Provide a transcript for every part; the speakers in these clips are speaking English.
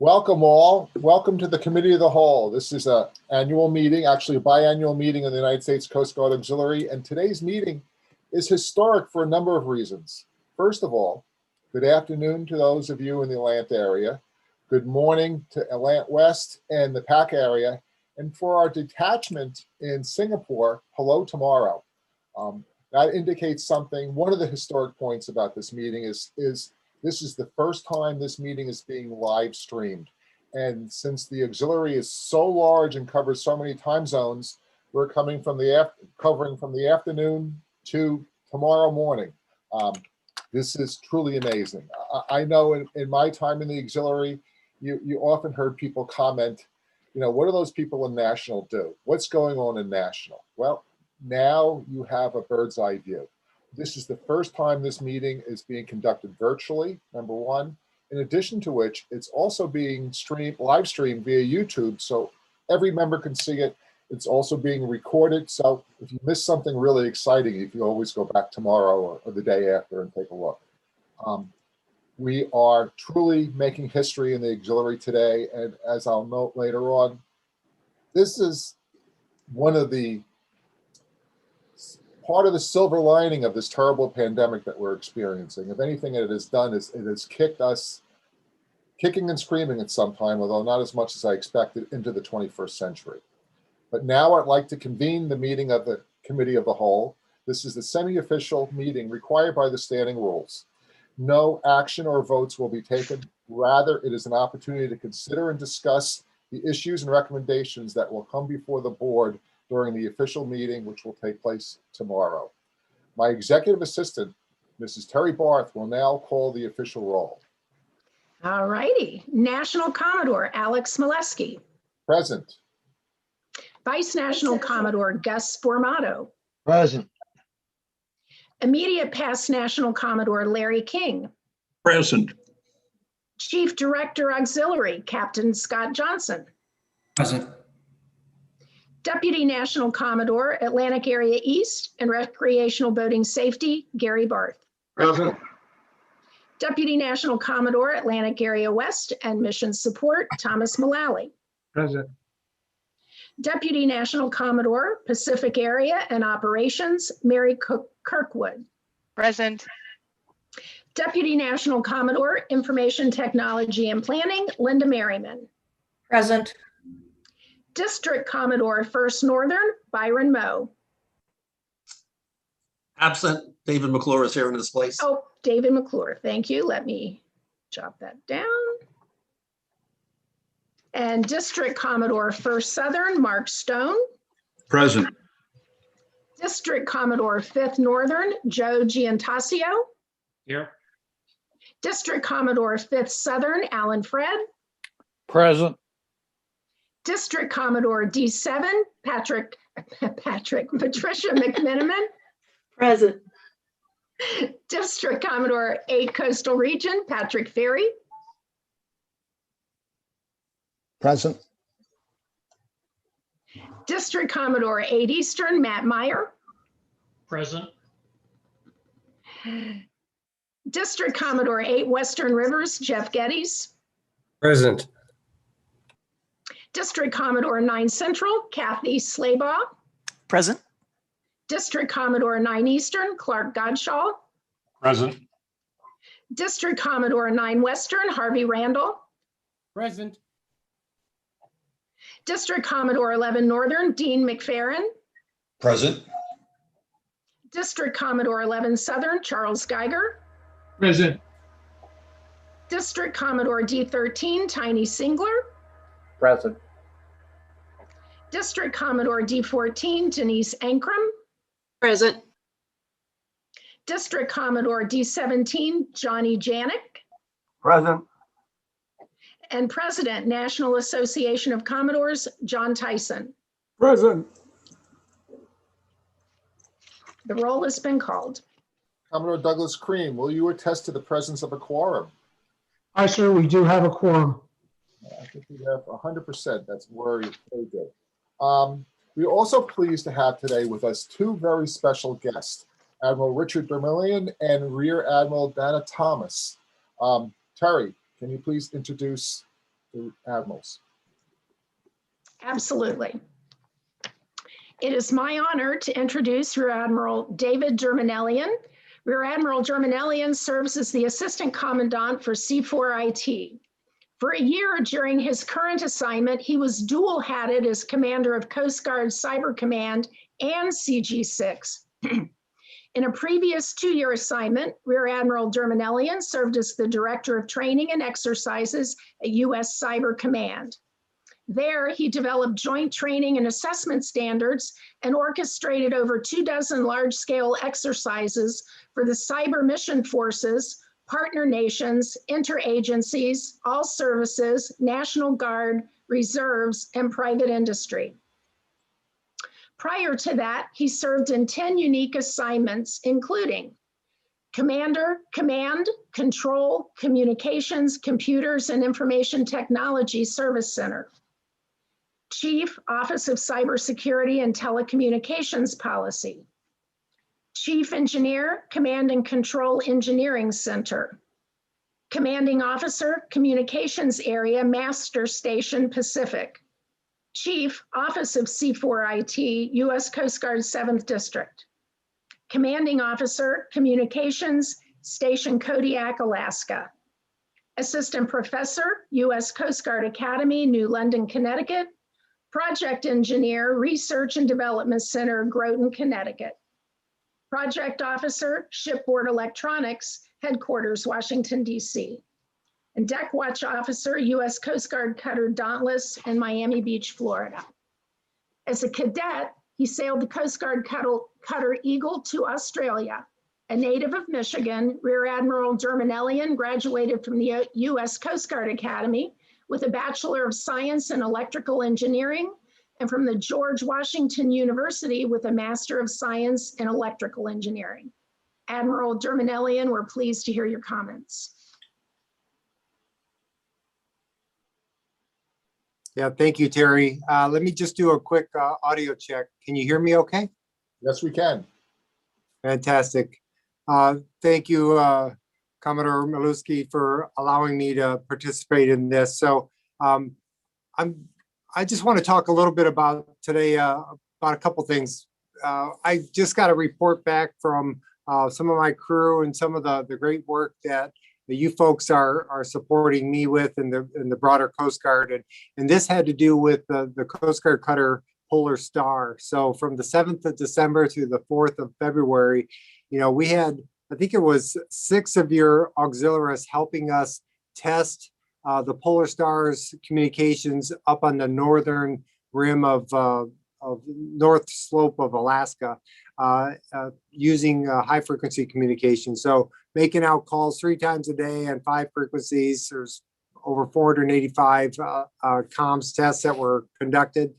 Welcome all. Welcome to the Committee of the Whole. This is an annual meeting, actually a biannual meeting of the United States Coast Guard Auxiliary, and today's meeting is historic for a number of reasons. First of all, good afternoon to those of you in the Atlanta area. Good morning to Atlanta West and the PAC area. And for our detachment in Singapore, hello tomorrow. That indicates something. One of the historic points about this meeting is this is the first time this meeting is being live streamed. And since the auxiliary is so large and covers so many time zones, we're covering from the afternoon to tomorrow morning. This is truly amazing. I know in my time in the auxiliary, you often heard people comment, you know, what do those people in National do? What's going on in National? Well, now you have a bird's eye view. This is the first time this meeting is being conducted virtually, number one. In addition to which, it's also being live streamed via YouTube, so every member can see it. It's also being recorded, so if you miss something really exciting, you can always go back tomorrow or the day after and take a look. We are truly making history in the auxiliary today, and as I'll note later on, this is one of the part of the silver lining of this terrible pandemic that we're experiencing. If anything it has done is it has kicked us kicking and screaming at some time, although not as much as I expected, into the 21st century. But now I'd like to convene the meeting of the Committee of the Whole. This is the semi-official meeting required by the standing rules. No action or votes will be taken. Rather, it is an opportunity to consider and discuss the issues and recommendations that will come before the board during the official meeting, which will take place tomorrow. My executive assistant, Mrs. Terry Barth, will now call the official roll. All righty. National Commodore Alex Smoleski. Present. Vice National Commodore Gus Spormato. Present. Immediate Past National Commodore Larry King. Present. Chief Director Auxiliary Captain Scott Johnson. Present. Deputy National Commodore Atlantic Area East and Recreational Boating Safety Gary Barth. Present. Deputy National Commodore Atlantic Area West and Mission Support Thomas Mullally. Present. Deputy National Commodore Pacific Area and Operations Mary Kirkwood. Present. Deputy National Commodore Information Technology and Planning Linda Merriman. Present. District Commodore First Northern Byron Moe. Absent. David McClure is here in his place. Oh, David McClure, thank you. Let me jot that down. And District Commodore First Southern Mark Stone. Present. District Commodore Fifth Northern Joe Giantasio. Here. District Commodore Fifth Southern Alan Fred. Present. District Commodore D7 Patricia McMiniman. Present. District Commodore 8 Coastal Region Patrick Ferry. Present. District Commodore 8 Eastern Matt Meyer. Present. District Commodore 8 Western Rivers Jeff Geddes. Present. District Commodore 9 Central Kathy Slaybaugh. Present. District Commodore 9 Eastern Clark Godshaw. Present. District Commodore 9 Western Harvey Randall. Present. District Commodore 11 Northern Dean McFerrin. Present. District Commodore 11 Southern Charles Geiger. Present. District Commodore D13 Tiny Singler. Present. District Commodore D14 Denise Ankrum. Present. District Commodore D17 Johnny Janik. Present. And President National Association of Commodores John Tyson. Present. The roll has been called. Commodore Douglas Cream, will you attest to the presence of a quorum? Aye, sir, we do have a quorum. I think we have 100%. That's very good. We're also pleased to have today with us two very special guests, Admiral Richard Germanellian and Rear Admiral Dana Thomas. Terry, can you please introduce the admirals. Absolutely. It is my honor to introduce Rear Admiral David Germanellian. Rear Admiral Germanellian serves as the Assistant Commandant for C4IT. For a year during his current assignment, he was dual-hatted as Commander of Coast Guard Cyber Command and CG6. In a previous two-year assignment, Rear Admiral Germanellian served as the Director of Training and Exercises at U.S. Cyber Command. There, he developed joint training and assessment standards and orchestrated over 24 large-scale exercises for the cyber mission forces, partner nations, interagencies, all services, National Guard, reserves, and private industry. Prior to that, he served in 10 unique assignments, including Commander, Command, Control, Communications, Computers, and Information Technology Service Center. Chief, Office of Cybersecurity and Telecommunications Policy. Chief Engineer, Command and Control Engineering Center. Commanding Officer, Communications Area, Master Station Pacific. Chief, Office of C4IT, U.S. Coast Guard 7th District. Commanding Officer, Communications, Station Kodiak, Alaska. Assistant Professor, U.S. Coast Guard Academy, New London, Connecticut. Project Engineer, Research and Development Center, Groton, Connecticut. Project Officer, Shipboard Electronics, Headquarters, Washington, D.C. And Deck Watch Officer, U.S. Coast Guard Cutter Dauntless in Miami Beach, Florida. As a cadet, he sailed the Coast Guard Cutter Eagle to Australia. A native of Michigan, Rear Admiral Germanellian graduated from the U.S. Coast Guard Academy with a Bachelor of Science in Electrical Engineering, and from the George Washington University with a Master of Science in Electrical Engineering. Admiral Germanellian, we're pleased to hear your comments. Yeah, thank you, Terry. Let me just do a quick audio check. Can you hear me okay? Yes, we can. Fantastic. Thank you, Commodore Maluski, for allowing me to participate in this. So I just want to talk a little bit about today, about a couple things. I just got a report back from some of my crew and some of the great work that you folks are supporting me with in the broader Coast Guard. And this had to do with the Coast Guard cutter Polar Star. So from the 7th of December to the 4th of February, you know, we had, I think it was 6 of your auxiliaries helping us test the Polar Star's communications up on the northern rim of north slope of Alaska using high frequency communication. So making out calls 3 times a day on 5 frequencies. There's over 485 comms tests that were conducted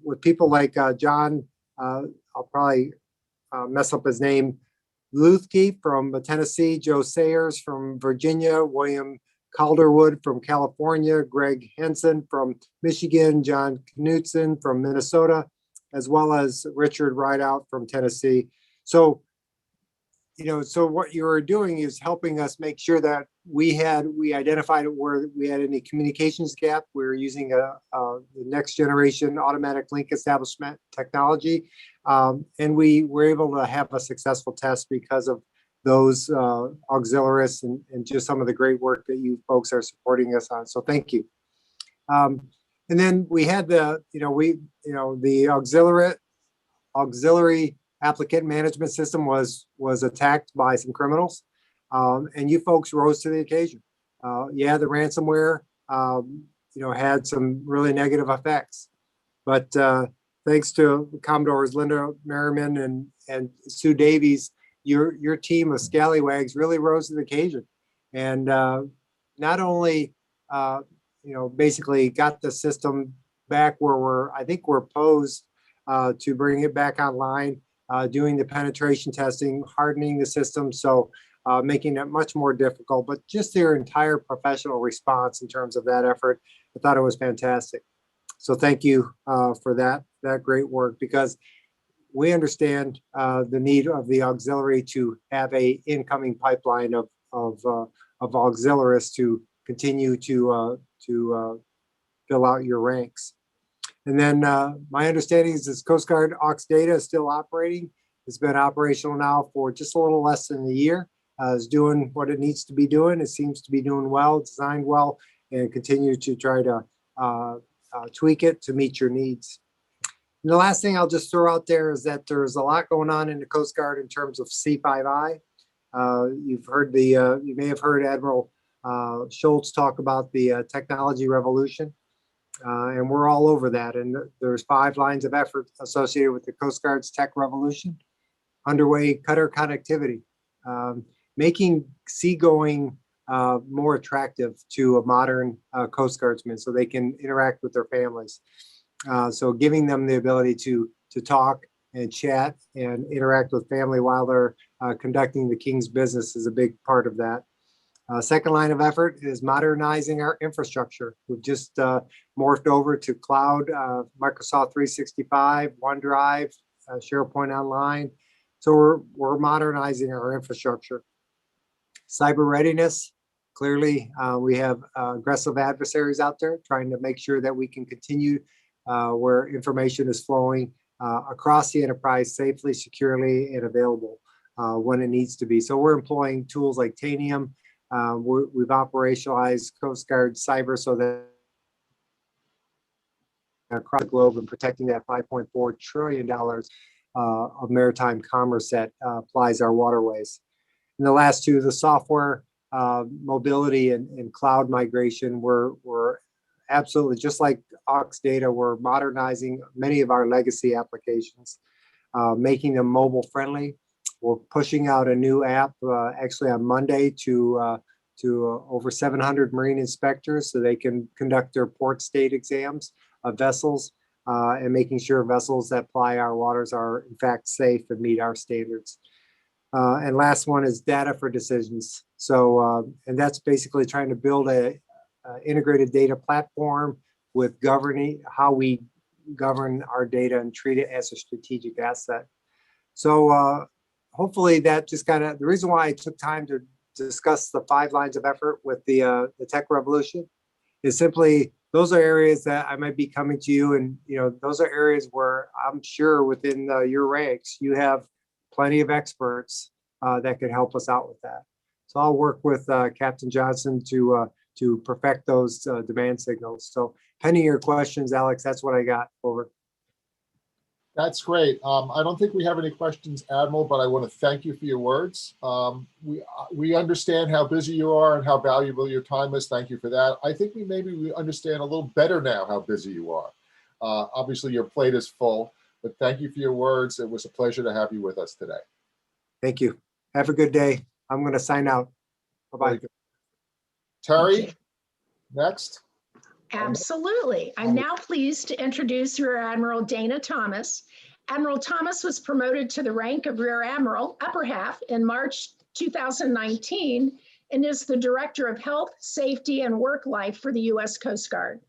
with people like John, I'll probably mess up his name, Luthke from Tennessee, Joe Sayers from Virginia, William Calderwood from California, Greg Henson from Michigan, John Knutson from Minnesota, as well as Richard Rideout from Tennessee. So, you know, so what you were doing is helping us make sure that we identified where we had any communications gap. We were using the next generation automatic link establishment technology. And we were able to have a successful test because of those auxiliaries and just some of the great work that you folks are supporting us on. So thank you. And then we had the auxiliary applicant management system was attacked by some criminals, and you folks rose to the occasion. Yeah, the ransomware, had some really negative effects, but thanks to Commodores Linda Merriman and Sue Davies, your team of scallywags really rose to the occasion, and not only basically got the system back where I think we're posed to bring it back online, doing the penetration testing, hardening the system, so making it much more difficult, but just their entire professional response in terms of that effort, I thought it was fantastic. So thank you for that great work, because we understand the need of the auxiliary to have a incoming pipeline of auxiliaries to continue to fill out your ranks. And then my understanding is this Coast Guard Aux data is still operating. It's been operational now for just a little less than a year. It's doing what it needs to be doing. It seems to be doing well, designed well, and continue to try to tweak it to meet your needs. And the last thing I'll just throw out there is that there's a lot going on in the Coast Guard in terms of C5I. You may have heard Admiral Schultz talk about the technology revolution, and we're all over that. And there's 5 lines of effort associated with the Coast Guard's tech revolution. Underway, cutter connectivity, making seagoing more attractive to a modern Coast Guardsman so they can interact with their families. So giving them the ability to talk and chat and interact with family while they're conducting the King's business is a big part of that. Second line of effort is modernizing our infrastructure. We've just morphed over to cloud, Microsoft 365, OneDrive, SharePoint Online. So we're modernizing our infrastructure. Cyber readiness. Clearly, we have aggressive adversaries out there trying to make sure that we can continue where information is flowing across the enterprise safely, securely, and available when it needs to be. So we're employing tools like Tanium. We've operationalized Coast Guard Cyber so that across the globe and protecting that $5.4 trillion of maritime commerce that applies our waterways. And the last two, the software mobility and cloud migration, we're absolutely, just like Aux data, we're modernizing many of our legacy applications, making them mobile friendly. We're pushing out a new app actually on Monday to over 700 marine inspectors so they can conduct their port state exams of vessels and making sure vessels that ply our waters are in fact safe and meet our standards. And last one is data for decisions. So, and that's basically trying to build a integrated data platform with governing how we govern our data and treat it as a strategic asset. So hopefully that just kind of, the reason why I took time to discuss the 5 lines of effort with the tech revolution is simply those are areas that I might be coming to you, and those are areas where I'm sure within your ranks you have plenty of experts that could help us out with that. So I'll work with Captain Johnson to perfect those demand signals. So pending your questions, Alex, that's what I got. Over. That's great. I don't think we have any questions, Admiral, but I want to thank you for your words. We understand how busy you are and how valuable your time is. Thank you for that. I think we understand a little better now how busy you are. Obviously, your plate is full, but thank you for your words. It was a pleasure to have you with us today. Thank you. Have a good day. I'm going to sign out. Bye-bye. Terry, next. Absolutely. I'm now pleased to introduce Rear Admiral Dana Thomas. Admiral Thomas was promoted to the rank of Rear Admiral, upper half, in March 2019 and is the Director of Health, Safety, and Work Life for the U.S. Coast Guard.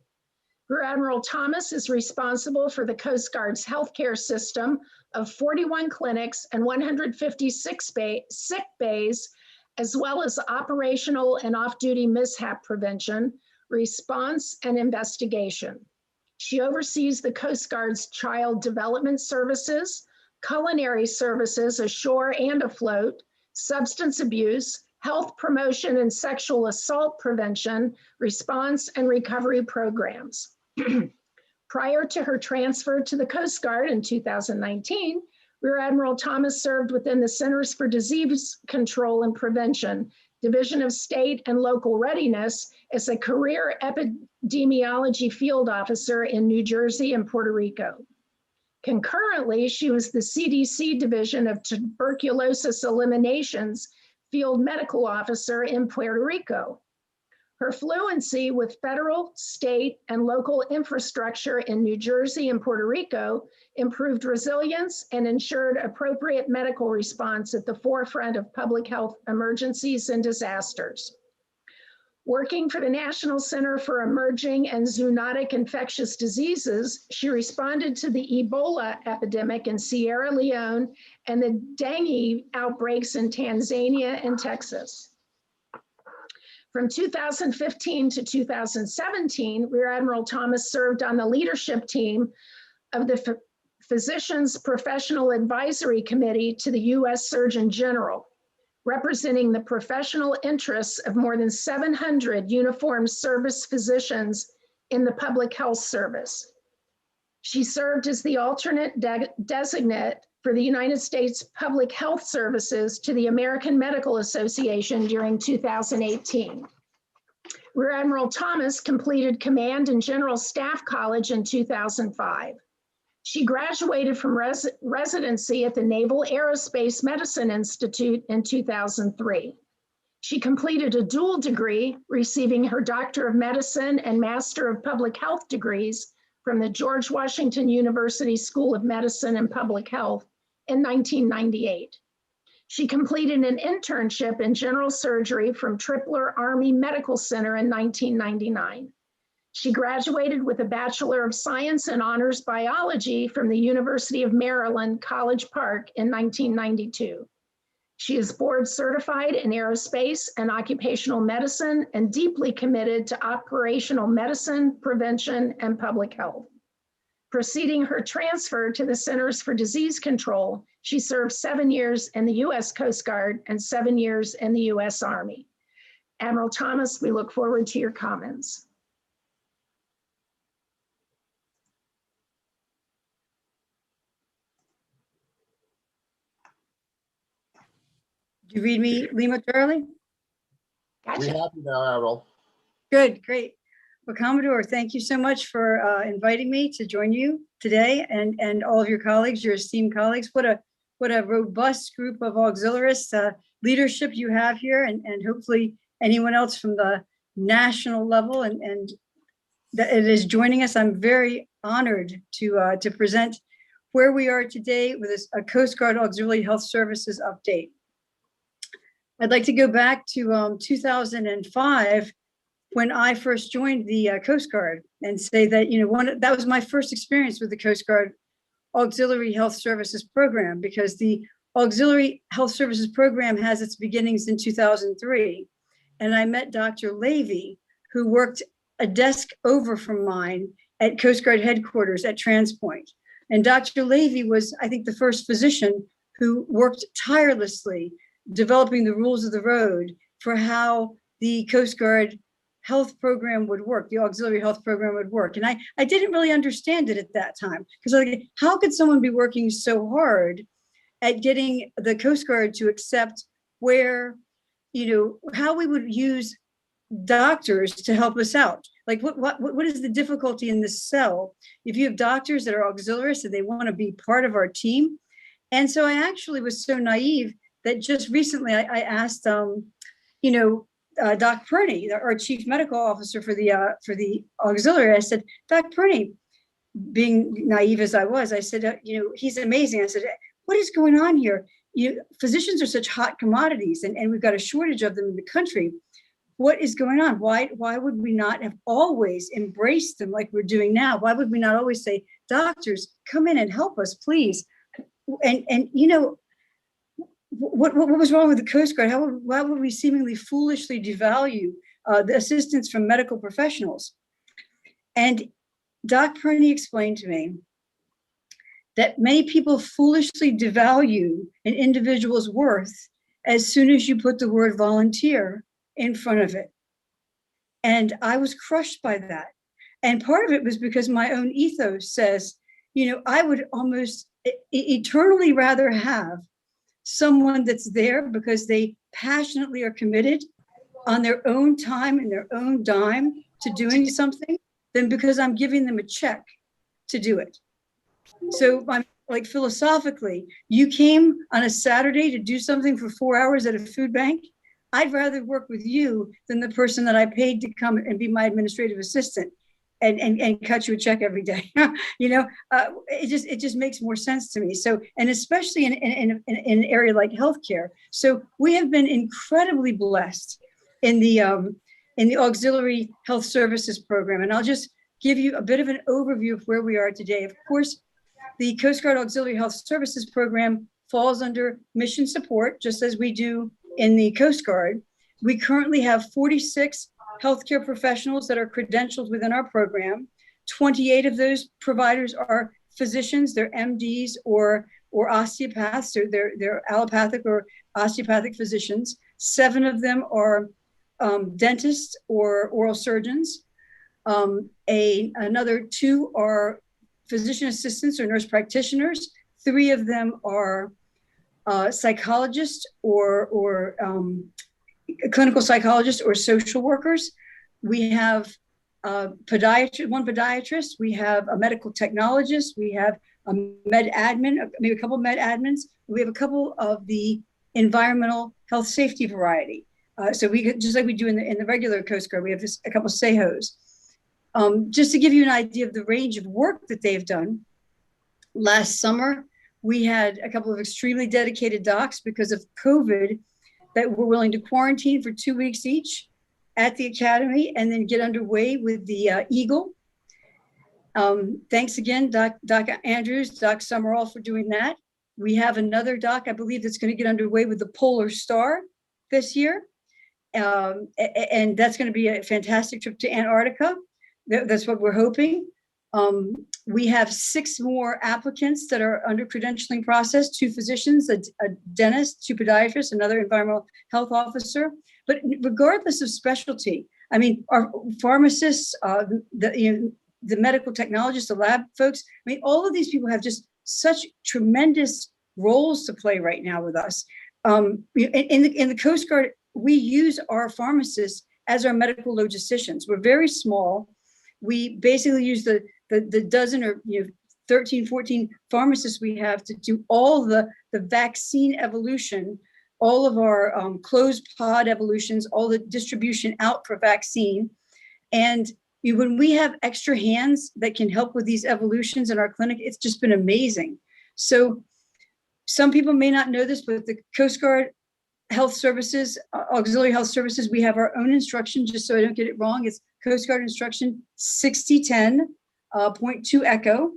Rear Admiral Thomas is responsible for the Coast Guard's healthcare system of 41 clinics and 156 sick bays, as well as operational and off-duty mishap prevention, response, and investigation. She oversees the Coast Guard's child development services, culinary services ashore and afloat, substance abuse, health promotion and sexual assault prevention, response and recovery programs. Prior to her transfer to the Coast Guard in 2019, Rear Admiral Thomas served within the Centers for Disease Control and Prevention, Division of State and Local Readiness, as a career epidemiology field officer in New Jersey and Puerto Rico. Concurrently, she was the CDC Division of Tuberculosis Eliminations field medical officer in Puerto Rico. Her fluency with federal, state, and local infrastructure in New Jersey and Puerto Rico improved resilience and ensured appropriate medical response at the forefront of public health emergencies and disasters. Working for the National Center for Emerging and Zoonotic Infectious Diseases, she responded to the Ebola epidemic in Sierra Leone and the dengue outbreaks in Tanzania and Texas. From 2015 to 2017, Rear Admiral Thomas served on the leadership team of the Physicians Professional Advisory Committee to the U.S. Surgeon General, representing the professional interests of more than 700 uniformed service physicians in the public health service. She served as the alternate designate for the United States Public Health Services to the American Medical Association during 2018. Rear Admiral Thomas completed Command and General Staff College in 2005. She graduated from residency at the Naval Aerospace Medicine Institute in 2003. She completed a dual degree, receiving her Doctor of Medicine and Master of Public Health degrees from the George Washington University School of Medicine and Public Health in 1998. She completed an internship in general surgery from Tripler Army Medical Center in 1999. She graduated with a Bachelor of Science in Honors Biology from the University of Maryland, College Park in 1992. She is board certified in aerospace and occupational medicine and deeply committed to operational medicine, prevention, and public health. Preceding her transfer to the Centers for Disease Control, she served 7 years in the U.S. Coast Guard and 7 years in the U.S. Army. Admiral Thomas, we look forward to your comments. Do you read me, Lima Charlie? We Gotcha. have you now, Admiral. Good, great. Well, Commodore, thank you so much for inviting me to join you today and all of your colleagues, your esteemed colleagues. What a robust group of auxiliaries leadership you have here, and hopefully anyone else from the national level and that it is joining us. I'm very honored to present where we are today with a Coast Guard Auxiliary Health Services update. I'd like to go back to 2005 when I first joined the Coast Guard and say that, that was my first experience with the Coast Guard Auxiliary Health Services Program, because the Auxiliary Health Services Program has its beginnings in 2003. And I met Dr. Levy, who worked a desk over from mine at Coast Guard headquarters at TransPoint. And Dr. Levy was, I think, the first physician who worked tirelessly developing the rules of the road for how the Coast Guard health program would work, the auxiliary health program would work. And I didn't really understand it at that time, because like, how could someone be working so hard at getting the Coast Guard to accept where, how we would use doctors to help us out? Like what is the difficulty in this cell? If you have doctors that are auxiliaries and they want to be part of our team. And so I actually was so naive that just recently I asked, Doc Perney, our chief medical officer for the auxiliary, I said, Doc Perney, being naive as I was, I said, he's amazing. I said, what is going on here? Physicians are such hot commodities, and we've got a shortage of them in the country. What is going on? Why would we not have always embraced them like we're doing now? Why would we not always say, doctors, come in and help us, please? And what was wrong with the Coast Guard? Why would we seemingly foolishly devalue the assistance from medical professionals? And Doc Perney explained to me that many people foolishly devalue an individual's worth as soon as you put the word volunteer in front of it. And I was crushed by that. And part of it was because my own ethos says, I would almost eternally rather have someone that's there because they passionately are committed on their own time and their own dime to doing something than because I'm giving them a check to do it. So I'm like, philosophically, you came on a Saturday to do something for 4 hours at a food bank. I'd rather work with you than the person that I paid to come and be my administrative assistant and cut you a check every day. It just makes more sense to me. So, and especially in an area like healthcare. So we have been incredibly blessed in the Auxiliary Health Services Program. And I'll just give you a bit of an overview of where we are today. Of course, the Coast Guard Auxiliary Health Services Program falls under mission support, just as we do in the Coast Guard. We currently have 46 healthcare professionals that are credentialed within our program. 28 of those providers are physicians, they're MDs or osteopaths, or they're allopathic or osteopathic physicians. 7 of them are dentists or oral surgeons. Another 2 are physician assistants or nurse practitioners. 3 of them are psychologists or clinical psychologists or social workers. We have one podiatrist. We have a medical technologist. We have a med admin, maybe a couple of med admins. We have a couple of the environmental health safety variety. So we just like we do in the regular Coast Guard, we have just a couple of SEHOs. Just to give you an idea of the range of work that they've done, last summer, we had a couple of extremely dedicated docs because of COVID that were willing to quarantine for 2 weeks each at the academy and then get underway with the Eagle. Thanks again, Doc Andrews, Doc Summerall for doing that. We have another doc, I believe, that's going to get underway with the Polar Star this year. And that's going to be a fantastic trip to Antarctica. That's what we're hoping. We have 6 more applicants that are under credentialing process, 2 physicians, a dentist, 2 podiatrists, another environmental health officer. But regardless of specialty, I mean, our pharmacists, the medical technologists, the lab folks, I mean, all of these people have just such tremendous roles to play right now with us. In the Coast Guard, we use our pharmacists as our medical logisticians. We're very small. We basically use the dozen or 13, 14 pharmacists we have to do all the vaccine evolution, all of our closed pod evolutions, all the distribution out for vaccine. And when we have extra hands that can help with these evolutions in our clinic, it's just been amazing. So some people may not know this, but the Coast Guard Health Services, Auxiliary Health Services, we have our own instruction, just so I don't get it wrong. It's Coast Guard Instruction 6010.2 Echo.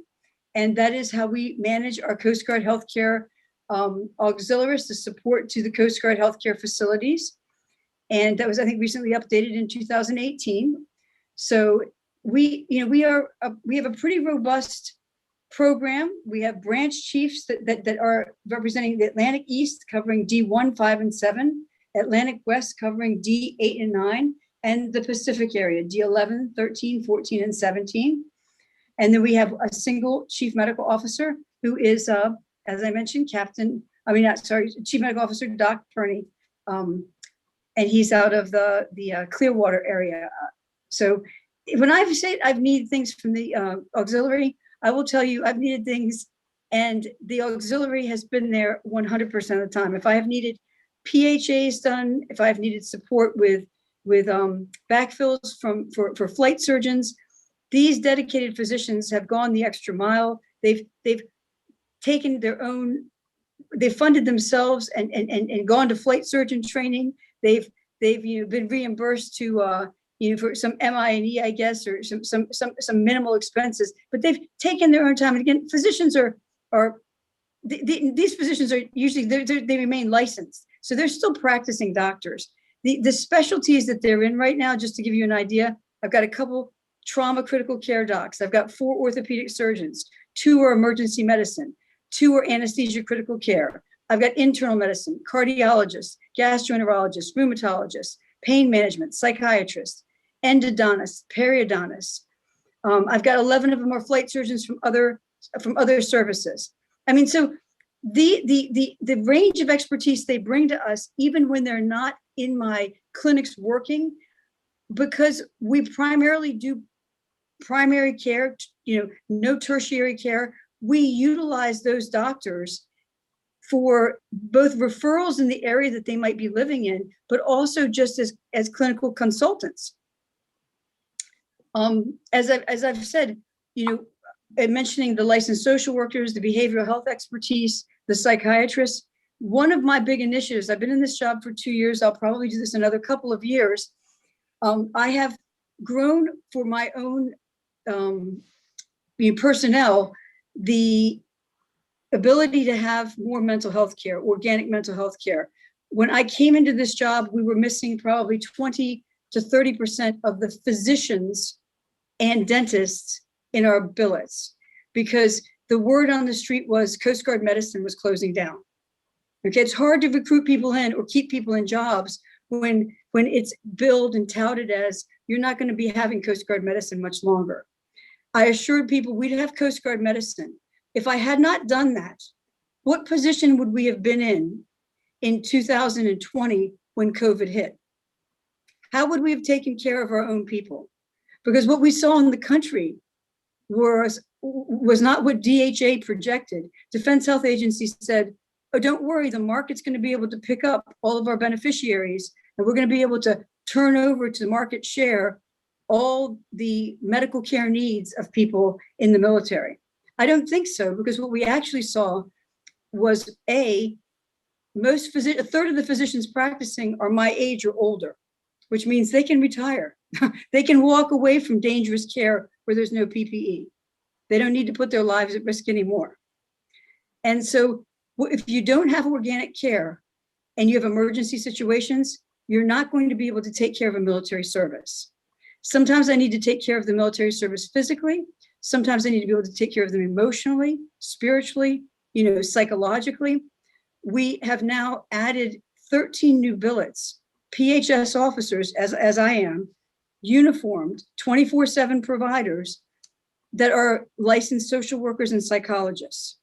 And that is how we manage our Coast Guard Healthcare auxiliaries, the support to the Coast Guard healthcare facilities. And that was, I think, recently updated in 2018. So we have a pretty robust program. We have branch chiefs that are representing the Atlantic East, covering D1, 5, and 7, Atlantic West covering D8 and 9, and the Pacific area, D11, 13, 14, and 17. And then we have a single chief medical officer who is, as I mentioned, Chief Medical Officer Doc Perney, and he's out of the Clearwater area. So when I've said I've needed things from the auxiliary, I will tell you I've needed things, and the auxiliary has been there 100% of the time. If I have needed PHAs done, if I have needed support with backfills for flight surgeons, these dedicated physicians have gone the extra mile. They've taken their own, they've funded themselves and gone to flight surgeon training. They've been reimbursed to for some MI&E, I guess, or some minimal expenses, but they've taken their own time. And again, physicians these physicians are usually, they remain licensed. So they're still practicing doctors. The specialties that they're in right now, just to give you an idea, I've got a couple trauma critical care docs. I've got 4 orthopedic surgeons, 2 are emergency medicine, 2 are anesthesia critical care. I've got internal medicine, cardiologists, gastroenterologists, rheumatologists, pain management, psychiatrists, endodontists, periodontists. I've got 11 of them are flight surgeons from other services. I mean, so the range of expertise they bring to us, even when they're not in my clinics working, because we primarily do primary care, no tertiary care, we utilize those doctors for both referrals in the area that they might be living in, but also just as clinical consultants. As I've said, mentioning the licensed social workers, the behavioral health expertise, the psychiatrists, one of my big initiatives, I've been in this job for 2 years, I'll probably do this another couple of years. I have grown for my own personnel, the ability to have more mental health care, organic mental health care. when I came into this job, we were missing probably 20 to 30% of the physicians and dentists in our billets, because the word on the street was Coast Guard medicine was closing down. Okay, it's hard to recruit people in or keep people in jobs when it's billed and touted as you're not going to be having Coast Guard medicine much longer. I assured people we'd have Coast Guard medicine. If I had not done that, what position would we have been in 2020 when COVID hit? How would we have taken care of our own people? Because what we saw in the country was not what DHA projected. Defense Health Agency said, oh, don't worry, the market's going to be able to pick up all of our beneficiaries, and we're going to be able to turn over to market share all the medical care needs of people in the military. I don't think so, because what we actually saw was a third of the physicians practicing are my age or older, which means they can retire. They can walk away from dangerous care where there's no PPE. They don't need to put their lives at risk anymore. And so if you don't have organic care and you have emergency situations, you're not going to be able to take care of a military service. Sometimes I need to take care of the military service physically. Sometimes I need to be able to take care of them emotionally, spiritually, psychologically. We have now added 13 new billets, PHS officers, as I am, uniformed 24/7 providers that are licensed social workers and psychologists.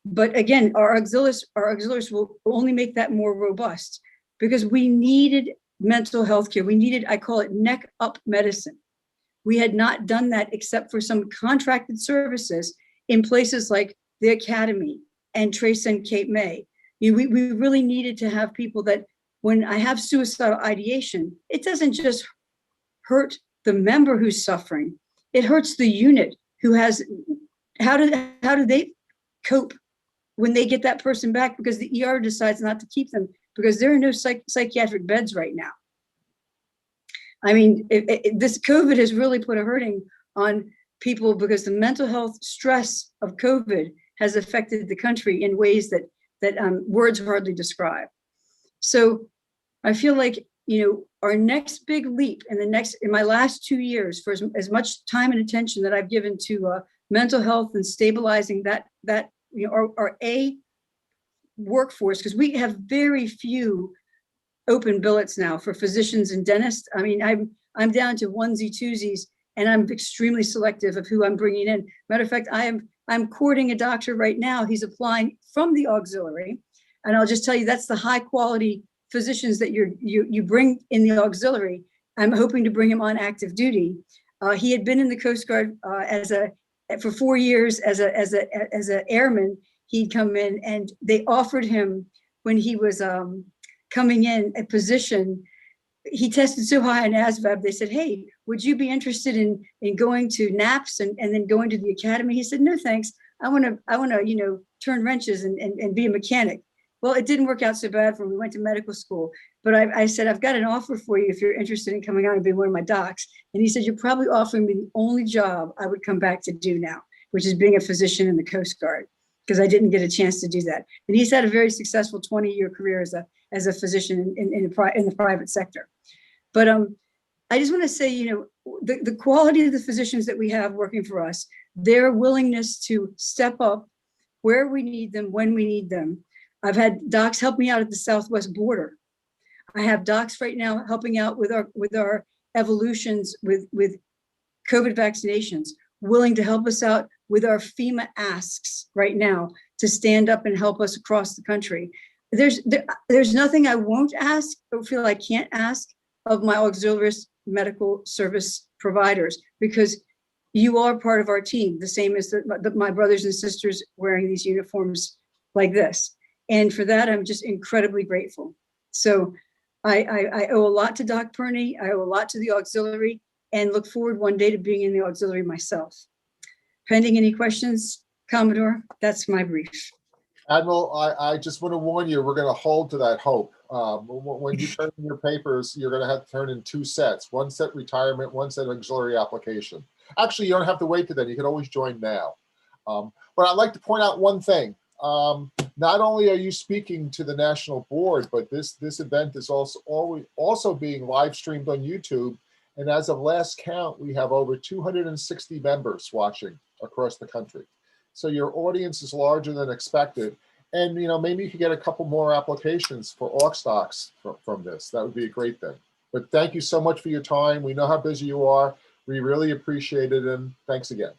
But again, our auxiliaries will only make that more robust, because we needed mental health care. We needed, I call it neck up medicine. We had not done that except for some contracted services in places like the Academy and Trace and Cape May. We really needed to have people that when I have suicidal ideation, it doesn't just hurt the member who's suffering, it hurts the unit who has, how do they cope when they get that person back because the ER decides not to keep them because there are no psychiatric beds right now. I mean, this COVID has really put a hurting on people because the mental health stress of COVID has affected the country in ways that words hardly describe. So I feel like, our next big leap in my last 2 years, for as much time and attention that I've given to mental health and stabilizing our workforce, because we have very few open billets now for physicians and dentists. I mean, I'm down to onesie twosies, and I'm extremely selective of who I'm bringing in. Matter of fact, I'm courting a doctor right now. He's applying from the auxiliary, and I'll just tell you that's the high quality physicians that you bring in the auxiliary. I'm hoping to bring him on active duty. He had been in the Coast Guard for 4 years as a airman. He'd come in, and they offered him when he was coming in a position. He tested so high on ASVAB, they said, hey, would you be interested in going to NAPS and then going to the Academy? He said, no, thanks. I want to, turn wrenches and be a mechanic. Well, it didn't work out so bad for him. We went to medical school, but I said, I've got an offer for you if you're interested in coming on and being one of my docs. And he said, you're probably offering me the only job I would come back to do now, which is being a physician in the Coast Guard, because I didn't get a chance to do that. And he's had a very successful 20-year career as a physician in the private sector. But I just want to say, the quality of the physicians that we have working for us, their willingness to step up where we need them, when we need them. I've had docs help me out at the Southwest border. I have docs right now helping out with our evolutions with COVID vaccinations, willing to help us out with our FEMA asks right now to stand up and help us across the country. There's nothing I won't ask or feel I can't ask of my auxiliary medical service providers, because you are part of our team, the same as my brothers and sisters wearing these uniforms like this. And for that, I'm just incredibly grateful. So I owe a lot to Doc Perney. I owe a lot to the auxiliary, and look forward one day to being in the auxiliary myself. Pending any questions, Commodore, that's my brief. Admiral, I just want to warn you, we're going to hold to that hope. When you turn in your papers, you're going to have to turn in 2 sets, 1 set retirement, 1 set auxiliary application. Actually, you don't have to wait to then. You can always join now. But I'd like to point out one thing. not only are you speaking to the national board, but this event is also being live streamed on YouTube. And as of last count, we have over 260 members watching across the country. So your audience is larger than expected. And maybe you could get a couple more applications for Aux stocks from this. That would be a great thing. But thank you so much for your time. We know how busy you are. We really appreciate it, and thanks again.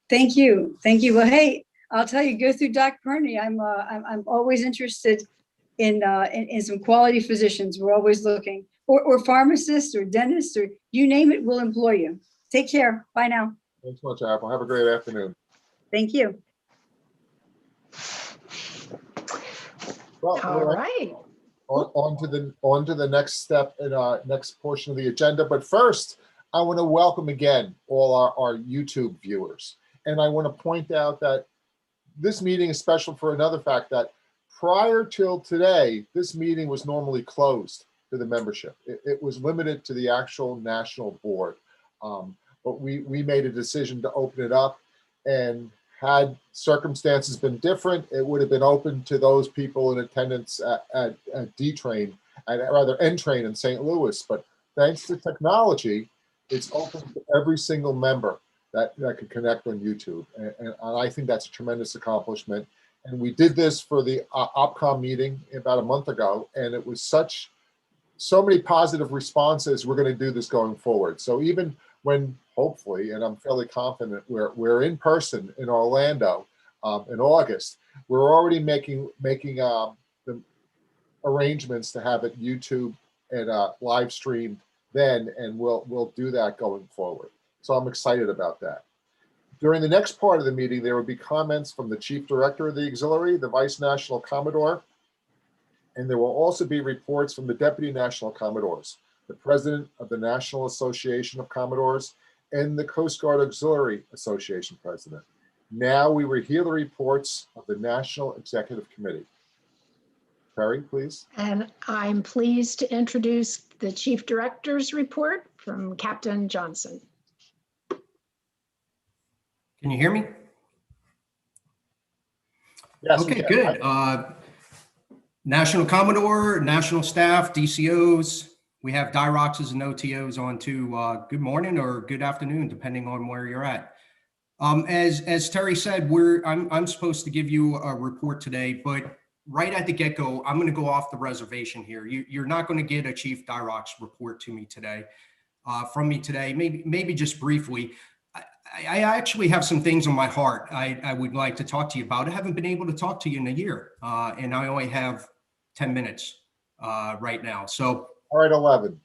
Thank you. Thank you. Well, hey, I'll tell you, go through Doc Perney. I'm always interested in some quality physicians. We're always looking, or pharmacists or dentists, or you name it, we'll employ you. Take care. Bye now. Thanks so much, Apple. Have a great afternoon. Thank you. Well, All right. on to the next step in our next portion of the agenda. But first, I want to welcome again all our YouTube viewers. And I want to point out that this meeting is special for another fact, that prior till today, this meeting was normally closed to the membership. It was limited to the actual national board. But we made a decision to open it up, and had circumstances been different, it would have been open to those people in attendance at D-Train, rather N-Train in St. Louis. But thanks to technology, it's open to every single member that could connect on YouTube. And I think that's a tremendous accomplishment. And we did this for the OPCOM meeting about a month ago, and it was so many positive responses. We're going to do this going forward. So even when hopefully, and I'm fairly confident, we're in person in Orlando in August, we're already making the arrangements to have it YouTube and live streamed then, and we'll do that going forward. So I'm excited about that. During the next part of the meeting, there will be comments from the Chief Director of the Auxiliary, the Vice National Commodore, and there will also be reports from the Deputy National Commodores, the President of the National Association of Commodores, and the Coast Guard Auxiliary Association President. Now we will hear the reports of the National Executive Committee. Perry, please. And I'm pleased to introduce the Chief Director's report from Captain Johnson. Can you hear me? Yes. Okay, good. National Commodore, National Staff, DCOs, we have DIROCs and OTOs on too. Good morning or good afternoon, depending on where you're at. As Terry said, I'm supposed to give you a report today, but right at the get-go, I'm going to go off the reservation here. You're not going to get a Chief DIROCs report to me today, from me today. Maybe just briefly. I actually have some things on my heart I would like to talk to you about. I haven't been able to talk to you in a year, and I only have 10 minutes right now. So, all right, 11.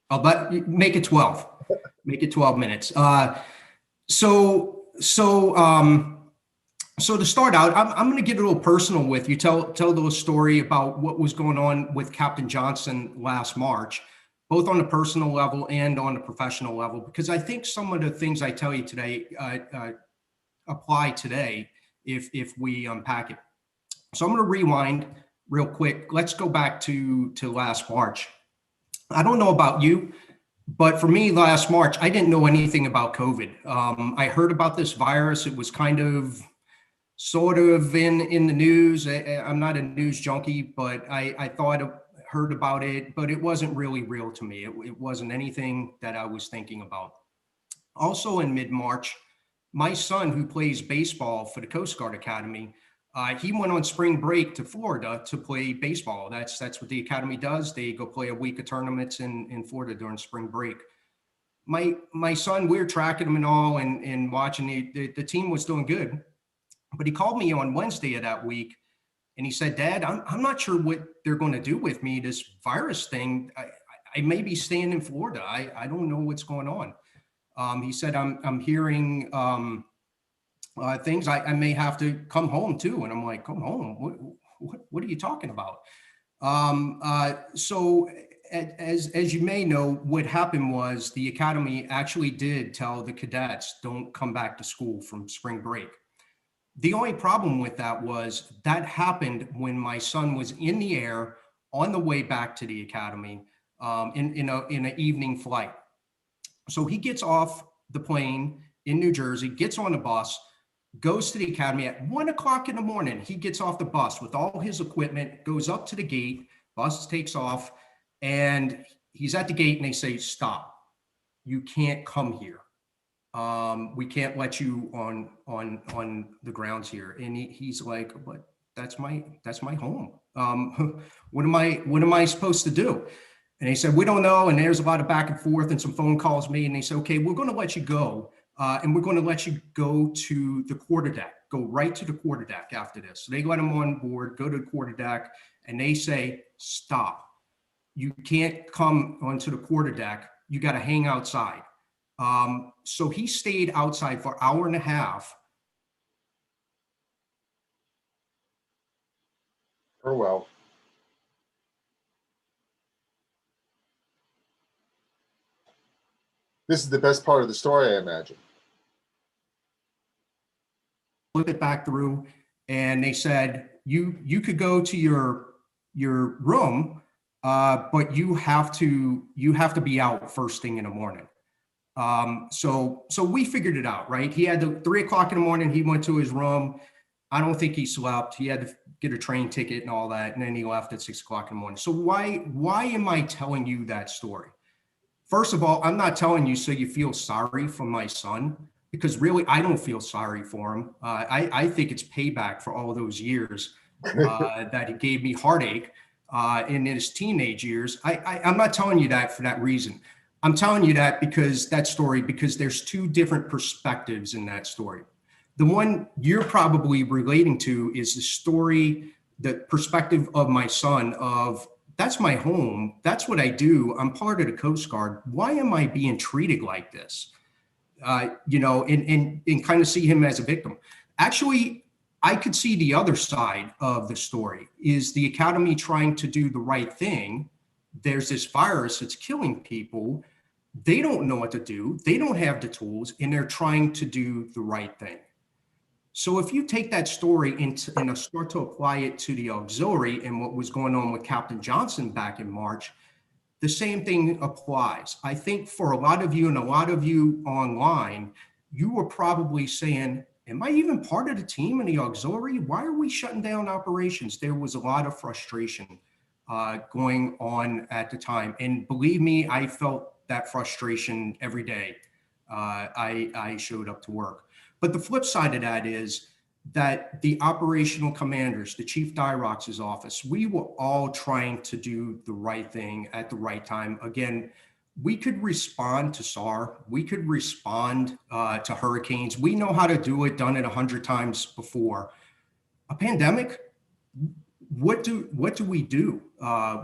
But make it 12. Make it 12 minutes. So to start out, I'm going to get a little personal with you. Tell a little story about what was going on with Captain Johnson last March, both on the personal level and on the professional level, because I think some of the things I tell you today apply today if we unpack it. So I'm going to rewind real quick. Let's go back to last March. I don't know about you, but for me last March, I didn't know anything about COVID. I heard about this virus. It was kind of sort of in the news. I'm not a news junkie, but I heard about it, but it wasn't really real to me. It wasn't anything that I was thinking about. Also in mid-March, my son, who plays baseball for the Coast Guard Academy, he went on spring break to Florida to play baseball. That's what the Academy does. They go play a week of tournaments in Florida during spring break. My son, we were tracking him and all and watching the team was doing good. But he called me on Wednesday of that week and he said, "Dad, I'm not sure what they're going to do with me, this virus thing. I may be staying in Florida. I don't know what's going on." He said, I'm hearing things. I may have to come home too. And I'm like, come home? What are you talking about? So as you may know, what happened was the Academy actually did tell the cadets, don't come back to school from spring break. The only problem with that was that happened when my son was in the air on the way back to the Academy in an evening flight. So he gets off the plane in New Jersey, gets on the bus, goes to the academy at 1 o'clock in the morning. He gets off the bus with all his equipment, goes up to the gate, bus takes off, and he's at the gate and they say, stop, you can't come here. We can't let you on the grounds here. And he's like, but that's my home. What am I supposed to do? And they said, we don't know. And there's a lot of back and forth and some phone calls made. And they said, okay, we're going to let you go. And we're going to let you go to the quarterdeck, go right to the quarterdeck after this. So they let him on board, go to the quarterdeck, and they say, stop. You can't come onto the quarterdeck. You got to hang outside. So he stayed outside for an hour and a half. Oh, well. This is the best part of the story, I imagine. Look it back through, and they said, you could go to your room, but you have to be out first thing in the morning. So we figured it out, right? He had the 3 o'clock in the morning, he went to his room. I don't think he slept. He had to get a train ticket and all that. And then he left at 6 o'clock in the morning. So why am I telling you that story? First of all, I'm not telling you so you feel sorry for my son, because really I don't feel sorry for him. I think it's payback for all those years that he gave me heartache in his teenage years. I'm not telling you that for that reason. I'm telling you that because there's two different perspectives in that story. The one you're probably relating to is the story, the perspective of my son of, that's my home. That's what I do. I'm part of the Coast Guard. Why am I being treated like this? And kind of see him as a victim. Actually, I could see the other side of the story is the academy trying to do the right thing. There's this virus that's killing people. They don't know what to do. They don't have the tools, and they're trying to do the right thing. So if you take that story and start to apply it to the auxiliary and what was going on with Captain Johnson back in March, the same thing applies. I think for a lot of you and a lot of you online, you were probably saying, am I even part of the team in the auxiliary? Why are we shutting down operations? There was a lot of frustration going on at the time. And believe me, I felt that frustration every day I showed up to work. But the flip side of that is that the operational commanders, the Chief Director's office, we were all trying to do the right thing at the right time. Again, we could respond to SAR. We could respond to hurricanes. We know how to do it, done it 100 times before. A pandemic, what do we do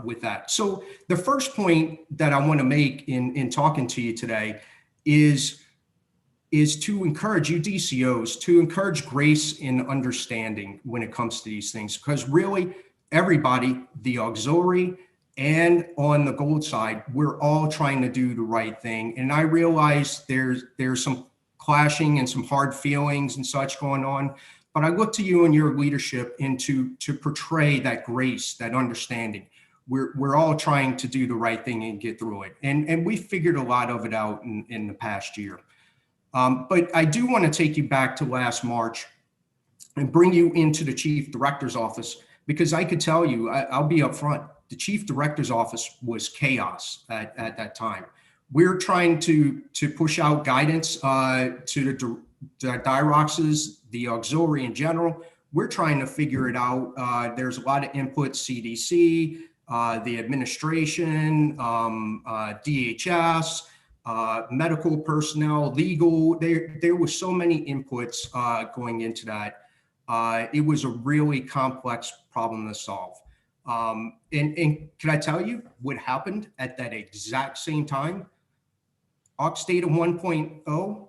with that? So the first point that I want to make in talking to you today is to encourage you DCOs to encourage grace and understanding when it comes to these things, because really everybody, the auxiliary and on the gold side, we're all trying to do the right thing. And I realize there's some clashing and some hard feelings and such going on, but I look to you and your leadership and to portray that grace, that understanding. We're all trying to do the right thing and get through it. And we figured a lot of it out in the past year. But I do want to take you back to last March and bring you into the Chief Director's office, because I could tell you, I'll be upfront, the Chief Director's office was chaos at that time. We're trying to push out guidance to the DIROCs, the auxiliary in general. We're trying to figure it out. There's a lot of input, CDC, the administration, DHS, medical personnel, legal. There was so many inputs going into that. It was a really complex problem to solve. And can I tell you what happened at that exact same time? Aux Data 1.0,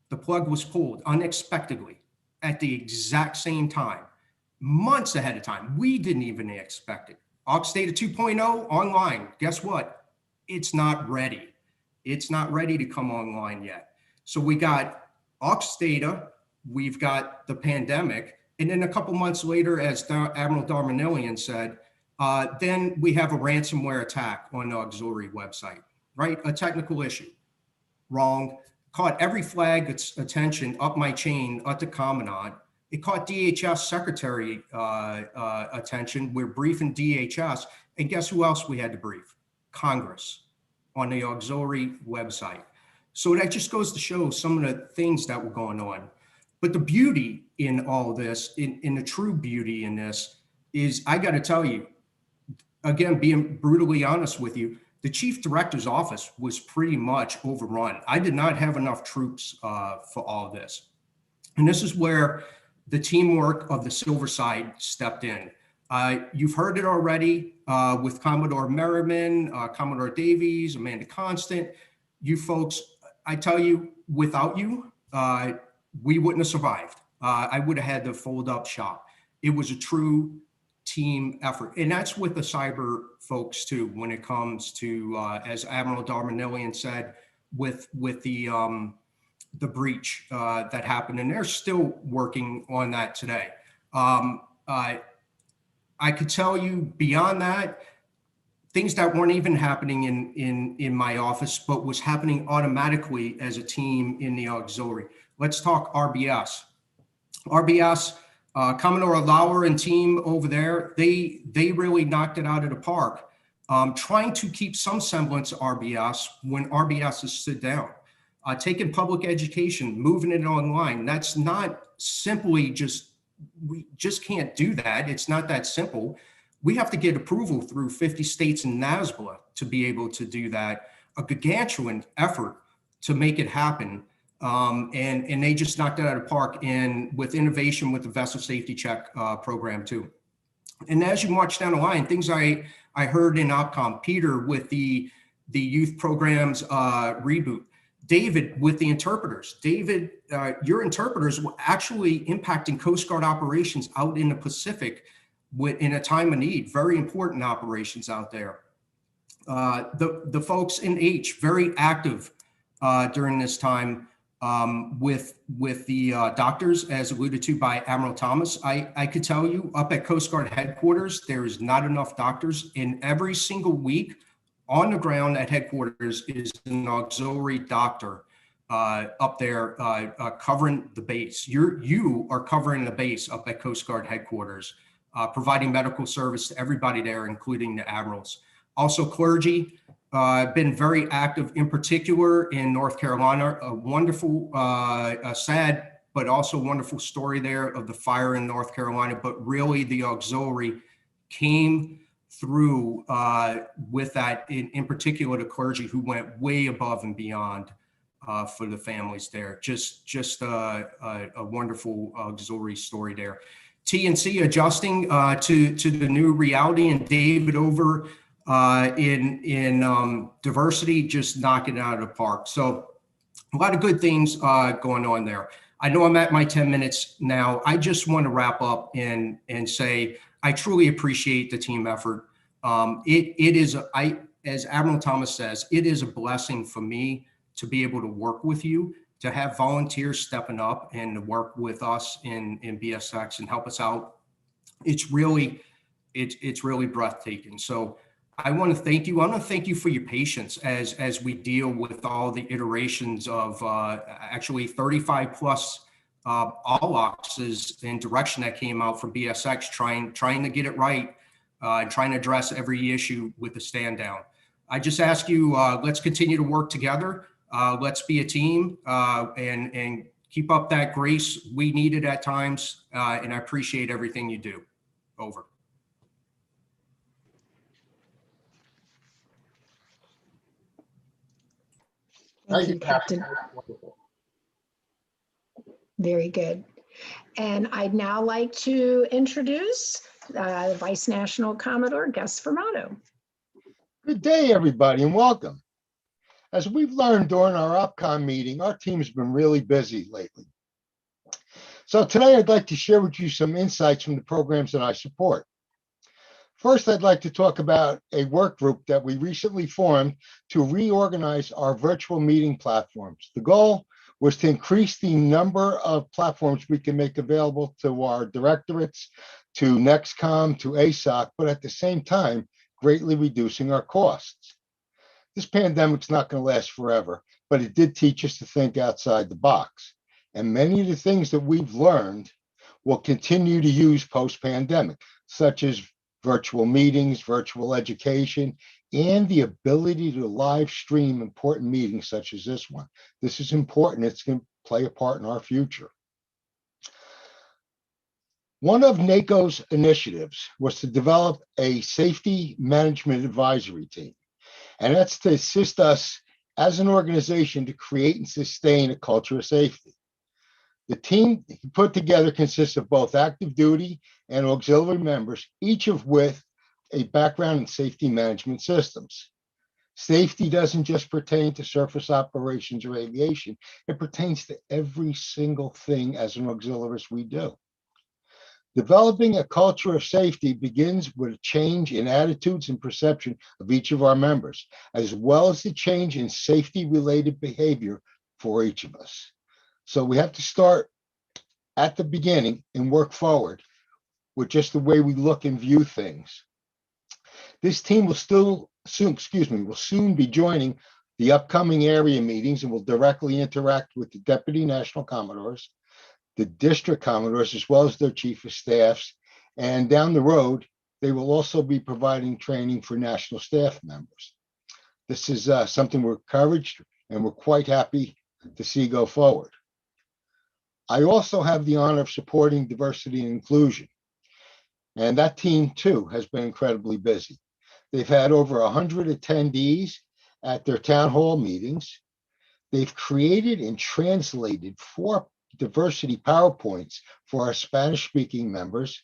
the plug was pulled unexpectedly at the exact same time, months ahead of time. We didn't even expect it. Aux Data 2.0 online, guess what? It's not ready. It's not ready to come online yet. So we got Aux Data, we've got the pandemic, and then a couple months later, as Admiral Germanellian said, then we have a ransomware attack on the auxiliary website, right? A technical issue. Wrong. caught every flag's attention up my chain at the Commandant. It caught DHS Secretary attention. We're briefing DHS. And guess who else we had to brief? Congress on the auxiliary website. So that just goes to show some of the things that were going on. But the beauty in all of this, in the true beauty in this, is I got to tell you, again, being brutally honest with you, the chief director's office was pretty much overrun. I did not have enough troops for all of this. And this is where the teamwork of the Silver Side stepped in. You've heard it already with Commodore Merriman, Commodore Davies, Amanda Constant. You folks, I tell you, without you, we wouldn't have survived. I would have had to fold up shop. It was a true team effort. And that's with the cyber folks too, when it comes to, as Admiral Germanellian said, with the breach that happened. And they're still working on that today. I could tell you beyond that, things that weren't even happening in my office, but was happening automatically as a team in the auxiliary. Let's talk RBS. RBS, Commodore Lauer and team over there, they really knocked it out of the park. Trying to keep some semblance of RBS when RBS is stood down. Taking public education, moving it online. That's not simply we just can't do that. It's not that simple. We have to get approval through 50 states and NASBLA to be able to do that. A gargantuan effort to make it happen. And they just knocked it out of the park, and with innovation with the vessel safety check program too. And as you march down the line, things I heard in OPCOM, Peter with the youth programs reboot, David with the interpreters. David, your interpreters were actually impacting Coast Guard operations out in the Pacific in a time of need, very important operations out there. The folks in H, very active during this time. With the doctors, as alluded to by Admiral Thomas, I could tell you up at Coast Guard headquarters, there is not enough doctors. In every single week on the ground at headquarters is an auxiliary doctor up there covering the base. You are covering the base up at Coast Guard headquarters, providing medical service to everybody there, including the admirals. Also clergy. Been very active, in particular in North Carolina. A wonderful, sad, but also wonderful story there of the fire in North Carolina. But really, the auxiliary came through with that. In particular, the clergy who went way above and beyond for the families there. Just a wonderful auxiliary story there. TNC adjusting to the new reality, and David over. In diversity, just knocking it out of the park. So a lot of good things going on there. I know I'm at my 10 minutes now. I just want to wrap up and say, I truly appreciate the team effort. It is, as Admiral Thomas says, it is a blessing for me to be able to work with you, to have volunteers stepping up and to work with us in BSX and help us out. It's really breathtaking. So I want to thank you. I want to thank you for your patience as we deal with all the iterations of actually 35 plus all auxes and direction that came out from BSX, trying to get it right and trying to address every issue with the stand down. I just ask you, let's continue to work together. Let's be a team and keep up that grace we needed at times. And I appreciate everything you do. Over. Thank you, Captain. Wonderful. Very good. And I'd now like to introduce Vice National Commodore Gus Fermato. Good day, everybody, and welcome. As we've learned during our OPCOM meeting, our team's been really busy lately. So today I'd like to share with you some insights from the programs that I support. First, I'd like to talk about a work group that we recently formed to reorganize our virtual meeting platforms. The goal was to increase the number of platforms we can make available to our directorates, to NEXCOM, to ASOC, but at the same time, greatly reducing our costs. This pandemic's not going to last forever, but it did teach us to think outside the box. And many of the things that we've learned will continue to use post-pandemic, such as virtual meetings, virtual education, and the ability to live stream important meetings such as this one. This is important. It's going to play a part in our future. One of NACO's initiatives was to develop a safety management advisory team, and that's to assist us as an organization to create and sustain a culture of safety. The team put together consists of both active duty and auxiliary members, each of with a background in safety management systems. Safety doesn't just pertain to surface operations or aviation, it pertains to every single thing as an auxiliarist we do. Developing a culture of safety begins with a change in attitudes and perception of each of our members, as well as the change in safety-related behavior for each of us. So we have to start at the beginning and work forward with just the way we look and view things. This team will soon be joining the upcoming area meetings and will directly interact with the Deputy National Commodores, the District Commodores, as well as their Chief of Staffs. And down the road, they will also be providing training for National Staff members. This is something we're encouraged and we're quite happy to see go forward. I also have the honor of supporting diversity and inclusion. And that team too has been incredibly busy. They've had over 100 attendees at their town hall meetings. They've created and translated 4 diversity PowerPoints for our Spanish-speaking members.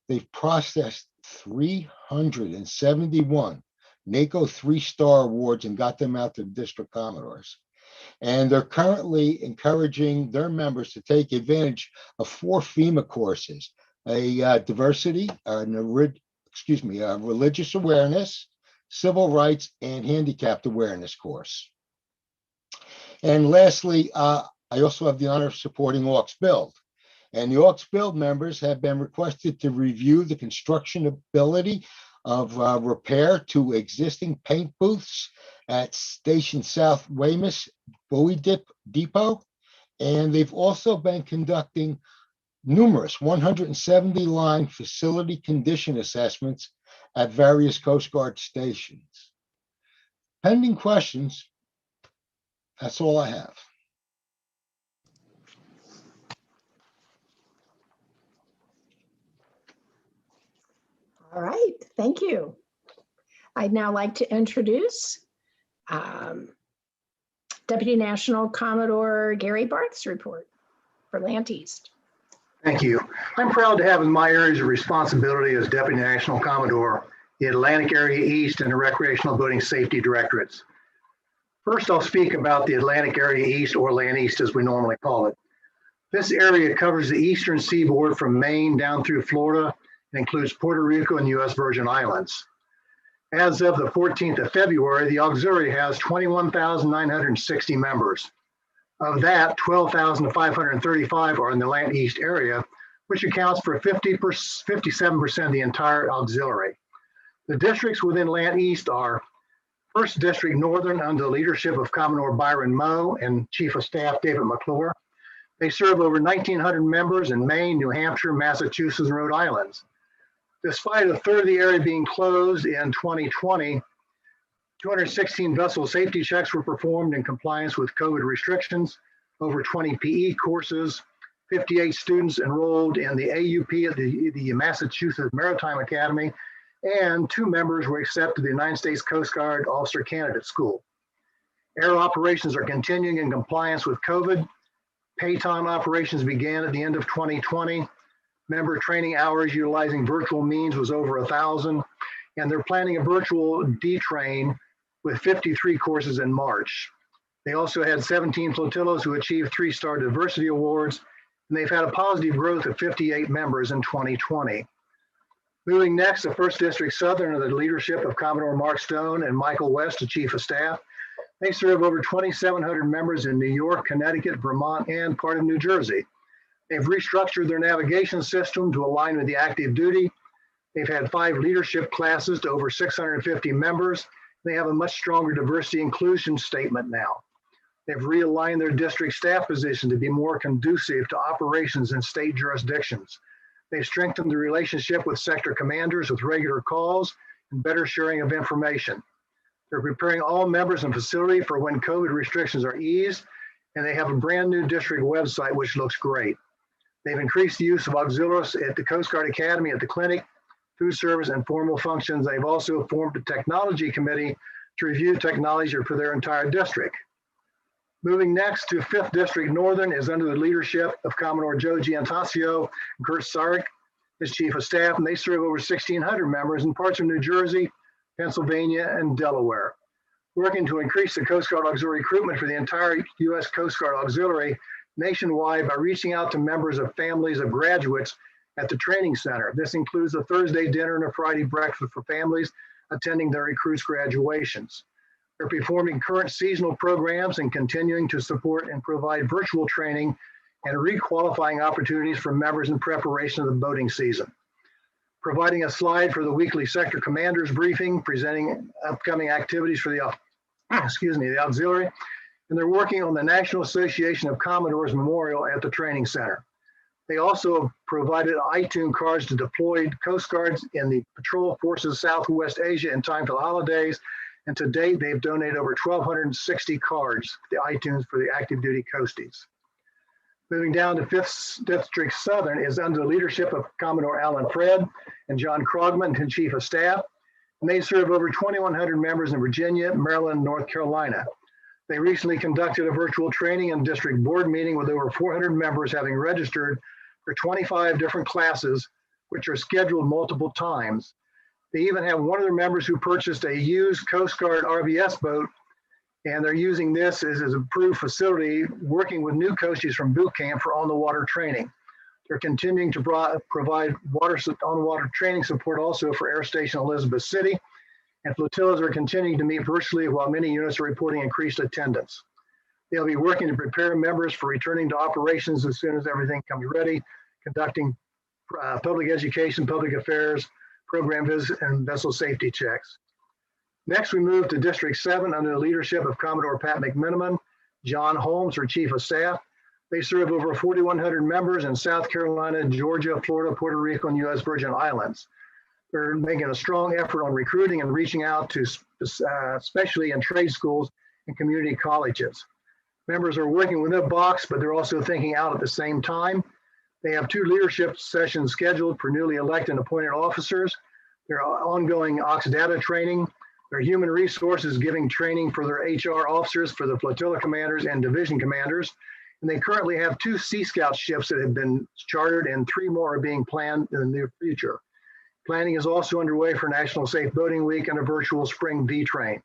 They've processed 371 NACO 3-star awards and got them out to the District Commodores. And they're currently encouraging their members to take advantage of 4 FEMA courses, a diversity, religious awareness, civil rights, and handicapped awareness course. And lastly, I also have the honor of supporting Aux Build. And the Aux Build members have been requested to review the construction ability of repair to existing paint booths at Station South Weymouth Bowie Depot. And they've also been conducting numerous 170 line facility condition assessments at various Coast Guard stations. Pending questions, that's all I have. All right, thank you. I'd now like to introduce Deputy National Commodore Gary Barth's report for Land East. Thank you. I'm proud to have in my areas of responsibility as Deputy National Commodore the Atlantic Area East and the Recreational Boating Safety Directorates. First, I'll speak about the Atlantic Area East, or Land East as we normally call it. This area covers the eastern seaboard from Maine down through Florida and includes Puerto Rico and U.S. Virgin Islands. As of the 14th of February, the auxiliary has 21,960 members. Of that, 12,535 are in the Land East area, which accounts for 57% of the entire auxiliary. The districts within Land East are 1st District Northern under the leadership of Commodore Byron Moe and Chief of Staff David McClure. They serve over 1,900 members in Maine, New Hampshire, Massachusetts, and Rhode Island. Despite a third of the area being closed in 2020, 216 vessel safety checks were performed in compliance with COVID restrictions, over 20 PE courses, 58 students enrolled in the AUP at the Massachusetts Maritime Academy, and 2 members were accepted to the United States Coast Guard Officer Candidate School. Air operations are continuing in compliance with COVID. Payton operations began at the end of 2020. Member training hours utilizing virtual means was over 1,000, and they're planning a virtual D-train with 53 courses in March. They also had 17 flotillas who achieved 3-star diversity awards, and they've had a positive growth of 58 members in 2020. Moving next to 1st District Southern under the leadership of Commodore Mark Stone and Michael West, the Chief of Staff. They serve over 2,700 members in New York, Connecticut, Vermont, and part of New Jersey. They've restructured their navigation system to align with the active duty. They've had 5 leadership classes to over 650 members. They have a much stronger diversity inclusion statement now. They've realigned their district staff position to be more conducive to operations in state jurisdictions. They've strengthened the relationship with sector commanders with regular calls and better sharing of information. They're preparing all members and facility for when COVID restrictions are eased, and they have a brand new district website, which looks great. They've increased the use of auxiliaries at the Coast Guard Academy, at the clinic, food service, and formal functions. They've also formed a technology committee to review technology for their entire district. Moving next to 5th District Northern is under the leadership of Commodore Joe Giantasio and Kurt Sarek as Chief of Staff, and they serve over 1,600 members in parts of New Jersey, Pennsylvania, and Delaware. Working to increase the Coast Guard Auxiliary recruitment for the entire U.S. Coast Guard Auxiliary nationwide by reaching out to members of families of graduates at the training center. This includes a Thursday dinner and a Friday breakfast for families attending their recruits' graduations. They're performing current seasonal programs and continuing to support and provide virtual training and requalifying opportunities for members in preparation of the boating season. Providing a slide for the weekly sector commanders briefing, presenting upcoming activities for the auxiliary, and they're working on the National Association of Commodores Memorial at the training center. They also provided iTunes cards to deployed Coast Guards in the Patrol Forces Southwest Asia in time for the holidays. And to date, they've donated over 1,260 cards to iTunes for the active duty coasties. Moving down to 5th District Southern is under the leadership of Commodore Alan Fred and John Krogman, and Chief of Staff. And they serve over 2,100 members in Virginia, Maryland, and North Carolina. They recently conducted a virtual training and district board meeting with over 400 members having registered for 25 different classes, which are scheduled multiple times. They even have one of their members who purchased a used Coast Guard RVS boat, and they're using this as an approved facility, working with new coasties from boot camp for on-the-water training. They're continuing to provide on-water training support also for Air Station Elizabeth City, and flotillas are continuing to meet virtually while many units are reporting increased attendance. They'll be working to prepare members for returning to operations as soon as everything comes ready, conducting public education, public affairs, program visits, and vessel safety checks. Next, we move to District 7 under the leadership of Commodore Pat McMiniman, John Holmes, our Chief of Staff. They serve over 4,100 members in South Carolina, Georgia, Florida, Puerto Rico, and U.S. Virgin Islands. They're making a strong effort on recruiting and reaching out to, especially in trade schools and community colleges. Members are working within a box, but they're also thinking out at the same time. They have 2 leadership sessions scheduled for newly elected and appointed officers. Their ongoing Aux data training, their human resources giving training for their HR officers, for the flotilla commanders and division commanders. And they currently have 2 Sea Scout ships that have been chartered, and 3 more are being planned in the near future. Planning is also underway for National Safe Boating Week and a virtual spring V-Train.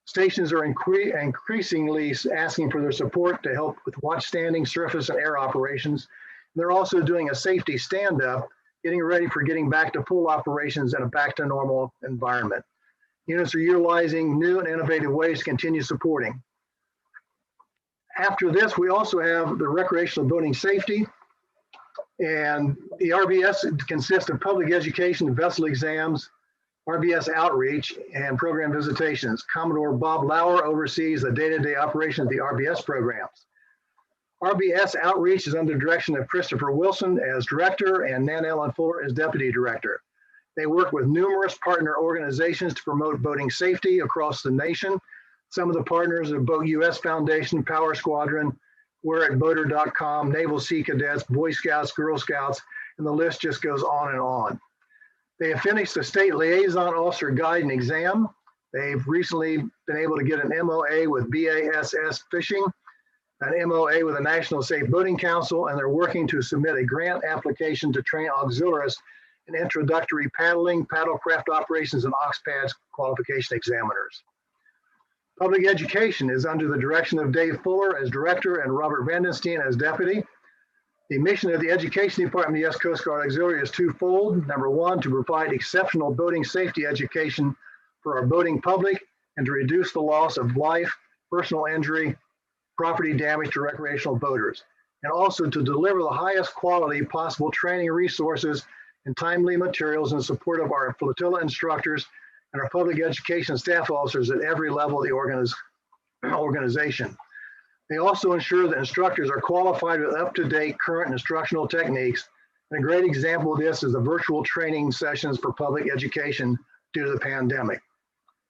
Stations are increasingly asking for their support to help with watch standing, surface, and air operations. They're also doing a safety stand-up, getting ready for getting back to full operations in a back to normal environment. Units are utilizing new and innovative ways to continue supporting. After this, we also have the recreational boating safety. And the RBS consists of public education, vessel exams, RBS outreach, and program visitations. Commodore Bob Lauer oversees the day-to-day operation of the RBS programs. RBS outreach is under the direction of Christopher Wilson as director and Nan Ellen Fuller as deputy director. They work with numerous partner organizations to promote boating safety across the nation. Some of the partners are Boat US Foundation, Power Squadron, We're at Boater.com, Naval Sea Cadets, Boy Scouts, Girl Scouts, and the list just goes on and on. They have finished the State Liaison Officer Guide and Exam. They've recently been able to get an MOA with BASS Fishing, an MOA with the National Safe Boating Council, and they're working to submit a grant application to train auxiliaries in introductory paddling, paddlecraft operations, and Auxpads qualification examiners. Public education is under the direction of Dave Fuller as director and Robert Vandenstein as deputy. The mission of the Education Department of the U.S. Coast Guard Auxiliary is twofold. Number 1, to provide exceptional boating safety education for our boating public and to reduce the loss of life, personal injury, property damage to recreational boaters, and also to deliver the highest quality possible training resources and timely materials in support of our flotilla instructors and our public education staff officers at every level of the organization. They also ensure that instructors are qualified with up-to-date current instructional techniques. And a great example of this is the virtual training sessions for public education due to the pandemic.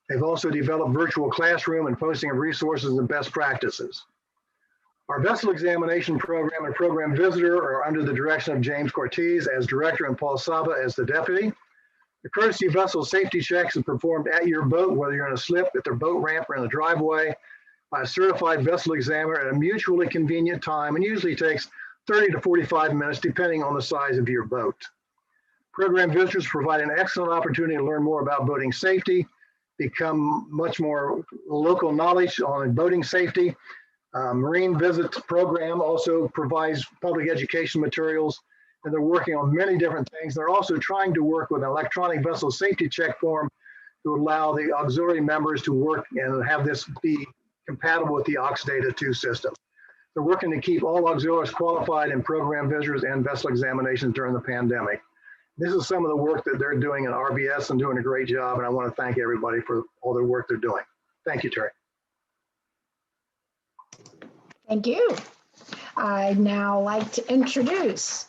They've also developed virtual classroom and posting of resources and best practices. Our vessel examination program and program visitor are under the direction of James Cortez as director and Paul Saba as the deputy. The courtesy vessel safety checks are performed at your boat, whether you're in a slip, at the boat ramp, or in the driveway, by a certified vessel examiner at a mutually convenient time, and usually takes 30 to 45 minutes, depending on the size of your boat. Program visitors provide an excellent opportunity to learn more about boating safety, become much more local knowledge on boating safety. Marine Visits program also provides public education materials, and they're working on many different things. They're also trying to work with an electronic vessel safety check form to allow the auxiliary members to work and have this be compatible with the Aux Data 2 system. They're working to keep all auxiliaries qualified in program visitors and vessel examinations during the pandemic. This is some of the work that they're doing in RBS and doing a great job, and I want to thank everybody for all their work they're doing. Thank you, Terry. Thank you. I'd now like to introduce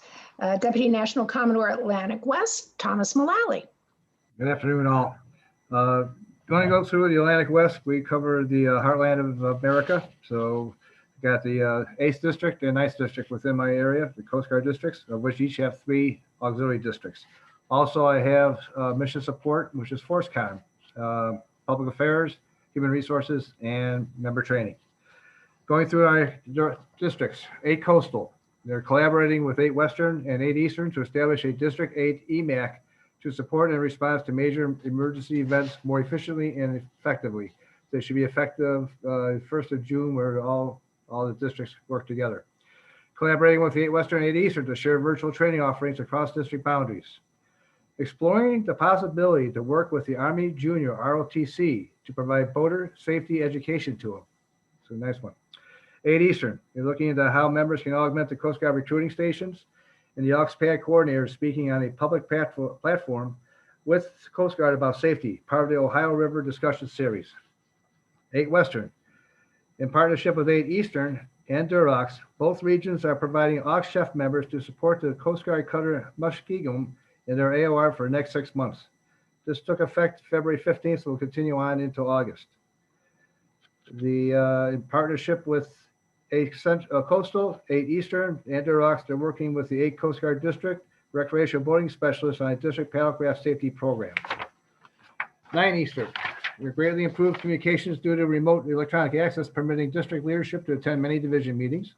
Deputy National Commodore Atlantic West, Thomas Mullally. Good afternoon, all. Going to go through the Atlantic West, we cover the heartland of America. So we've got the 8th District and 9th District within my area, the Coast Guard districts, of which each have 3 auxiliary districts. Also, I have mission support, which is ForceCon, public affairs, human resources, and member training. Going through our districts, 8 coastal. They're collaborating with 8 Western and 8 Eastern to establish a District 8 EMAC to support and respond to major emergency events more efficiently and effectively. They should be effective 1st of June, where all the districts work together. Collaborating with the 8 Western and 8 Eastern to share virtual training offerings across district boundaries. Exploring the possibility to work with the Army Junior ROTC to provide boater safety education to them. So nice one. 8 Eastern, you're looking into how members can augment the Coast Guard recruiting stations, and the AUXPAD coordinator speaking on a public platform with Coast Guard about safety, part of the Ohio River discussion series. 8 Western, in partnership with 8 Eastern and Durox, both regions are providing aux chef members to support the Coast Guard cutter Muskegum in their AOR for the next 6 months. This took effect February 15th, so will continue on into August. In partnership with 8 Coastal, 8 Eastern, and Durox, they're working with the 8 Coast Guard District recreational boating specialists on a district paddlecraft safety program. 9 Eastern, we greatly improved communications due to remote electronic access, permitting district leadership to attend many division meetings.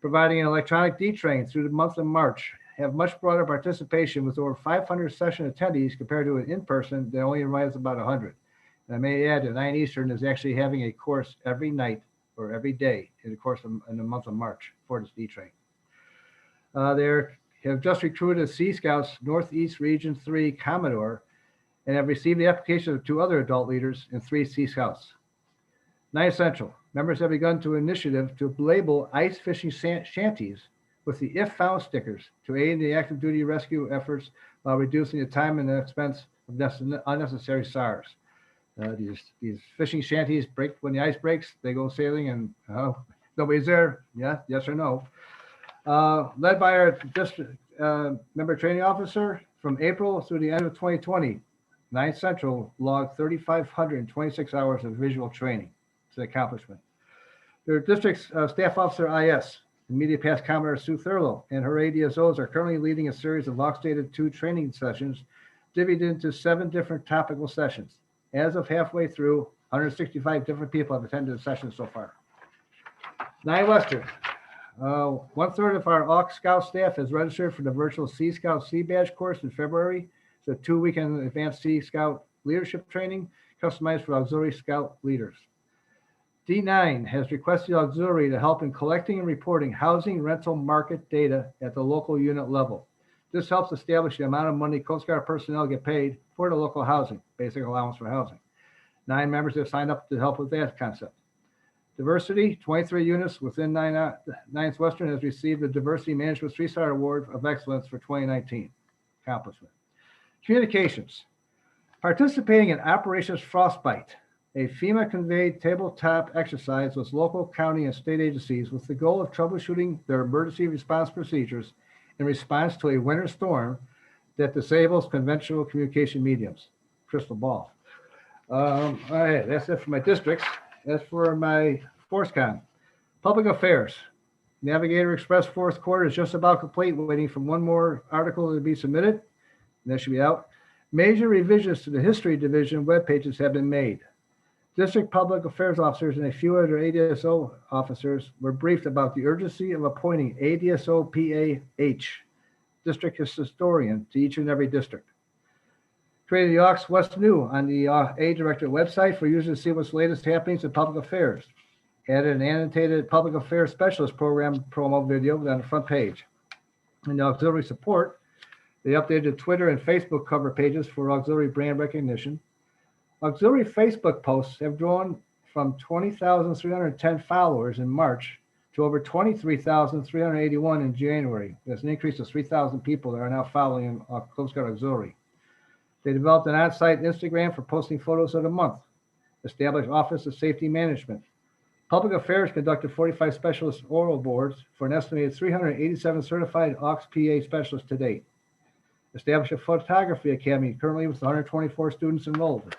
Providing an electronic D-train through the month of March, have much broader participation with over 500 session attendees compared to an in-person that only invites about 100. And I may add that 9 Eastern is actually having a course every night or every day in the course of in the month of March for this D-train. They have just recruited Sea Scouts Northeast Region 3 Commodore and have received the application of 2 other adult leaders and 3 Sea Scouts. 9 Central, members have begun to initiative to label ice fishing shanties with the If Found stickers to aid in the active duty rescue efforts while reducing the time and the expense of unnecessary SARS. These fishing shanties break when the ice breaks, they go sailing and nobody's there. Yeah, yes or no. Led by our district member training officer from April through the end of 2020, 9th Central logged 3,526 hours of visual training. It's an accomplishment. Their district's staff officer IS, immediate past Commodore Sue Thurlow, and her ADSOs are currently leading a series of Aux Data 2 training sessions divvied into 7 different topical sessions. As of halfway through, 165 different people have attended the session so far. 9 Western, 1/3 of our Aux Scout staff has registered for the virtual Sea Scout Sea Badge course in February. It's a 2-weekend advanced Sea Scout leadership training customized for auxiliary scout leaders. D9 has requested auxiliary to help in collecting and reporting housing rental market data at the local unit level. This helps establish the amount of money Coast Guard personnel get paid for the local housing, basic allowance for housing. 9 members have signed up to help with that concept. Diversity, 23 units within 9th Western has received the Diversity Management 3-Star Award of Excellence for 2019 accomplishment. Communications, participating in Operations Frostbite, A FEMA conveyed tabletop exercise with local, county, and state agencies with the goal of troubleshooting their emergency response procedures in response to a winter storm that disables conventional communication mediums. Crystal ball. All right, that's it for my districts. As for my ForceCon, public affairs. Navigator Express fourth quarter is just about complete, waiting for one more article to be submitted. And that should be out. Major revisions to the history division web pages have been made. District public affairs officers and a few other ADSO officers were briefed about the urgency of appointing ADSO PAH, district historian, to each and every district. Created the Aux What's New on the A Directorate website for users to see what's latest happenings in public affairs. Added an annotated public affairs specialist program promo video on the front page. In the auxiliary support, they updated the Twitter and Facebook cover pages for auxiliary brand recognition. Auxiliary Facebook posts have grown from 20,310 followers in March to over 23,381 in January. There's an increase of 3,000 people that are now following Coast Guard Auxiliary. They developed an on-site Instagram for posting photos of the month. Established Office of Safety Management. Public Affairs conducted 45 specialist oral boards for an estimated 387 certified Aux PA specialists to date. Established a photography academy currently with 124 students enrolled.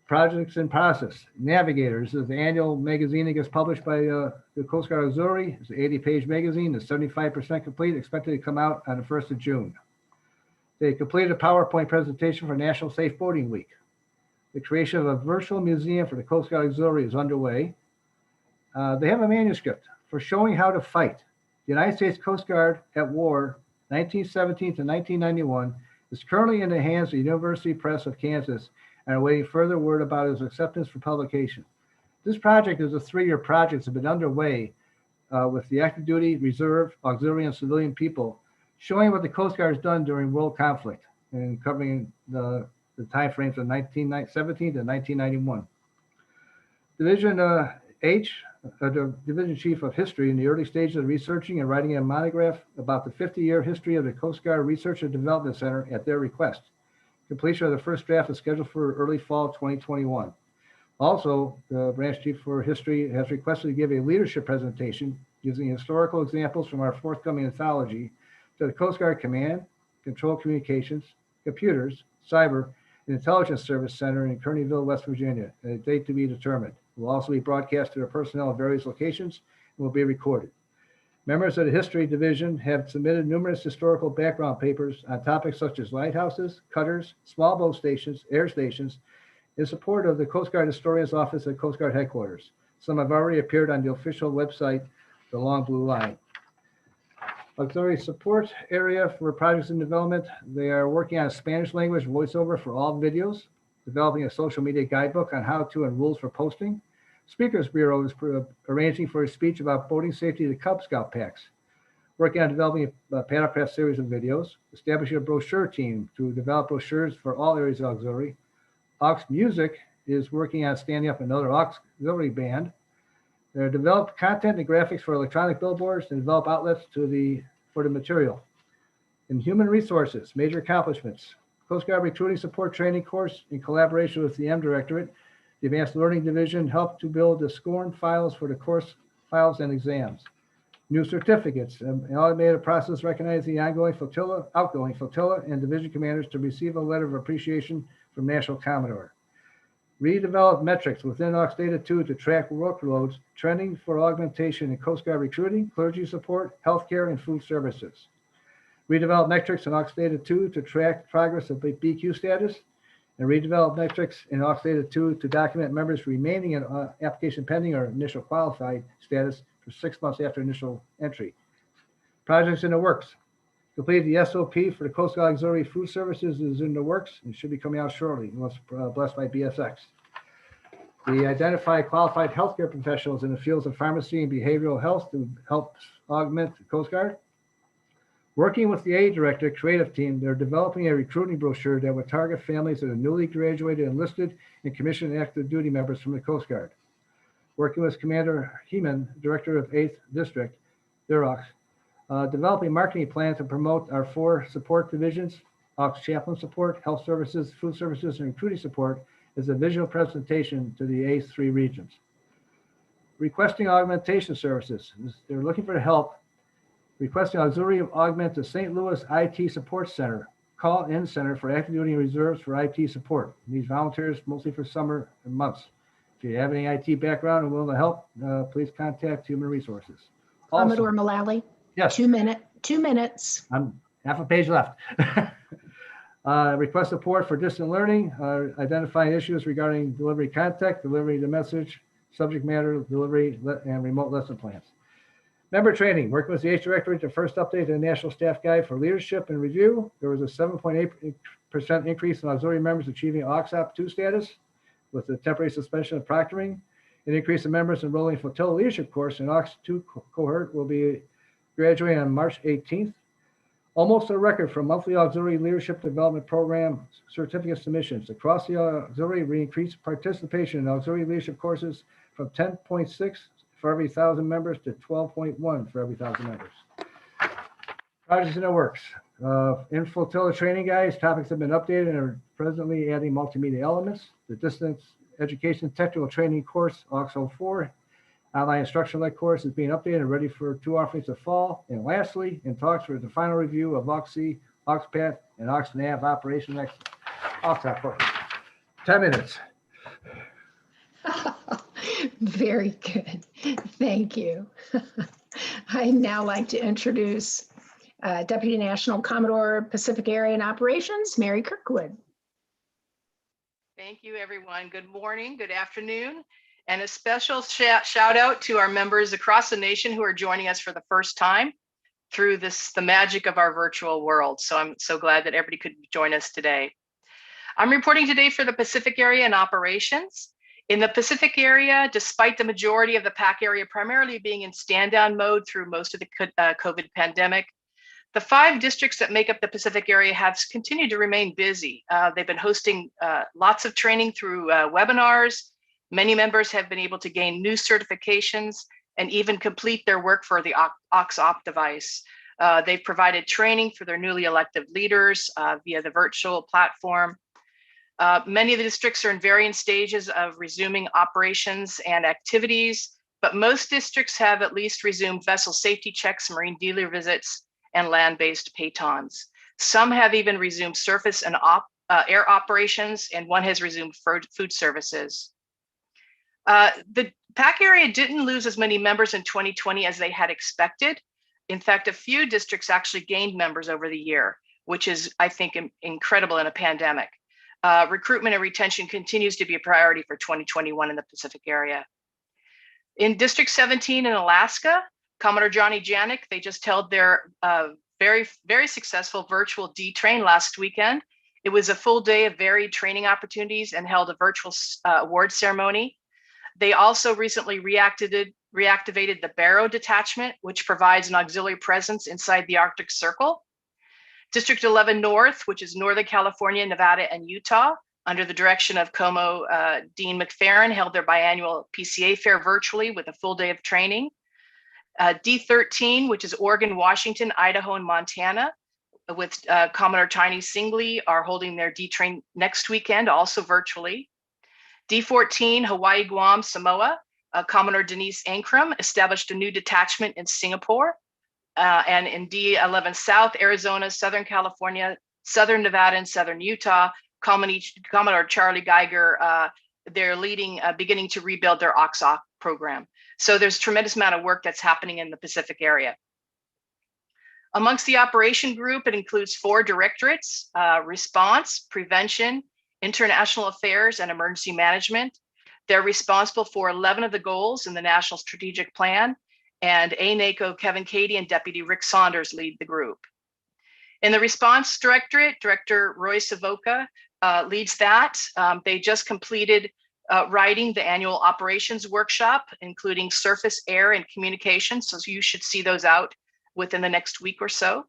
Projects in process. Navigators is the annual magazine that gets published by the Coast Guard Auxiliary. It's an 80-page magazine. It's 75% complete, expected to come out on the 1st of June. They completed a PowerPoint presentation for National Safe Boating Week. The creation of a virtual museum for the Coast Guard Auxiliary is underway. They have a manuscript for showing how to fight. The United States Coast Guard at War, 1917 to 1991, is currently in the hands of the University Press of Kansas and awaiting further word about its acceptance for publication. This project is a 3-year project that's been underway with the active duty, reserve, auxiliary, and civilian people, showing what the Coast Guard has done during world conflict and covering the time frames of 1917 to 1991. Division H, the Division Chief of History, in the early stages of researching and writing a monograph about the 50-year history of the Coast Guard Research and Development Center at their request. Completion of the first draft is scheduled for early fall 2021. Also, the Branch Chief for History has requested to give a leadership presentation using historical examples from our forthcoming anthology to the Coast Guard Command, Control Communications, Computers, Cyber, and Intelligence Service Center in Kearneyville, West Virginia, at a date to be determined. It will also be broadcast to their personnel at various locations and will be recorded. Members of the History Division have submitted numerous historical background papers on topics such as lighthouses, cutters, small boat stations, air stations, in support of the Coast Guard Historian's Office at Coast Guard Headquarters. Some have already appeared on the official website, The Long Blue Line. Auxiliary support area for projects in development. They are working on a Spanish language voiceover for all videos, developing a social media guidebook on how to and rules for posting. Speakers Bureau is arranging for a speech about boating safety to Cub Scout packs. Working on developing a paddlecraft series of videos. Establishing a brochure team to develop brochures for all areas of auxiliary. Aux Music is working on standing up another auxiliary band. They develop content and graphics for electronic billboards and develop outlets for the material. In human resources, major accomplishments. Coast Guard Recruiting Support Training Course in collaboration with the M Directorate. The Advanced Learning Division helped to build the SCORM files for the course files and exams. New certificates, an automated process recognizing the outgoing flotilla and division commanders to receive a letter of appreciation from National Commodore. Redevelop metrics within Aux Data 2 to track workloads, trending for augmentation in Coast Guard recruiting, clergy support, healthcare, and food services. Redevelop metrics in Aux Data 2 to track progress of BQ status, and redevelop metrics in Aux Data 2 to document members remaining in application pending or initial qualified status for 6 months after initial entry. Projects in the works. Completed the SOP for the Coast Guard Auxiliary Food Services is in the works and should be coming out shortly, unless blessed by BSX. We identify qualified healthcare professionals in the fields of pharmacy and behavioral health to help augment the Coast Guard. Working with the A Director creative team, they're developing a recruiting brochure that would target families that are newly graduated, enlisted, and commissioned active duty members from the Coast Guard. Working with Commander Heeman, Director of 8th District, Aux, developing marketing plans to promote our 4 support divisions, Aux Chaplain Support, Health Services, Food Services, and Recruiting Support, is a visual presentation to the A3 regions. Requesting augmentation services. They're looking for help. Requesting auxiliary augment the St. Louis IT Support Center, call-in center for active duty reserves for IT support. These volunteers mostly for summer and months. If you have any IT background and willing to help, please contact Human Resources. Also, Commodore Mullally, yes, 2 minutes. I'm half a page left. Request support for distant learning, identifying issues regarding delivery content, delivery the message, subject matter, delivery, and remote lesson plans. Member training, working with the H Directorate, the first update to the National Staff Guide for Leadership and Review. There was a 7.8% increase in auxiliary members achieving Aux 2 status with the temporary suspension of proctoring. An increase in members enrolling flotilla leadership course in Aux 2 cohort will be graduating on March 18th. Almost a record for monthly auxiliary leadership development program certificate submissions. Across the auxiliary, we increased participation in auxiliary leadership courses from 10.6 for every 1,000 members to 12.1 for every 1,000 members. Projects in the works. In flotilla training guides, topics have been updated and are presently adding multimedia elements. The distance education technical training course, Aux 04, online instruction-led course is being updated and ready for 2 offerings of fall. And lastly, in talks for the final review of Auxe, AuxPath, and AuxNav Operation Excellence. Aux 10 minutes. Very good. Thank you. I'd now like to introduce Deputy National Commodore Pacific Area and Operations, Mary Kirkwood. Thank you, everyone. Good morning, good afternoon, and a special shout out to our members across the nation who are joining us for the first time through the magic of our virtual world. So I'm so glad that everybody could join us today. I'm reporting today for the Pacific Area and Operations. In the Pacific area, despite the majority of the PAC area primarily being in stand-down mode through most of the COVID pandemic, the 5 districts that make up the Pacific area have continued to remain busy. They've been hosting lots of training through webinars. Many members have been able to gain new certifications and even complete their work for the Aux Op device. They've provided training for their newly elected leaders via the virtual platform. Many of the districts are in varying stages of resuming operations and activities, but most districts have at least resumed vessel safety checks, marine dealer visits, and land-based paytons. Some have even resumed surface and air operations, and one has resumed food services. The PAC area didn't lose as many members in 2020 as they had expected. In fact, a few districts actually gained members over the year, which is, I think, incredible in a pandemic. Recruitment and retention continues to be a priority for 2021 in the Pacific area. In District 17 in Alaska, Commodore Johnny Janik, they just held their very, very successful virtual D-Train last weekend. It was a full day of varied training opportunities and held a virtual award ceremony. They also recently reactivated the Barrow Detachment, which provides an auxiliary presence inside the Arctic Circle. District 11 North, which is Northern California, Nevada, and Utah, under the direction of Como Dean McFerrin, held their biannual PCA fair virtually with a full day of training. D13, which is Oregon, Washington, Idaho, and Montana, with Commodore Tiny Singley, are holding their D-Train next weekend, also virtually. D14, Hawaii, Guam, Samoa, Commodore Denise Ankrum established a new detachment in Singapore. And in D11 South, Arizona, Southern California, Southern Nevada, and Southern Utah, Commodore Charlie Geiger, they're beginning to rebuild their Aux program. So there's a tremendous amount of work that's happening in the Pacific area. Amongst the operation group, it includes 4 directorates: response, prevention, international affairs, and emergency management. They're responsible for 11 of the goals in the National Strategic Plan, and ANACO Kevin Cady and Deputy Rick Saunders lead the group. In the response directorate, Director Roy Savoca leads that. They just completed writing the annual operations workshop, including surface, air, and communication. So you should see those out within the next week or so.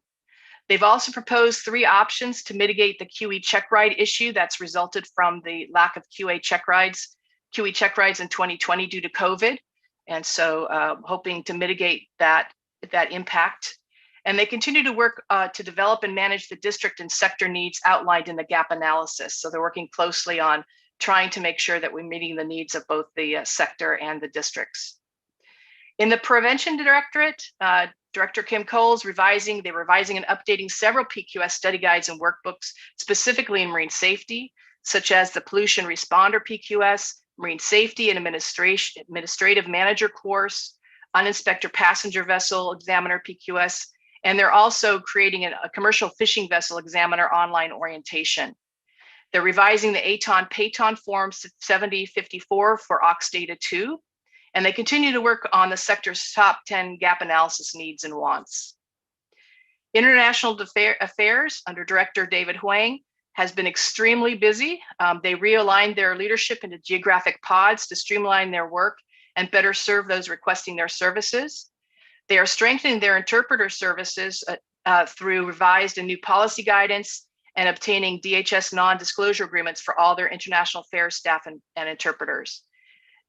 They've also proposed 3 options to mitigate the QE check ride issue that's resulted from the lack of QE check rides in 2020 due to COVID. And so hoping to mitigate that impact. And they continue to work to develop and manage the district and sector needs outlined in the gap analysis. So they're working closely on trying to make sure that we're meeting the needs of both the sector and the districts. In the Prevention Directorate, Director Kim Cole's revising and updating several PQS study guides and workbooks, specifically in marine safety, such as the Pollution Responder PQS, Marine Safety and Administrative Manager course, Uninspector Passenger Vessel Examiner PQS, and they're also creating a Commercial Fishing Vessel Examiner online orientation. They're revising the ATON-PATON Form 7054 for Aux Data 2, and they continue to work on the sector's top 10 gap analysis needs and wants. International Affairs under Director David Huang has been extremely busy. They realigned their leadership into geographic pods to streamline their work and better serve those requesting their services. They are strengthening their interpreter services through revised and new policy guidance and obtaining DHS non-disclosure agreements for all their international affairs staff and interpreters.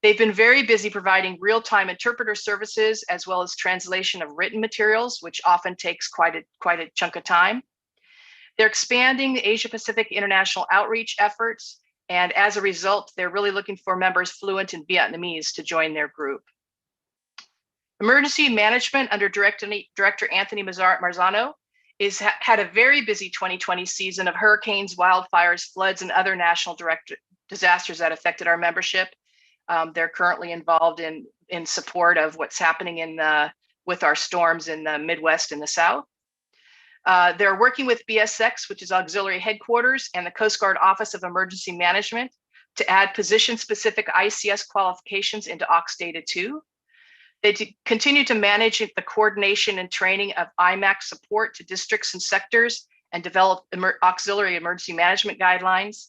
They've been very busy providing real-time interpreter services as well as translation of written materials, which often takes quite a chunk of time. They're expanding the Asia-Pacific international outreach efforts, and as a result, they're really looking for members fluent in Vietnamese to join their group. Emergency Management under Director Anthony Marzano had a very busy 2020 season of hurricanes, wildfires, floods, and other national disasters that affected our membership. They're currently involved in support of what's happening with our storms in the Midwest and the South. They're working with BSX, which is Auxiliary Headquarters, and the Coast Guard Office of Emergency Management to add position-specific ICS qualifications into Aux Data 2. They continue to manage the coordination and training of IMAC support to districts and sectors and develop auxiliary emergency management guidelines.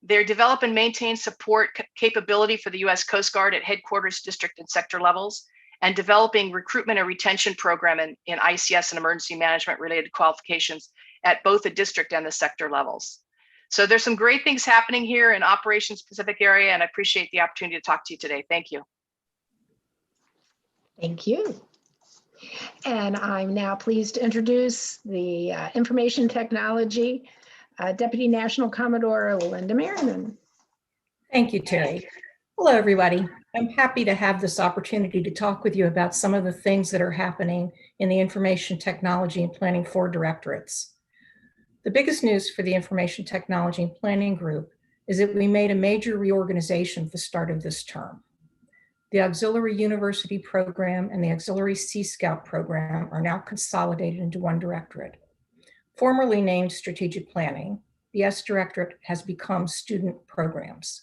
They develop and maintain support capability for the U.S. Coast Guard at headquarters, district, and sector levels, and developing recruitment and retention program in ICS and emergency management related qualifications at both the district and the sector levels. So there's some great things happening here in operations Pacific area, and I appreciate the opportunity to talk to you today. Thank you. Thank you. And I'm now pleased to introduce the Information Technology Deputy National Commodore Linda Merriman. Thank you, Terry. Hello, everybody. I'm happy to have this opportunity to talk with you about some of the things that are happening in the Information Technology and Planning 4 directorates. The biggest news for the Information Technology and Planning Group is that we made a major reorganization at the start of this term. The Auxiliary University Program and the Auxiliary Sea Scout Program are now consolidated into one directorate. Formerly named Strategic Planning, the S Directorate has become Student Programs.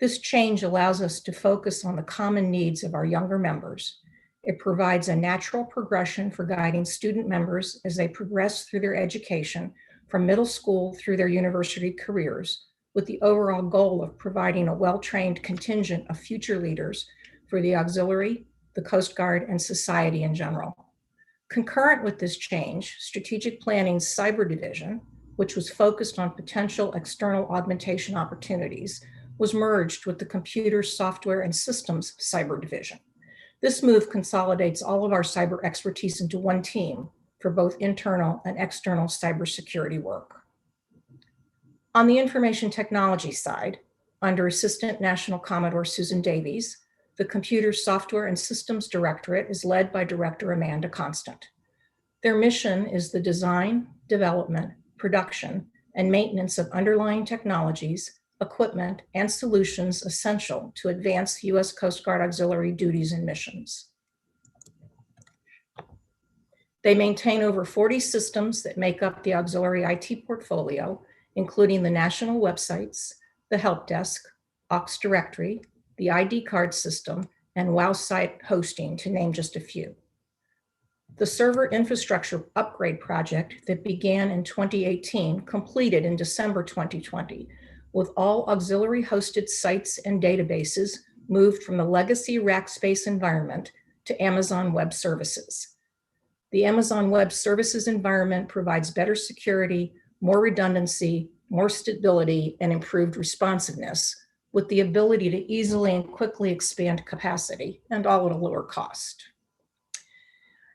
This change allows us to focus on the common needs of our younger members. It provides a natural progression for guiding student members as they progress through their education from middle school through their university careers, with the overall goal of providing a well-trained contingent of future leaders for the auxiliary, the Coast Guard, and society in general. Concurrent with this change, Strategic Planning's Cyber Division, which was focused on potential external augmentation opportunities, was merged with the Computer, Software, and Systems Cyber Division. This move consolidates all of our cyber expertise into one team for both internal and external cybersecurity work. On the information technology side, under Assistant National Commodore Susan Davies, the Computer, Software, and Systems Directorate is led by Director Amanda Constant. Their mission is the design, development, production, and maintenance of underlying technologies, equipment, and solutions essential to advance U.S. Coast Guard auxiliary duties and missions. They maintain over 40 systems that make up the auxiliary IT portfolio, including the national websites, the help desk, Aux Directory, the ID card system, and WOW site hosting, to name just a few. The server infrastructure upgrade project that began in 2018 completed in December 2020, with all auxiliary hosted sites and databases moved from the legacy Rackspace environment to Amazon Web Services. The Amazon Web Services environment provides better security, more redundancy, more stability, and improved responsiveness, with the ability to easily and quickly expand capacity, and all at a lower cost.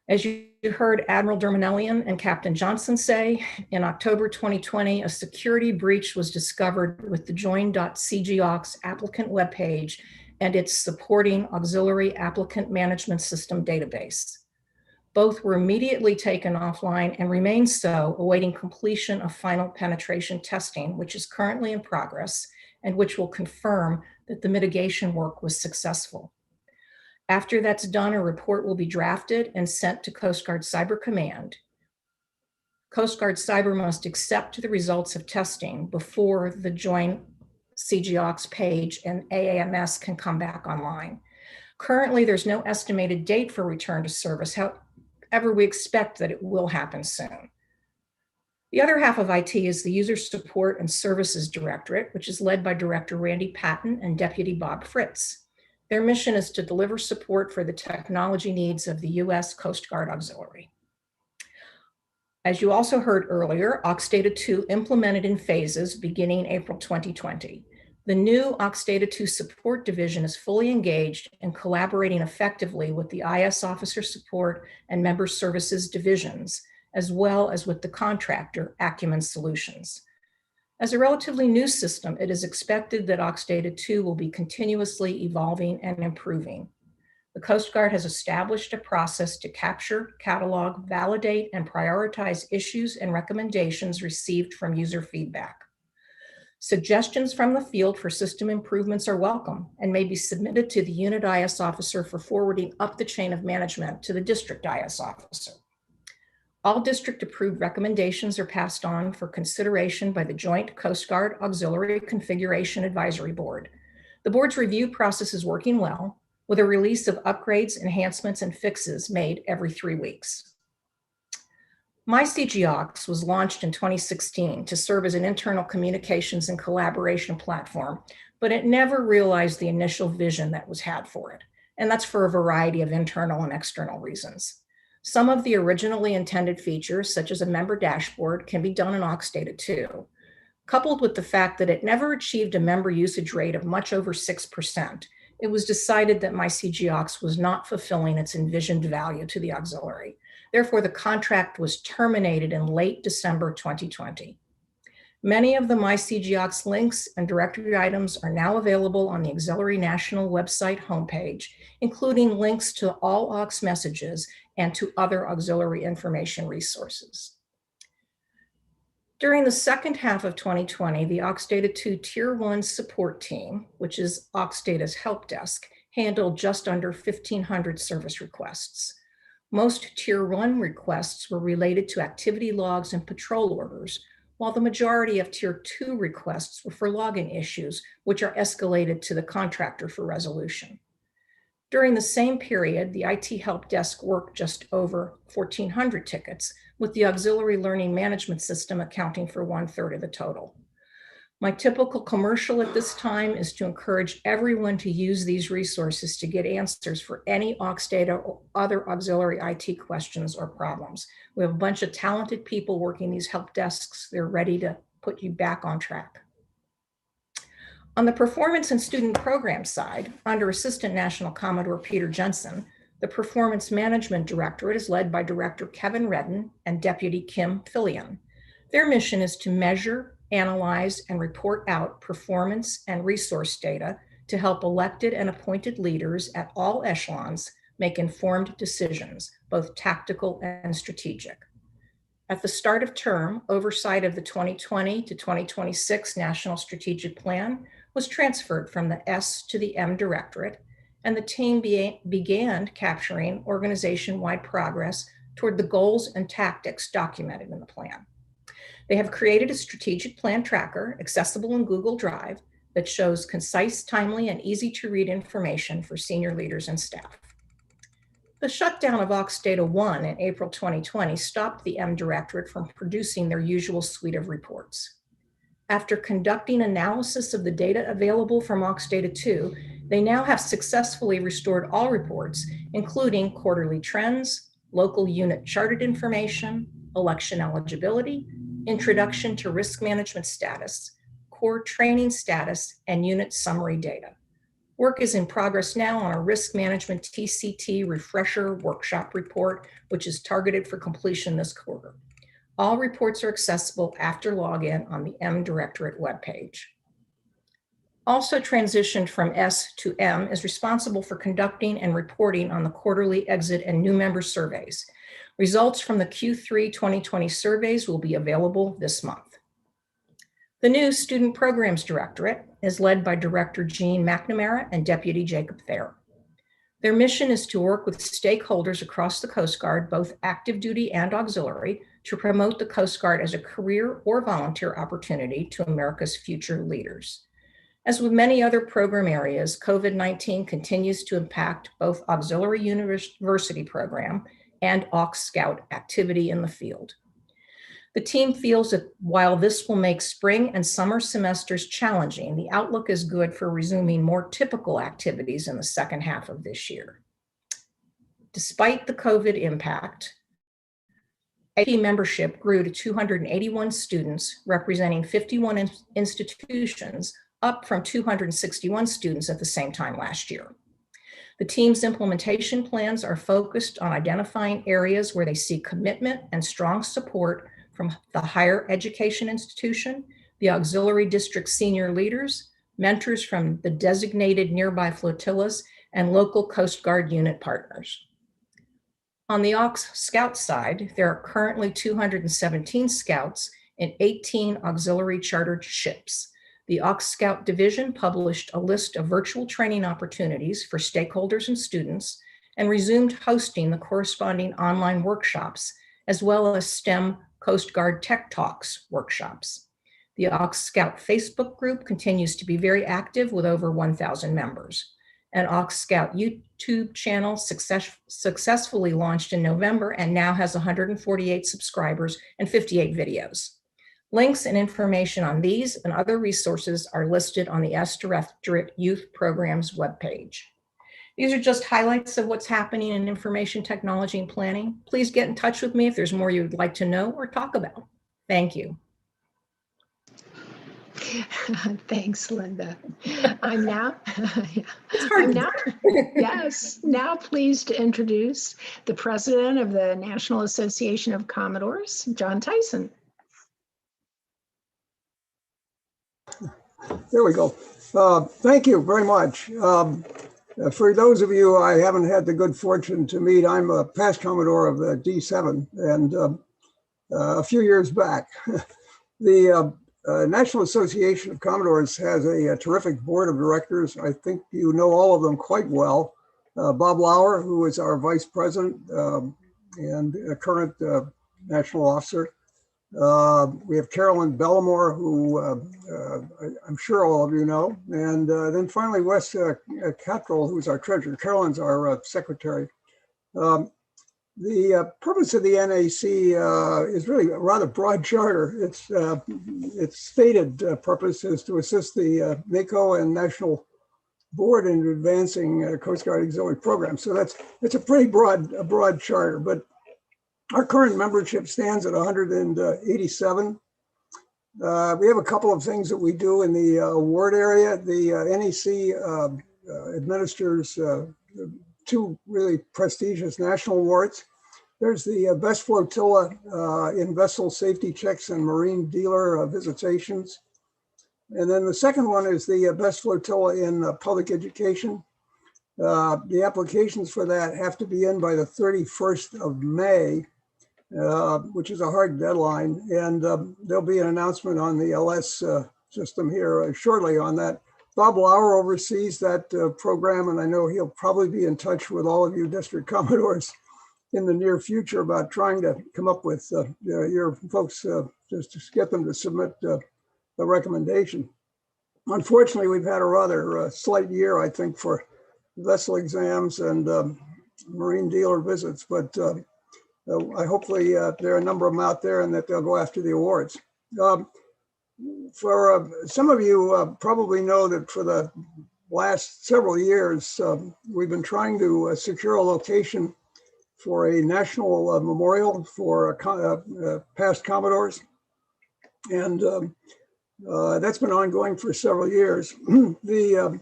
As you heard Admiral Germanellian and Captain Johnson say, in October 2020, a security breach was discovered with the join.cgaux applicant webpage and its supporting auxiliary applicant management system database. Both were immediately taken offline and remain so, awaiting completion of final penetration testing, which is currently in progress and which will confirm that the mitigation work was successful. After that's done, a report will be drafted and sent to Coast Guard Cyber Command. Coast Guard Cyber must accept the results of testing before the Join CGAUX page and AAMS can come back online. Currently, there's no estimated date for return to service. However, we expect that it will happen soon. The other half of IT is the User Support and Services Directorate, which is led by Director Randy Patton and Deputy Bob Fritz. Their mission is to deliver support for the technology needs of the U.S. Coast Guard Auxiliary. As you also heard earlier, Aux Data 2 implemented in phases beginning April 2020. The new Aux Data 2 Support Division is fully engaged and collaborating effectively with the IS Officer Support and Member Services Divisions, as well as with the contractor, Acumen Solutions. As a relatively new system, it is expected that Aux Data 2 will be continuously evolving and improving. The Coast Guard has established a process to capture, catalog, validate, and prioritize issues and recommendations received from user feedback. Suggestions from the field for system improvements are welcome and may be submitted to the unit IS officer for forwarding up the chain of management to the district IS officer. All district-approved recommendations are passed on for consideration by the Joint Coast Guard Auxiliary Configuration Advisory Board. The board's review process is working well, with a release of upgrades, enhancements, and fixes made every 3 weeks. MyCGAUX was launched in 2016 to serve as an internal communications and collaboration platform, but it never realized the initial vision that was had for it, and that's for a variety of internal and external reasons. Some of the originally intended features, such as a member dashboard, can be done in Aux Data 2. Coupled with the fact that it never achieved a member usage rate of much over 6%, it was decided that MyCGAUX was not fulfilling its envisioned value to the auxiliary. Therefore, the contract was terminated in late December 2020. Many of the MyCGAUX links and directory items are now available on the Auxiliary National website homepage, including links to all Aux messages and to other auxiliary information resources. During the second half of 2020, the Aux Data 2 Tier 1 support team, which is Aux Data's help desk, handled just under 1,500 service requests. Most Tier 1 requests were related to activity logs and patrol orders, while the majority of Tier 2 requests were for login issues, which are escalated to the contractor for resolution. During the same period, the IT help desk worked just over 1,400 tickets, with the auxiliary learning management system accounting for 1/3 of the total. My typical commercial at this time is to encourage everyone to use these resources to get answers for any Aux Data or other auxiliary IT questions or problems. We have a bunch of talented people working these help desks. They're ready to put you back on track. On the performance and student program side, under Assistant National Commodore Peter Jensen, the Performance Management Directorate is led by Director Kevin Redden and Deputy Kim Fillion. Their mission is to measure, analyze, and report out performance and resource data to help elected and appointed leaders at all echelons make informed decisions, both tactical and strategic. At the start of term, oversight of the 2020 to 2026 National Strategic Plan was transferred from the S to the M Directorate, and the team began capturing organization-wide progress toward the goals and tactics documented in the plan. They have created a strategic plan tracker accessible in Google Drive that shows concise, timely, and easy to read information for senior leaders and staff. The shutdown of Aux Data 1 in April 2020 stopped the M Directorate from producing their usual suite of reports. After conducting analysis of the data available from Aux Data 2, they now have successfully restored all reports, including quarterly trends, local unit charted information, election eligibility, introduction to risk management status, core training status, and unit summary data. Work is in progress now on a risk management TCT refresher workshop report, which is targeted for completion this quarter. All reports are accessible after login on the Directorate webpage. Also transitioned from S to M is responsible for conducting and reporting on the quarterly exit and new member surveys. Results from the Q3 2020 surveys will be available this month. The new Student Programs Directorate is led by Director Jean McNamara and Deputy Jacob Thayer. Their mission is to work with stakeholders across the Coast Guard, both active duty and auxiliary, to promote the Coast Guard as a career or volunteer opportunity to America's future leaders. As with many other program areas, COVID-19 continues to impact both auxiliary university program and Aux Scout activity in the field. The team feels that while this will make spring and summer semesters challenging, the outlook is good for resuming more typical activities in the second half of this year. Despite the COVID impact, AP membership grew to 281 students, representing 51 institutions, up from 261 students at the same time last year. The team's implementation plans are focused on identifying areas where they see commitment and strong support from the higher education institution, the auxiliary district senior leaders, mentors from the designated nearby flotillas, and local Coast Guard unit partners. On the Aux Scout side, there are currently 217 scouts and 18 auxiliary chartered ships. The Aux Scout Division published a list of virtual training opportunities for stakeholders and students and resumed hosting the corresponding online workshops, as well as STEM Coast Guard Tech Talks workshops. The Aux Scout Facebook group continues to be very active with over 1,000 members. An Aux Scout YouTube channel successfully launched in November and now has 148 subscribers and 58 videos. Links and information on these and other resources are listed on the Directorate Youth Programs webpage. These are just highlights of what's happening in information technology and planning. Please get in touch with me if there's more you'd like to know or talk about. Thank you. Thanks, Linda. I'm now pleased to introduce the president of the National Association of Commodores, John Tyson. There we go. Thank you very much. For those of you I haven't had the good fortune to meet, I'm a past Commodore of the D7, and a few years back, the National Association of Commodores has a terrific board of directors. I think you know all of them quite well. Bob Lauer, who is our vice president and a current national officer. We have Carolyn Bellamore, who I'm sure all of you know. And then finally, Wes Cattrall, who's our treasurer. Carolyn's our secretary. The purpose of the NAC is really a rather broad charter. Its stated purpose is to assist the NACO and National Board in advancing Coast Guard auxiliary programs. So it's a pretty broad charter, but our current membership stands at 187. We have a couple of things that we do in the award area. The NEC administers two really prestigious national awards. There's the Best Flotilla in Vessel Safety Checks and Marine Dealer Visitations. And then the second one is the Best Flotilla in Public Education. The applications for that have to be in by the 31st of May, which is a hard deadline. And there'll be an announcement on the LS system here shortly on that. Bob Lauer oversees that program, and I know he'll probably be in touch with all of you district commodores in the near future about trying to come up with your folks, just to get them to submit a recommendation. Unfortunately, we've had a rather slight year, I think, for vessel exams and marine dealer visits, but hopefully there are a number of them out there and that they'll go after the awards. For some of you probably know that for the last several years, we've been trying to secure a location for a national memorial for past Commodores. And that's been ongoing for several years. The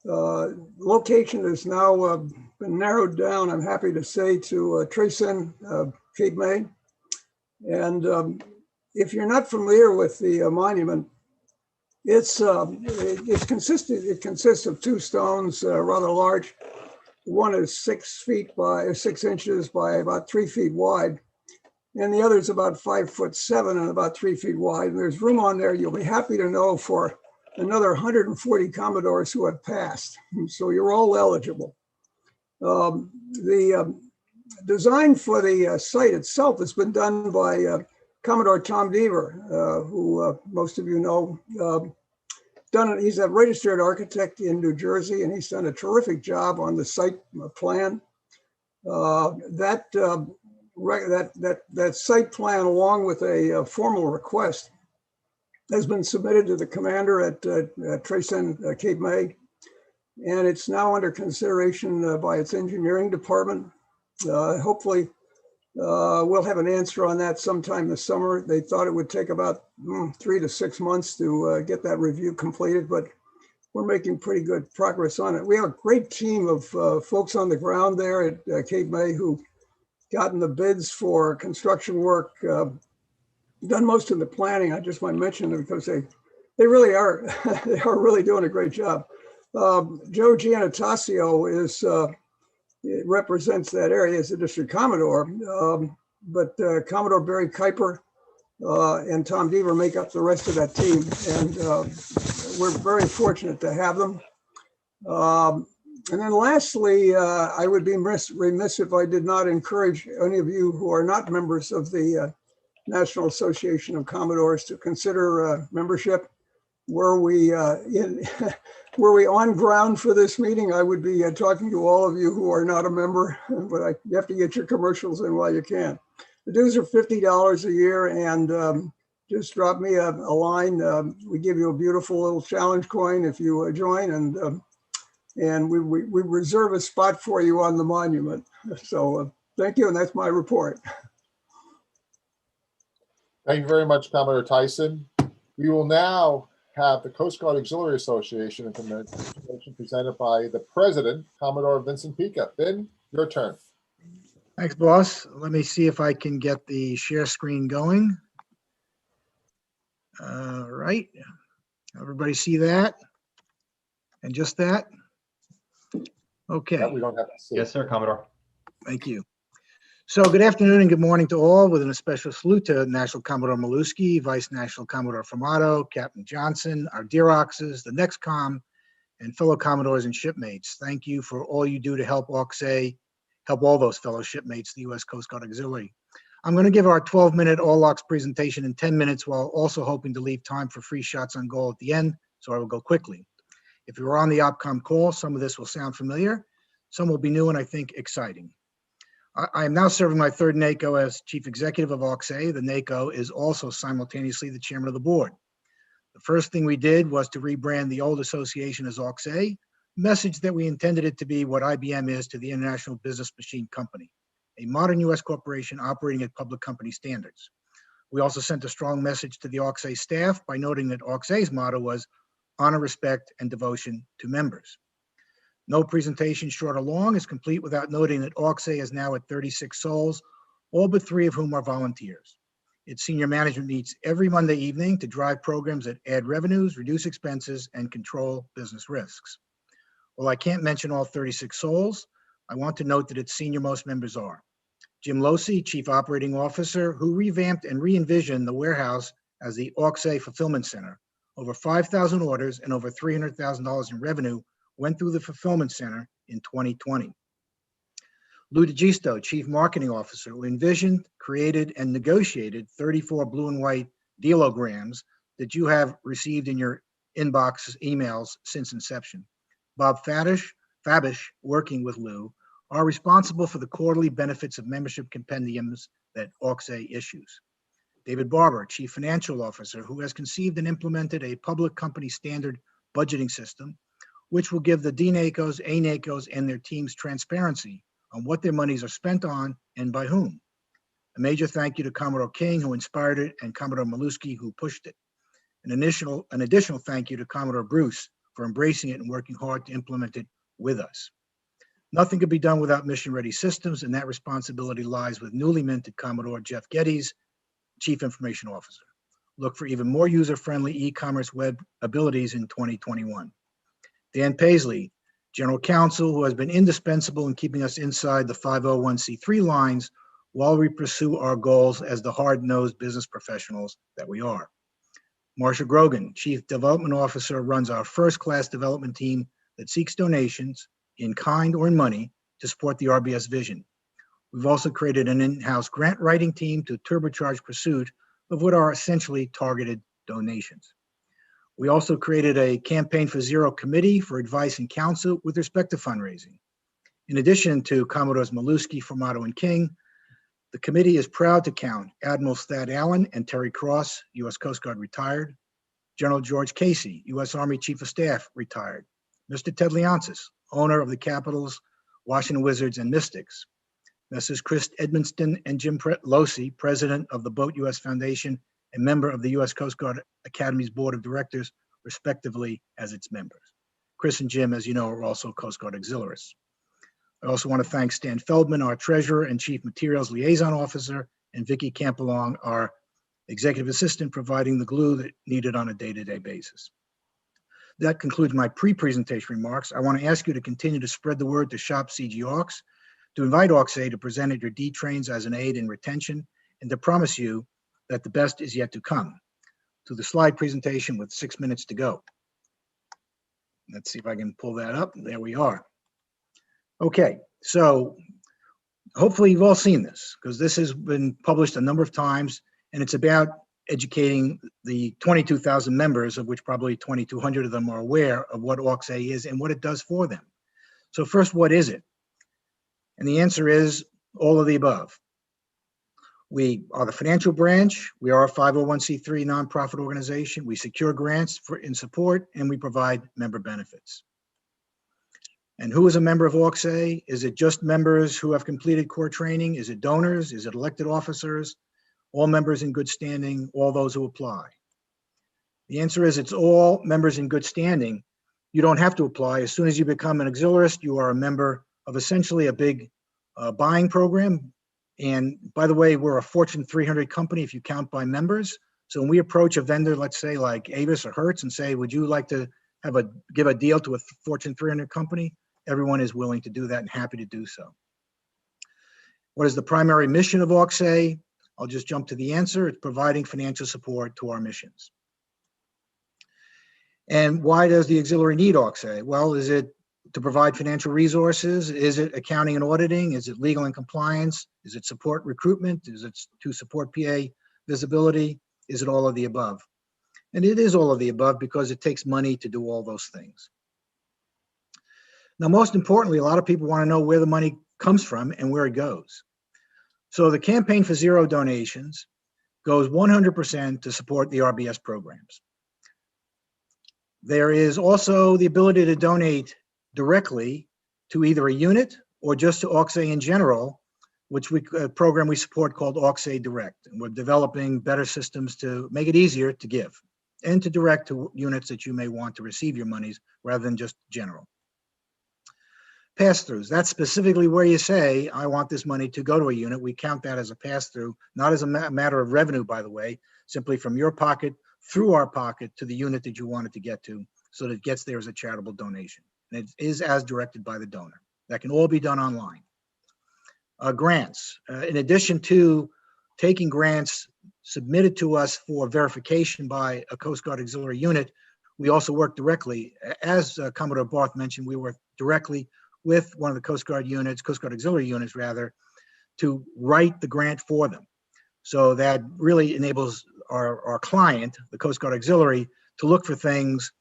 Location is now been narrowed down, I'm happy to say, to Tyson, Cape May. And if you're not familiar with the monument, it consists of two stones, rather large. One is 6 feet by 6 inches by about 3 feet wide, and the other is about 5'7" and about 3 feet wide. And there's room on there, you'll be happy to know, for another 140 Commodores who have passed. So you're all eligible. The design for the site itself has been done by Commodore Tom Deaver, who most of you know. He's a registered architect in New Jersey, and he's done a terrific job on the site plan. That site plan, along with a formal request, has been submitted to the commander at Tyson, Cape May, and it's now under consideration by its engineering department. Hopefully, we'll have an answer on that sometime this summer. They thought it would take about 3 to 6 months to get that review completed, but we're making pretty good progress on it. We have a great team of folks on the ground there at Cape May who gotten the bids for construction work, done most of the planning. I just want to mention it because they really are, they are really doing a great job. Joe Giannatasio represents that area as the district Commodore, but Commodore Barry Kuiper and Tom Deaver make up the rest of that team, and we're very fortunate to have them. And then lastly, I would be remiss if I did not encourage any of you who are not members of the National Association of Commodores to consider membership. Were we on ground for this meeting, I would be talking to all of you who are not a member, but you have to get your commercials in while you can. The dues are $50 a year, and just drop me a line. We give you a beautiful little challenge coin if you join, and we reserve a spot for you on the monument. So thank you, and that's my report. Thank you very much, Commodore Tyson. We will now have the Coast Guard Auxiliary Association information presented by the president, Commodore Vincent Pica. Vin, your turn. Thanks, boss. Let me see if I can get the share screen going. All right. Everybody see that? And just that? Okay. That we don't have to see. Yes, sir, Commodore. Thank you. So good afternoon and good morning to all, with an especial salute to National Commodore Maluski, Vice National Commodore Formato, Captain Johnson, our dear Auxes, the NextCom, and fellow Commodores and shipmates. Thank you for all you do to help Auxe, help all those fellow shipmates, the U.S. Coast Guard Auxiliary. I'm going to give our 12-minute All-Aux presentation in 10 minutes, while also hoping to leave time for free shots on goal at the end, so I will go quickly. If you were on the OPCOM call, some of this will sound familiar, some will be new and I think exciting. I am now serving my third NACO as Chief Executive of Auxe. The NACO is also simultaneously the Chairman of the Board. The first thing we did was to rebrand the old association as Auxe, message that we intended it to be what IBM is to the International Business Machine Company, a modern U.S. corporation operating at public company standards. We also sent a strong message to the Auxe staff by noting that Auxe's motto was honor, respect, and devotion to members. No presentation, short or long, is complete without noting that Auxe is now at 36 souls, all but 3 of whom are volunteers. Its senior management meets every Monday evening to drive programs that add revenues, reduce expenses, and control business risks. While I can't mention all 36 souls, I want to note that its senior-most members are Jim Losey, Chief Operating Officer, who revamped and re-envisioned the warehouse as the Auxe Fulfillment Center. Over 5,000 orders and over $300,000 in revenue went through the fulfillment center in 2020. Lou DeGisto, Chief Marketing Officer, who envisioned, created, and negotiated 34 blue and white dealograms that you have received in your inbox emails since inception. Bob Fabish, working with Lou, are responsible for the quarterly benefits of membership compendiums that Auxe issues. David Barber, Chief Financial Officer, who has conceived and implemented a public company standard budgeting system, which will give the DNACOs, ANACOs, and their teams transparency on what their monies are spent on and by whom. A major thank you to Commodore King, who inspired it, and Commodore Maluski, who pushed it. An additional thank you to Commodore Bruce for embracing it and working hard to implement it with us. Nothing could be done without mission-ready systems, and that responsibility lies with newly minted Commodore Jeff Geddes, Chief Information Officer. Look for even more user-friendly e-commerce web abilities in 2021. Dan Paisley, General Counsel, who has been indispensable in keeping us inside the 501c3 lines while we pursue our goals as the hard-nosed business professionals that we are. Marsha Grogan, Chief Development Officer, runs our first-class development team that seeks donations in kind or in money to support the RBS vision. We've also created an in-house grant writing team to turbocharge pursuit of what are essentially targeted donations. We also created a Campaign for Zero committee for advice and counsel with respect to fundraising. In addition to Commodores Maluski, Formato, and King, the committee is proud to count Admiral Thad Allen and Terry Cross, U.S. Coast Guard retired, General George Casey, U.S. Army Chief of Staff retired, Mr. Ted Leonsis, owner of the Capitals, Washington Wizards, and Mystics, Messrs. Chris Edmonston and Jim Losi, President of the Boat U.S. Foundation and member of the U.S. Coast Guard Academy's Board of Directors, respectively, as its members. Chris and Jim, as you know, are also Coast Guard auxiliaries. I also want to thank Stan Feldman, our Treasurer and Chief Materials Liaison Officer, and Vicki Campalong, our Executive Assistant, providing the glue that needed on a day-to-day basis. That concludes my pre-presentation remarks. I want to ask you to continue to spread the word to Shop CG Aux, to invite Auxe to present at your D trains as an aid in retention, and to promise you that the best is yet to come. To the slide presentation with 6 minutes to go. Let's see if I can pull that up. There we are. Okay, so hopefully you've all seen this because this has been published a number of times, and it's about educating the 22,000 members, of which probably 2,200 of them are aware of what Auxe is and what it does for them. So first, what is it? And the answer is all of the above. We are the financial branch. We are a 501c3 nonprofit organization. We secure grants in support, and we provide member benefits. And who is a member of Auxe? Is it just members who have completed core training? Is it donors? Is it elected officers? All members in good standing, all those who apply? The answer is it's all members in good standing. You don't have to apply. As soon as you become an auxiliarist, you are a member of essentially a big buying program. And by the way, we're a Fortune 300 company if you count by members. So when we approach a vendor, let's say like Avis or Hertz, and say, would you like to give a deal to a Fortune 300 company? Everyone is willing to do that and happy to do so. What is the primary mission of Auxe? I'll just jump to the answer. It's providing financial support to our missions. And why does the auxiliary need Auxe? Well, is it to provide financial resources? Is it accounting and auditing? Is it legal and compliance? Is it support recruitment? Is it to support PA visibility? Is it all of the above? And it is all of the above because it takes money to do all those things. Now, most importantly, a lot of people want to know where the money comes from and where it goes. So the Campaign for Zero donations goes 100% to support the RBS programs. There is also the ability to donate directly to either a unit or just to Auxe in general, which a program we support called Auxe Direct. And we're developing better systems to make it easier to give and to direct to units that you may want to receive your monies rather than just general. Pass-throughs, that's specifically where you say, I want this money to go to a unit. We count that as a pass-through, not as a matter of revenue, by the way, simply from your pocket through our pocket to the unit that you want it to get to, so that it gets there as a charitable donation. And it is as directed by the donor. That can all be done online. Grants, in addition to taking grants submitted to us for verification by a Coast Guard auxiliary unit, we also work directly, as Commodore Barth mentioned, we work directly with one of the Coast Guard units, Coast Guard auxiliary units rather, to write the grant for them. So that really enables our client, the Coast Guard auxiliary, to look for things,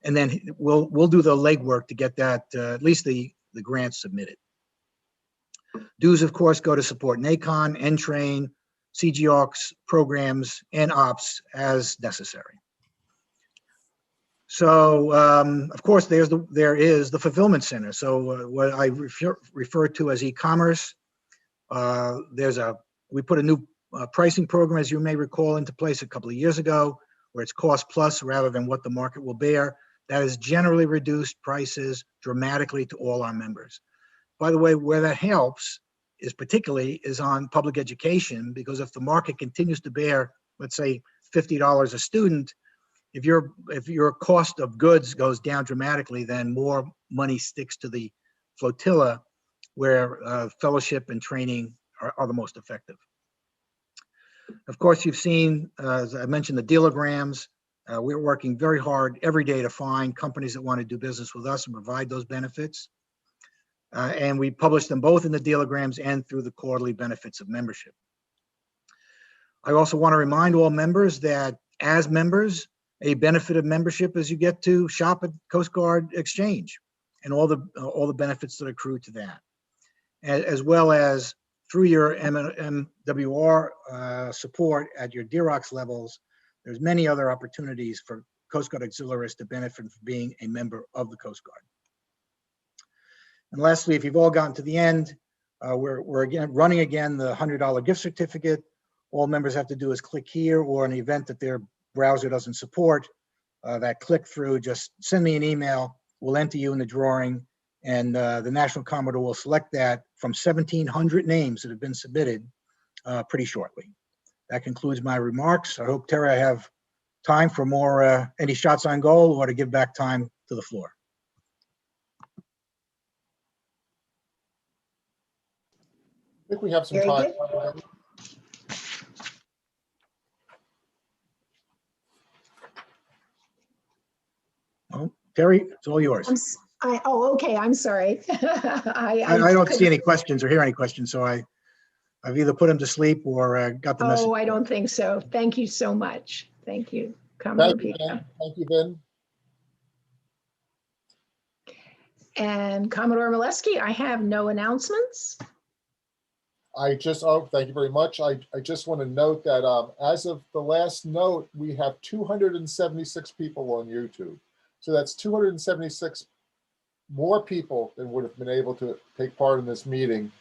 and then we'll do the legwork to get that, at least the grant submitted. Dues, of course, go to support NACON, N-Train, CG Aux programs, and ops as necessary. So, of course, there is the fulfillment center. So what I refer to as e-commerce, we put a new pricing program, as you may recall, into place a couple of years ago, where it's cost plus rather than what the market will bear. That has generally reduced prices dramatically to all our members. By the way, where that helps is on public education, because if the market continues to bear, let's say, $50 a student, if your cost of goods goes down dramatically, then more money sticks to the flotilla, where fellowship and training are the most effective. Of course, you've seen, as I mentioned, the dealograms. We're working very hard every day to find companies that want to do business with us and provide those benefits. And we publish them both in the dealograms and through the quarterly benefits of membership. I also want to remind all members that as members, a benefit of membership is you get to shop at Coast Guard Exchange and all the benefits that accrue to that, as well as through your MWR support at your DROX levels. There's many other opportunities for Coast Guard auxiliaries to benefit from being a member of the Coast Guard. And lastly, if you've all gotten to the end, we're again running the $100 gift certificate. All members have to do is click here, or in the event that their browser doesn't support that click through, just send me an email. We'll enter you in the drawing, and the National Commodore will select that from 1,700 names that have been submitted pretty shortly. That concludes my remarks. I hope, Terry, I have time for more, any shots on goal, or to give back time to the floor. I think we have some Very time. good. Oh, Terry, it's all yours. Okay, I'm sorry. I don't see any questions or hear any questions, so I've either put him to sleep or got the message. Oh, I don't think so. Thank you so much. Thank you, Commodore Thank you, Pika. Ben. Thank you, Ben. And Commodore Molesky, I have no announcements. Thank you very much. I just want to note that as of the last note, we have 276 people on YouTube. So that's 276 more people than would have been able to take part in this meeting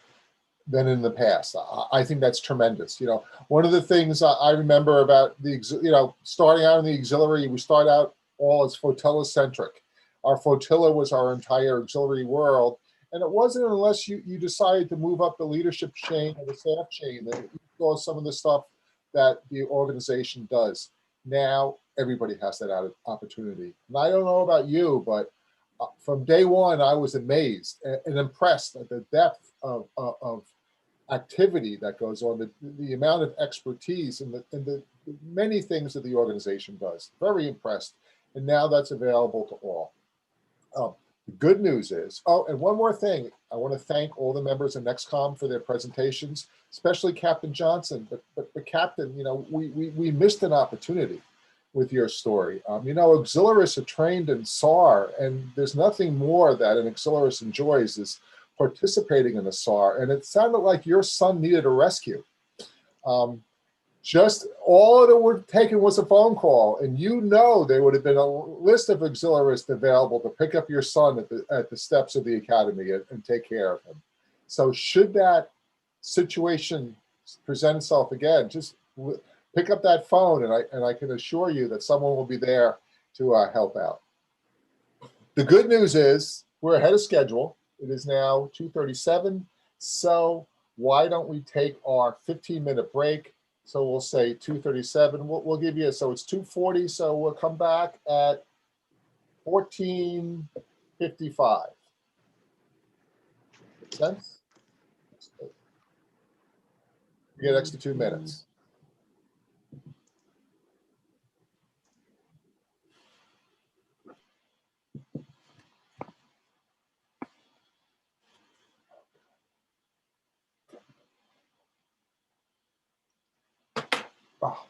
than in the past. I think that's tremendous. You know, one of the things I remember about starting out in the auxiliary, we start out all as flotilla centric. Our flotilla was our entire auxiliary world. And it wasn't unless you decided to move up the leadership chain or the staff chain that you saw some of the stuff that the organization does. Now, everybody has that opportunity. And I don't know about you, but from day one, I was amazed and impressed at the depth of activity that goes on, the amount of expertise and the many things that the organization does. Very impressed. And now that's available to all. The good news is, and one more thing, I want to thank all the members of NEXCOM for their presentations, especially Captain Johnson. But Captain, we missed an opportunity with your story. Auxiliaries are trained in SAR, and there's nothing more that an auxiliarist enjoys is participating in a SAR. And it sounded like your son needed a rescue. Just all it would have taken was a phone call, and there would have been a list of auxiliaries available to pick up your son at the steps of the academy and take care of him. So should that situation present itself again, just pick up that phone, and I can assure you that someone will be there to help out. The good news is we're ahead of schedule. It is now 2:37, so why don't we take our 15-minute break? So we'll say 2:37. We'll give you, so it's 2:40. So we'll come back at 14:55. Make sense? You get an extra 2 minutes. Oh.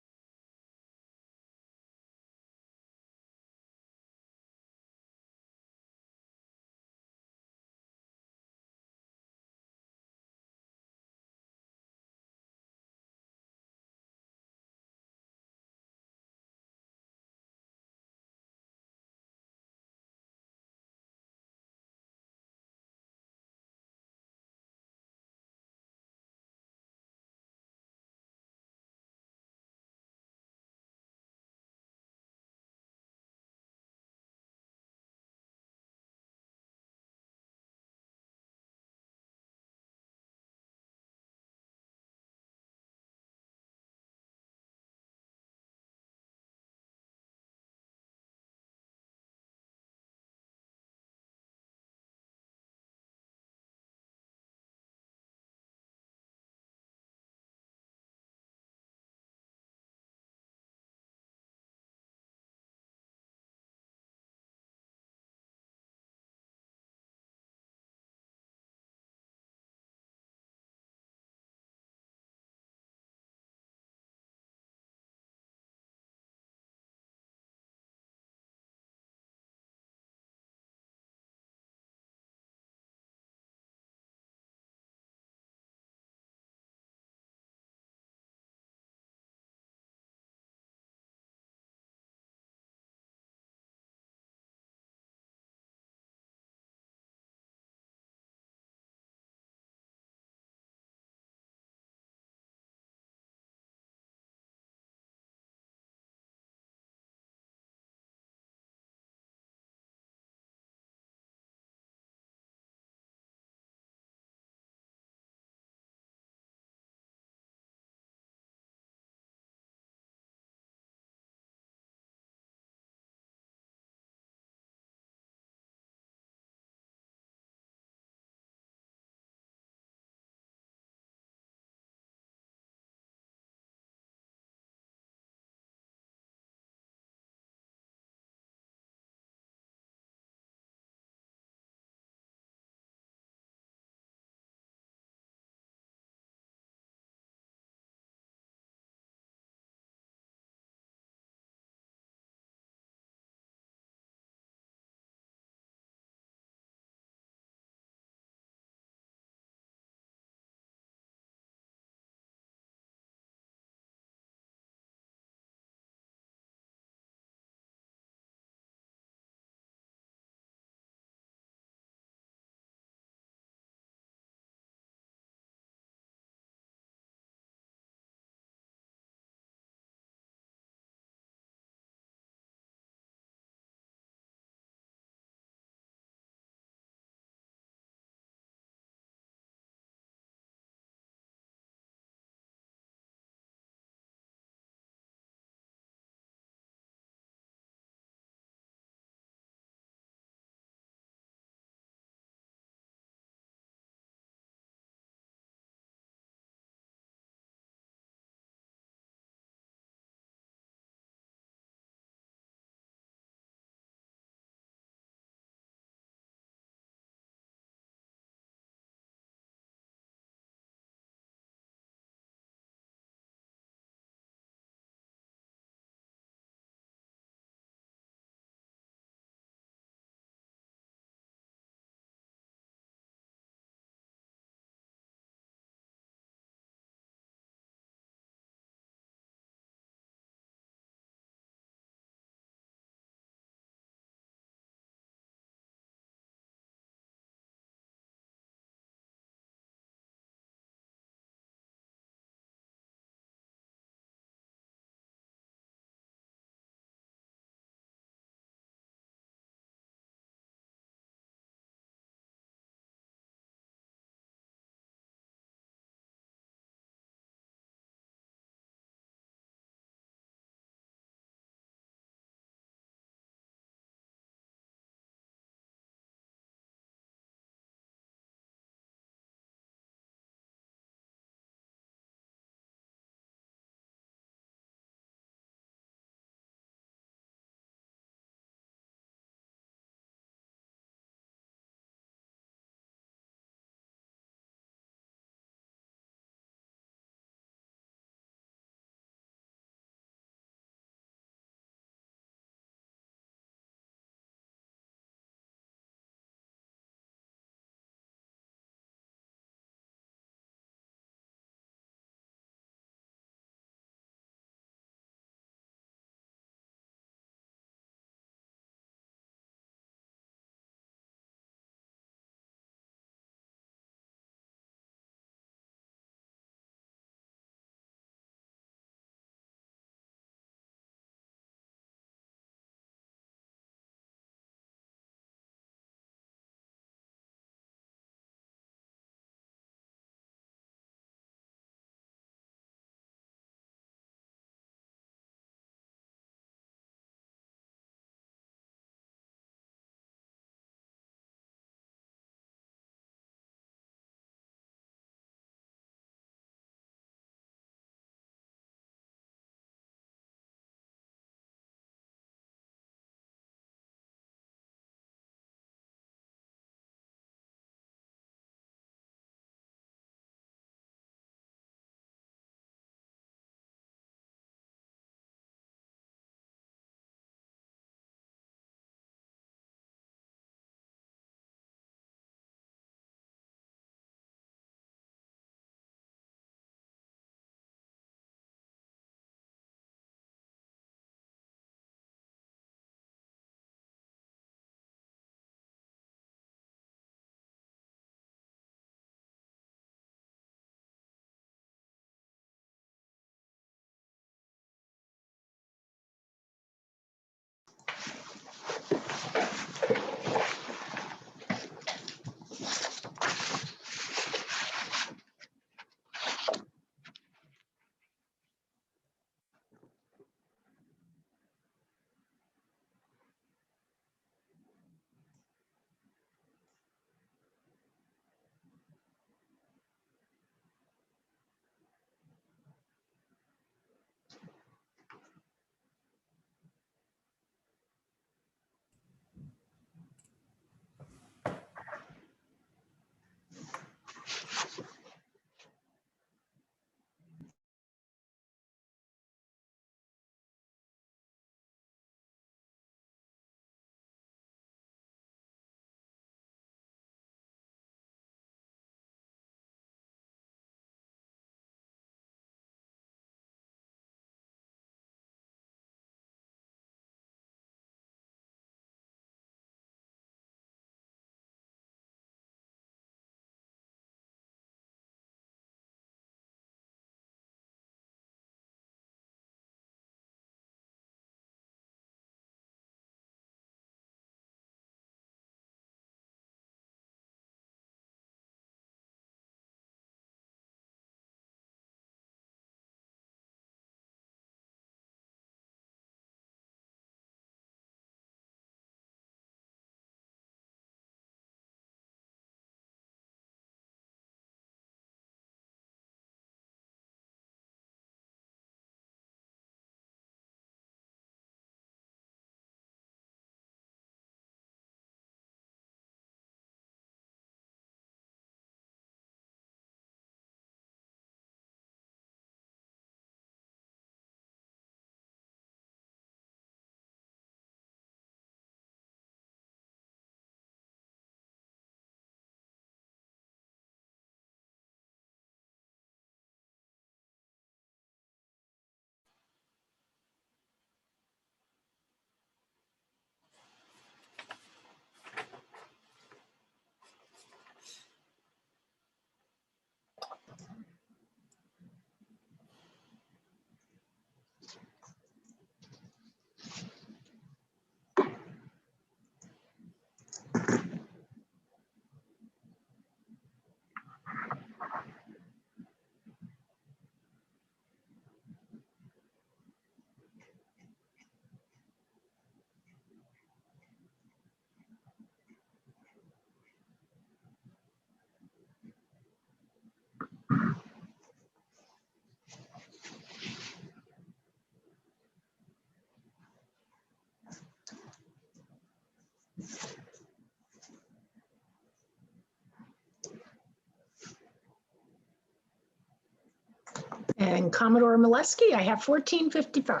and Commodore Molesky, I have 1455.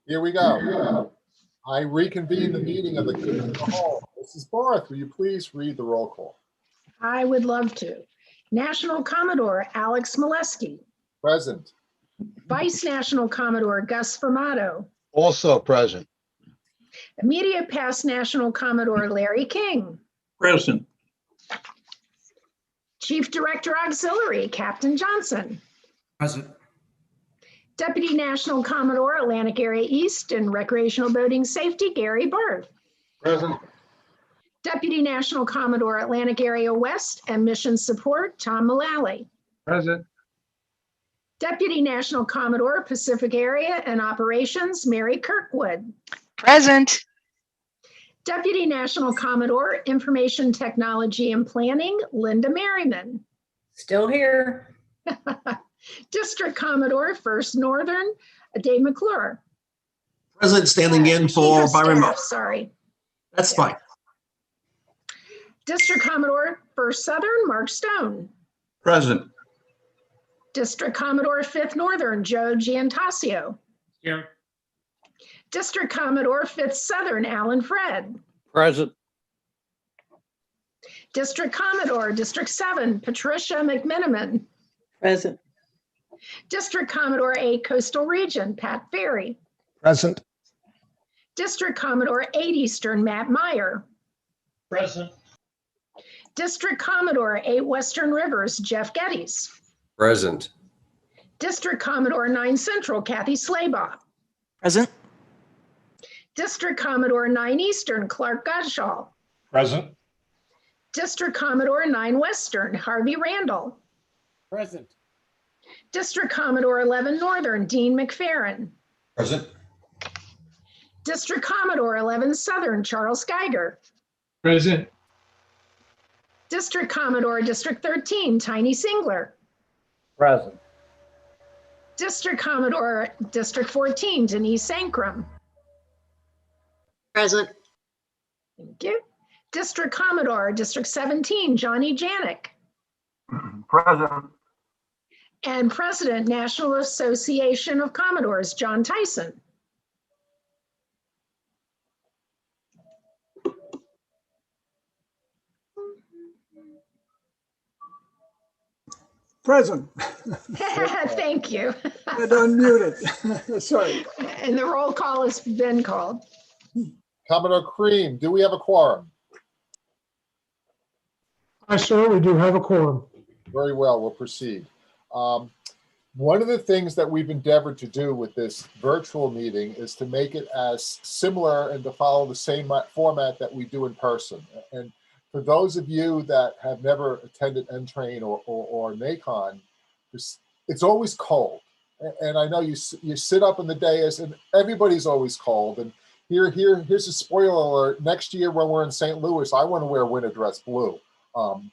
Here we go. I reconvene the meeting of the Committee of the Whole. Mrs. Barth, will you please read the roll call? I would love to. National Commodore Alex Molesky, Present. Vice National Commodore Gus Fermato, Also present. Immediate Past National Commodore Larry King, Present. Chief Director Auxiliary Captain Johnson, Present. Deputy National Commodore Atlantic Area East and Recreational Boating Safety Gary Barth, Present. Deputy National Commodore Atlantic Area West and Mission Support Tom Mullally, Present. Deputy National Commodore Pacific Area and Operations Mary Kirkwood, Present. Deputy National Commodore Information Technology and Planning Linda Merriman, Still here. District Commodore First Northern Dave McClure. Present, standing in Chief for of by remote. Staff, sorry. That's fine. District Commodore First Southern Mark Stone. Present. District Commodore Fifth Northern Joe Giantasio. Here. District Commodore Fifth Southern Alan Fred. Present. District Commodore District 7 Patricia McMiniman. Present. District Commodore 8 Coastal Region Pat Ferry. Present. District Commodore 8 Eastern Matt Meyer. Present. District Commodore 8 Western Rivers Jeff Geddes. Present. District Commodore 9 Central Kathy Slaybaugh. Present. District Commodore 9 Eastern Clark Gottschall. Present. District Commodore 9 Western Harvey Randall. Present. District Commodore 11 Northern Dean McFerrin. Present. District Commodore 11 Southern Charles Geiger. Present. District Commodore District 13 Tiny Singler. Present. District Commodore District 14 Denise Sankrum. Present. Thank you. District Commodore District 17 Johnny Janik. Present. And President National Association of Commodores John Tyson. Present. Thank you. And unmuted. Sorry. And the roll call has been called. Commodore Cream, do we have a quorum? Hi, sir, we do have a quorum. Very well, we'll proceed. One of the things that we've endeavored to do with this virtual meeting is to make it as similar and to follow the same format that we do in person. And for those of you that have never attended N-Train or NACON, it's always cold. And I know you sit up in the dais and everybody's always cold. And here's a spoiler alert. Next year when we're in St. Louis, I want to wear winter dress blue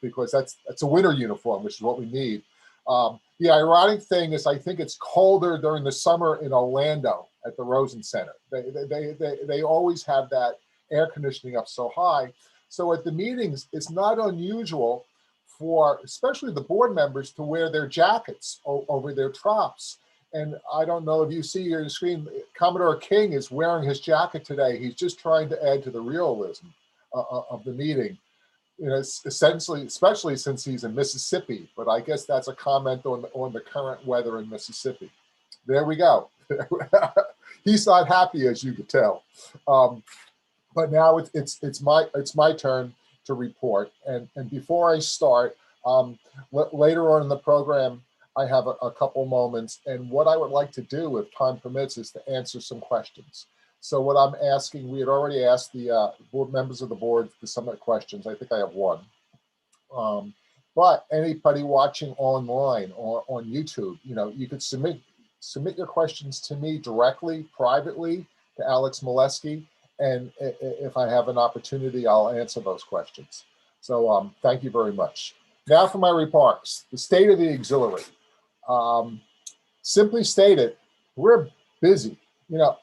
because that's a winter uniform, which is what we need. The ironic thing is I think it's colder during the summer in Orlando at the Rosen Center. They always have that air conditioning up so high. So at the meetings, it's not unusual for especially the board members to wear their jackets over their tops. And I don't know if you see your screen, Commodore King is wearing his jacket today. He's just trying to add to the realism of the meeting. You know, essentially, especially since he's in Mississippi, but I guess that's a comment on the current weather in Mississippi. There we go. He's not happy, as you could tell. But now it's my turn to report. And before I start, later on in the program, I have a couple moments. And what I would like to do, if time permits, is to answer some questions. So what I'm asking, we had already asked the board members of the board to submit questions. I think I have one. But anybody watching online or on YouTube, you know, you could submit your questions to me directly, privately, to Alex Molesky. And if I have an opportunity, I'll answer those questions. So thank you very much. Now for my remarks. The state of the auxiliary. Simply stated, we're busy. You know,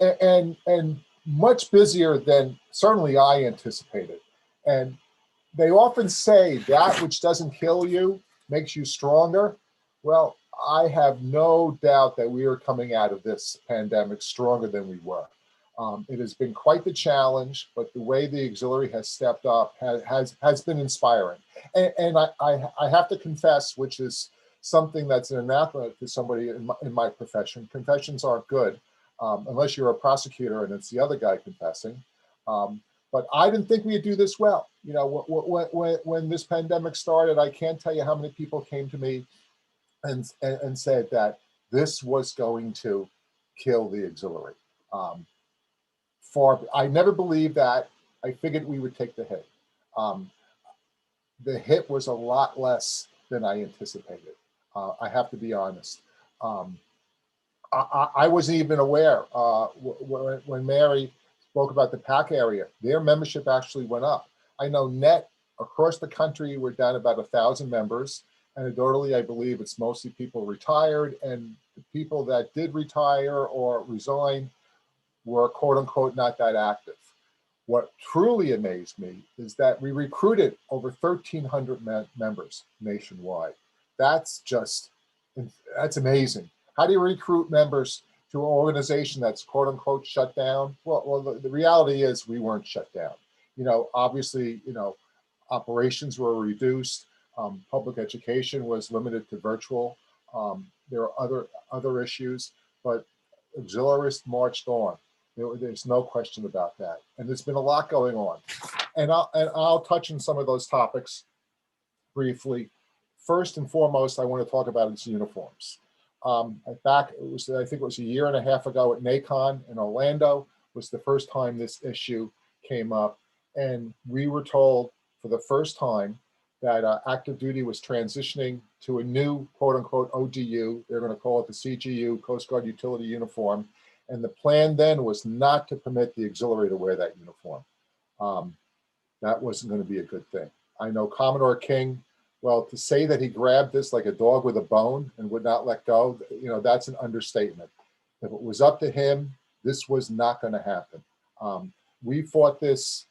and much busier than certainly I anticipated. And they often say that which doesn't kill you makes you stronger. Well, I have no doubt that we are coming out of this pandemic stronger than we were. It has been quite the challenge, but the way the auxiliary has stepped up has been inspiring. And I have to confess, which is something that's an anathema to somebody in my profession. Confessions aren't good unless you're a prosecutor and it's the other guy confessing. But I didn't think we'd do this well. You know, when this pandemic started, I can't tell you how many people came to me and said that this was going to kill the auxiliary. I never believed that. I figured we would take the hit. The hit was a lot less than I anticipated. I have to be honest. I wasn't even aware when Mary spoke about the PAC area, their membership actually went up. I know net across the country, we're down about 1,000 members. Anecdotally, I believe it's mostly people retired, and the people that did retire or resign were quote unquote not that active. What truly amazed me is that we recruited over 1,300 members nationwide. That's amazing. How do you recruit members to an organization that's quote unquote shut down? Well, the reality is we weren't shut down. You know, obviously, you know, operations were reduced. Public education was limited to virtual. There are other issues, but auxiliaries marched on. There's no question about that. And there's been a lot going on. And I'll touch on some of those topics briefly. First and foremost, I want to talk about its uniforms. I think it was a year and a half ago at NACON in Orlando was the first time this issue came up. And we were told for the first time that active duty was transitioning to a new quote unquote ODU. They're going to call it the CGU, Coast Guard Utility Uniform. And the plan then was not to permit the auxiliary to wear that uniform. That wasn't going to be a good thing. I know Commodore King, well, to say that he grabbed this like a dog with a bone and would not let go, you know, that's an understatement. If it was up to him, this was not going to happen. We fought this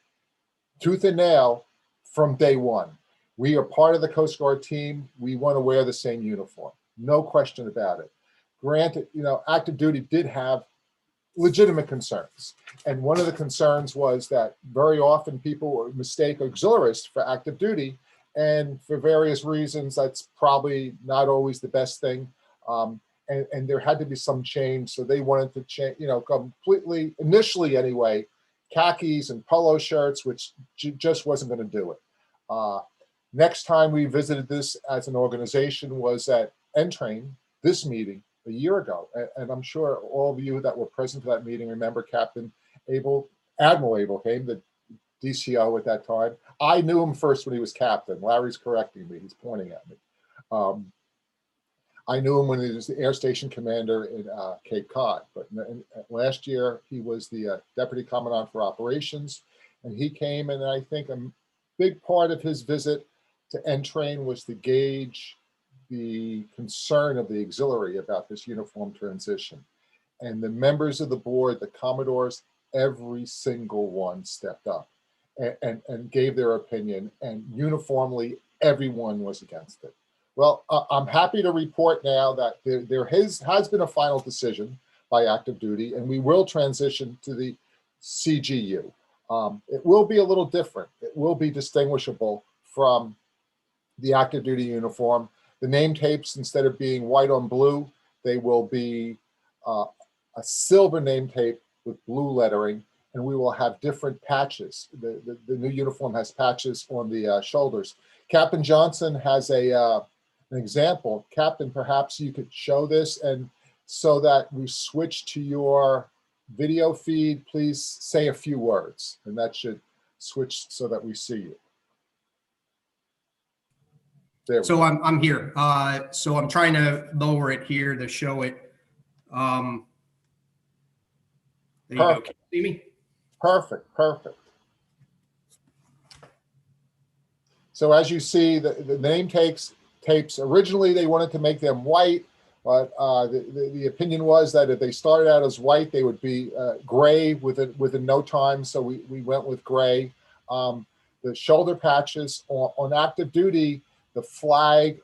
tooth and nail from day one. We are part of the Coast Guard team. We want to wear the same uniform. No question about it. Granted, you know, active duty did have legitimate concerns. And one of the concerns was that very often people would mistake auxiliaries for active duty. And for various reasons, that's probably not always the best thing. And there had to be some change. So they wanted to change, you know, completely, initially anyway, khakis and polo shirts, which just wasn't going to do it. Next time we visited this as an organization was at Entrain, this meeting, a year ago. And I'm sure all of you that were present for that meeting remember Admiral Abel came, the DCO at that time. I knew him first when he was captain. Larry's correcting me. He's pointing at me. I knew him when he was the air station commander in Cape Cod. But last year, he was the deputy commandant for operations. And he came, and I think a big part of his visit to Entrain was to gauge the concern of the auxiliary about this uniform transition. And the members of the board, the Commodores, every single one stepped up and gave their opinion, and uniformly everyone was against it. Well, I'm happy to report now that there has been a final decision by active duty, and we will transition to the CGU. It will be a little different. It will be distinguishable from the active duty uniform. The name tapes, instead of being white on blue, they will be a silver name tape with blue lettering, and we will have different patches. The new uniform has patches on the shoulders. Captain Johnson has an example. Captain, perhaps you could show this, and so that we switch to your video feed, please say a few words, and that should switch so that we see you. So I'm here. So I'm trying to lower it here to show it. There you go. Can you see me? Perfect, perfect. So as you see, the name tapes, originally they wanted to make them white, but the opinion was that if they started out as white, they would be gray within no time. So we went with gray. The shoulder patches on active duty, The flag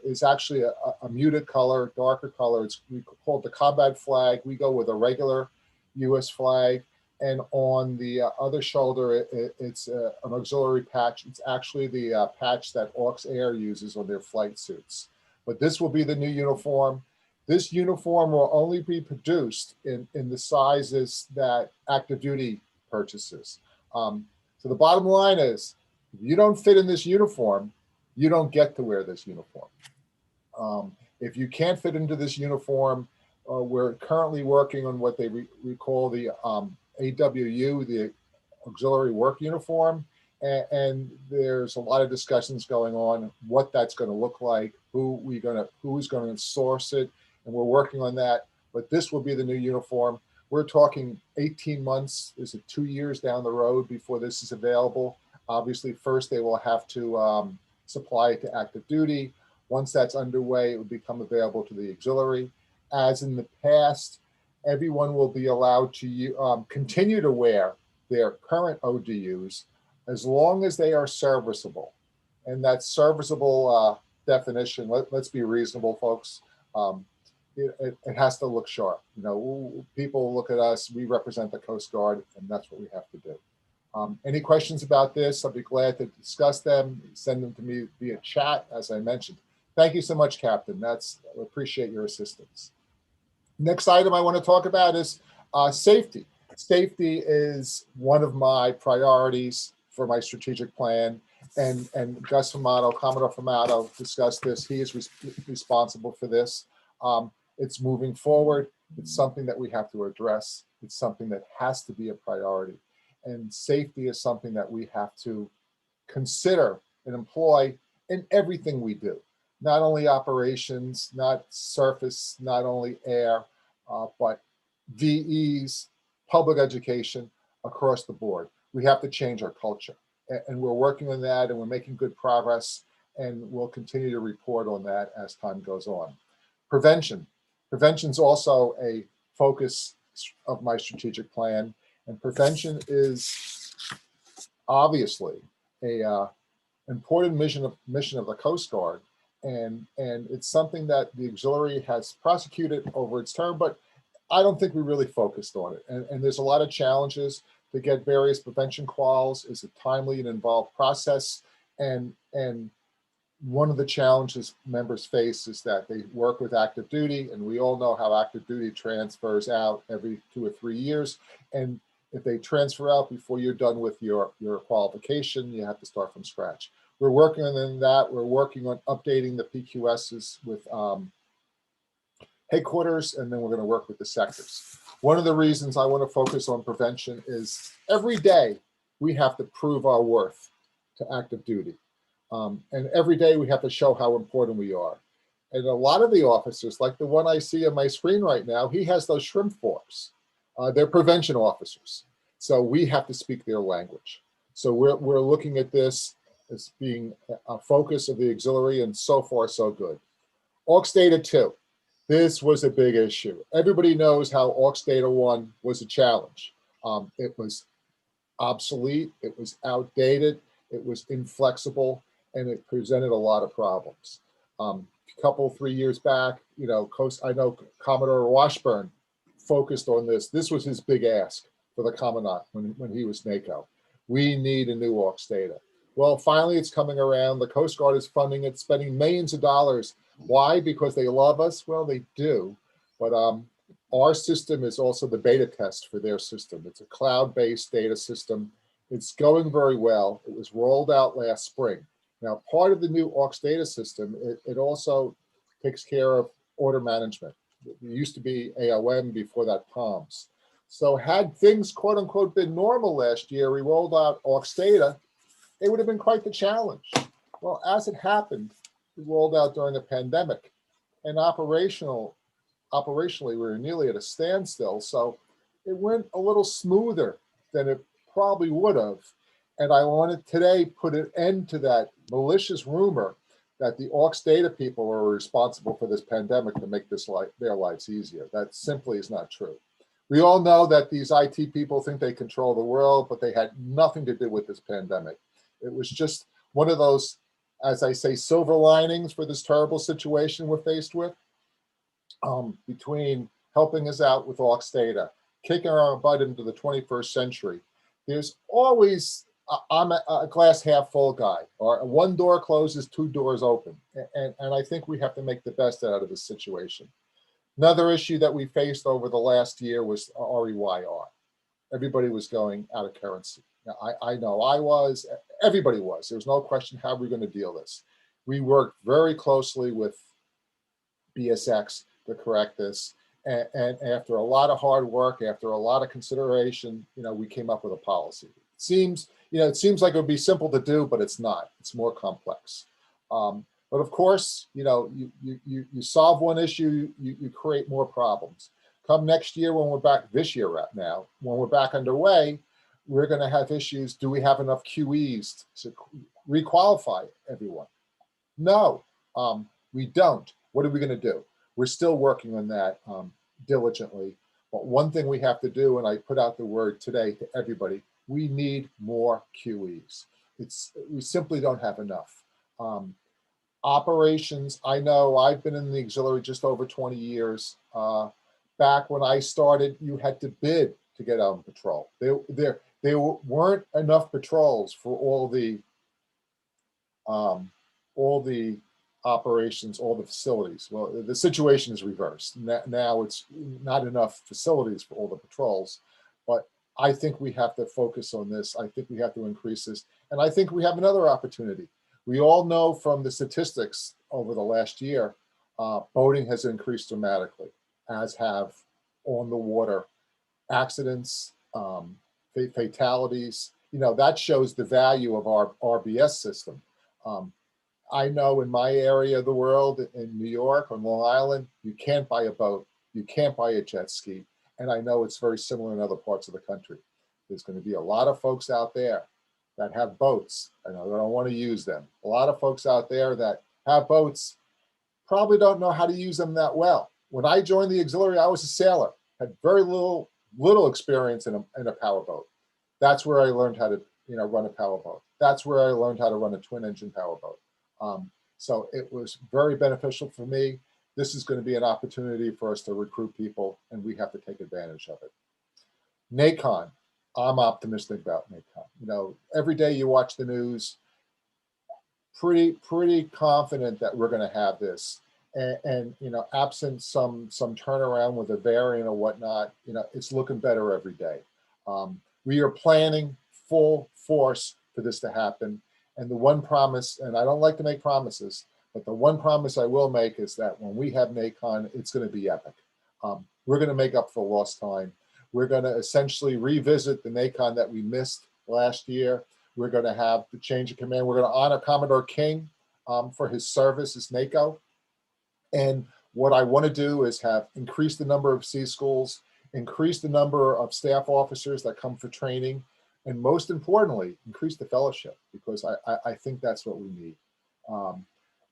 is actually a muted color, darker color. We call it the combat flag. We go with a regular US flag. And on the other shoulder, it's an auxiliary patch. It's actually the patch that Aux Air uses on their flight suits. But this will be the new uniform. This uniform will only be produced in the sizes that active duty purchases. So the bottom line is, if you don't fit in this uniform, you don't get to wear this uniform. If you can't fit into this uniform, we're currently working on what they call the AWU, the auxiliary work uniform. And there's a lot of discussions going on what that's going to look like, who's going to source it, and we're working on that. But this will be the new uniform. We're talking 18 months. Is it 2 years down the road before this is available? Obviously, first they will have to supply it to active duty. Once that's underway, it will become available to the auxiliary. As in the past, everyone will be allowed to continue to wear their current ODUs as long as they are serviceable. And that serviceable definition, let's be reasonable, folks. It has to look sharp. You know, people look at us, we represent the Coast Guard, and that's what we have to do. Any questions about this? I'll be glad to discuss them. Send them to me via chat, as I mentioned. Thank you so much, Captain. I appreciate your assistance. Next item I want to talk about is safety. Safety is one of my priorities for my strategic plan. And Gus Fumato, Commodore Fumato discussed this. He is responsible for this. It's moving forward. It's something that we have to address. It's something that has to be a priority. And safety is something that we have to consider and employ in everything we do. Not only operations, not surface, not only air, but VEs, public education across the board. We have to change our culture. And we're working on that, and we're making good progress, and we'll continue to report on that as time goes on. Prevention. Prevention is also a focus of my strategic plan, and prevention is obviously a important mission of the Coast Guard, and it's something that the auxiliary has prosecuted over its term, but I don't think we really focused on it. And there's a lot of challenges to get various prevention quals. It's a timely and involved process, and one of the challenges members face is that they work with active duty, and we all know how active duty transfers out every 2 or 3 years. And if they transfer out before you're done with your qualification, you have to start from scratch. We're working on that. We're working on updating the PQSs with headquarters, and then we're going to work with the sectors. One of the reasons I want to focus on prevention is every day we have to prove our worth to active duty. And every day we have to show how important we are. And a lot of the officers, like the one I see on my screen right now, he has those shrimp forks. They're prevention officers. So we have to speak their language. So we're looking at this as being a focus of the auxiliary, and so far so good. Aux Data 2. This was a big issue. Everybody knows how Aux Data 1 was a challenge. It was obsolete, it was outdated, it was inflexible, and it presented a lot of problems. A couple, 3 years back, you know, I know Commodore Washburn focused on this. This was his big ask for the Commandant when he was NACO. We need a new Aux Data. Well, finally it's coming around. The Coast Guard is funding it, spending millions of dollars. Why? Because they love us? Well, they do. But our system is also the beta test for their system. It's a cloud-based data system. It's going very well. It was rolled out last spring. Now, part of the new Aux Data system, it also takes care of order management. It used to be AOM, before that POMS. So had things, quote unquote, been normal last year, we rolled out Aux Data, it would have been quite the challenge. Well, as it happened, we rolled out during the pandemic, and operationally, we were nearly at a standstill. So it went a little smoother than it probably would have. And I wanted today put an end to that malicious rumor that the Aux Data people were responsible for this pandemic to make their lives easier. That simply is not true. We all know that these IT people think they control the world, but they had nothing to do with this pandemic. It was just one of those as I say, silver linings for this terrible situation we're faced with, between helping us out with Aux data, kicking our butt into the 21st century. There's always, I'm a glass half full guy, or one door closes, two doors open. And I think we have to make the best out of this situation. Another issue that we faced over the last year was REYR. Everybody was going out of currency. Now, I know I was, everybody was. There was no question how we're going to deal this. We worked very closely with BSX to correct this. And after a lot of hard work, after a lot of consideration, we came up with a policy. It seems like it would be simple to do, but it's not. It's more complex. But of course, you solve one issue, you create more problems. Come next year, when we're back, this year right now, when we're back underway, we're going to have issues. Do we have enough QEs to requalify everyone? No, we don't. What are we going to do? We're still working on that diligently. But one thing we have to do, and I put out the word today to everybody, we need more QEs. We simply don't have enough. Operations, I know I've been in the auxiliary just over 20 years. Back when I started, you had to bid to get on patrol. There weren't enough patrols for all the operations, all the facilities. Well, the situation is reversed. Now it's not enough facilities for all the patrols, but I think we have to focus on this. I think we have to increase this. And I think we have another opportunity. We all know from the statistics over the last year, boating has increased dramatically, as have on the water accidents, fatalities. That shows the value of our RBS system. I know in my area of the world, in New York, on Long Island, you can't buy a boat, you can't buy a jet ski. And I know it's very similar in other parts of the country. There's going to be a lot of folks out there that have boats. I know they don't want to use them. A lot of folks out there that have boats probably don't know how to use them that well. When I joined the auxiliary, I was a sailor, had very little experience in a powerboat. That's where I learned how to run a powerboat. That's where I learned how to run a twin engine powerboat. So it was very beneficial for me. This is going to be an opportunity for us to recruit people, and we have to take advantage of it. NACON, I'm optimistic about NACON. Every day you watch the news, pretty confident that we're going to have this. And absent some turnaround with a variant or whatnot, it's looking better every day. We are planning full force for this to happen. And the one promise, and I don't like to make promises, but the one promise I will make is that when we have NACON, it's going to be epic. We're going to make up for lost time. We're going to essentially revisit the NACON that we missed last year. We're going to have the change of command. We're going to honor Commodore King for his service as NACO. And what I want to do is have increased the number of sea schools, increase the number of staff officers that come for training, and most importantly, increase the fellowship, because I think that's what we need.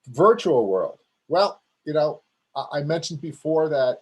Virtual world. Well, I mentioned before that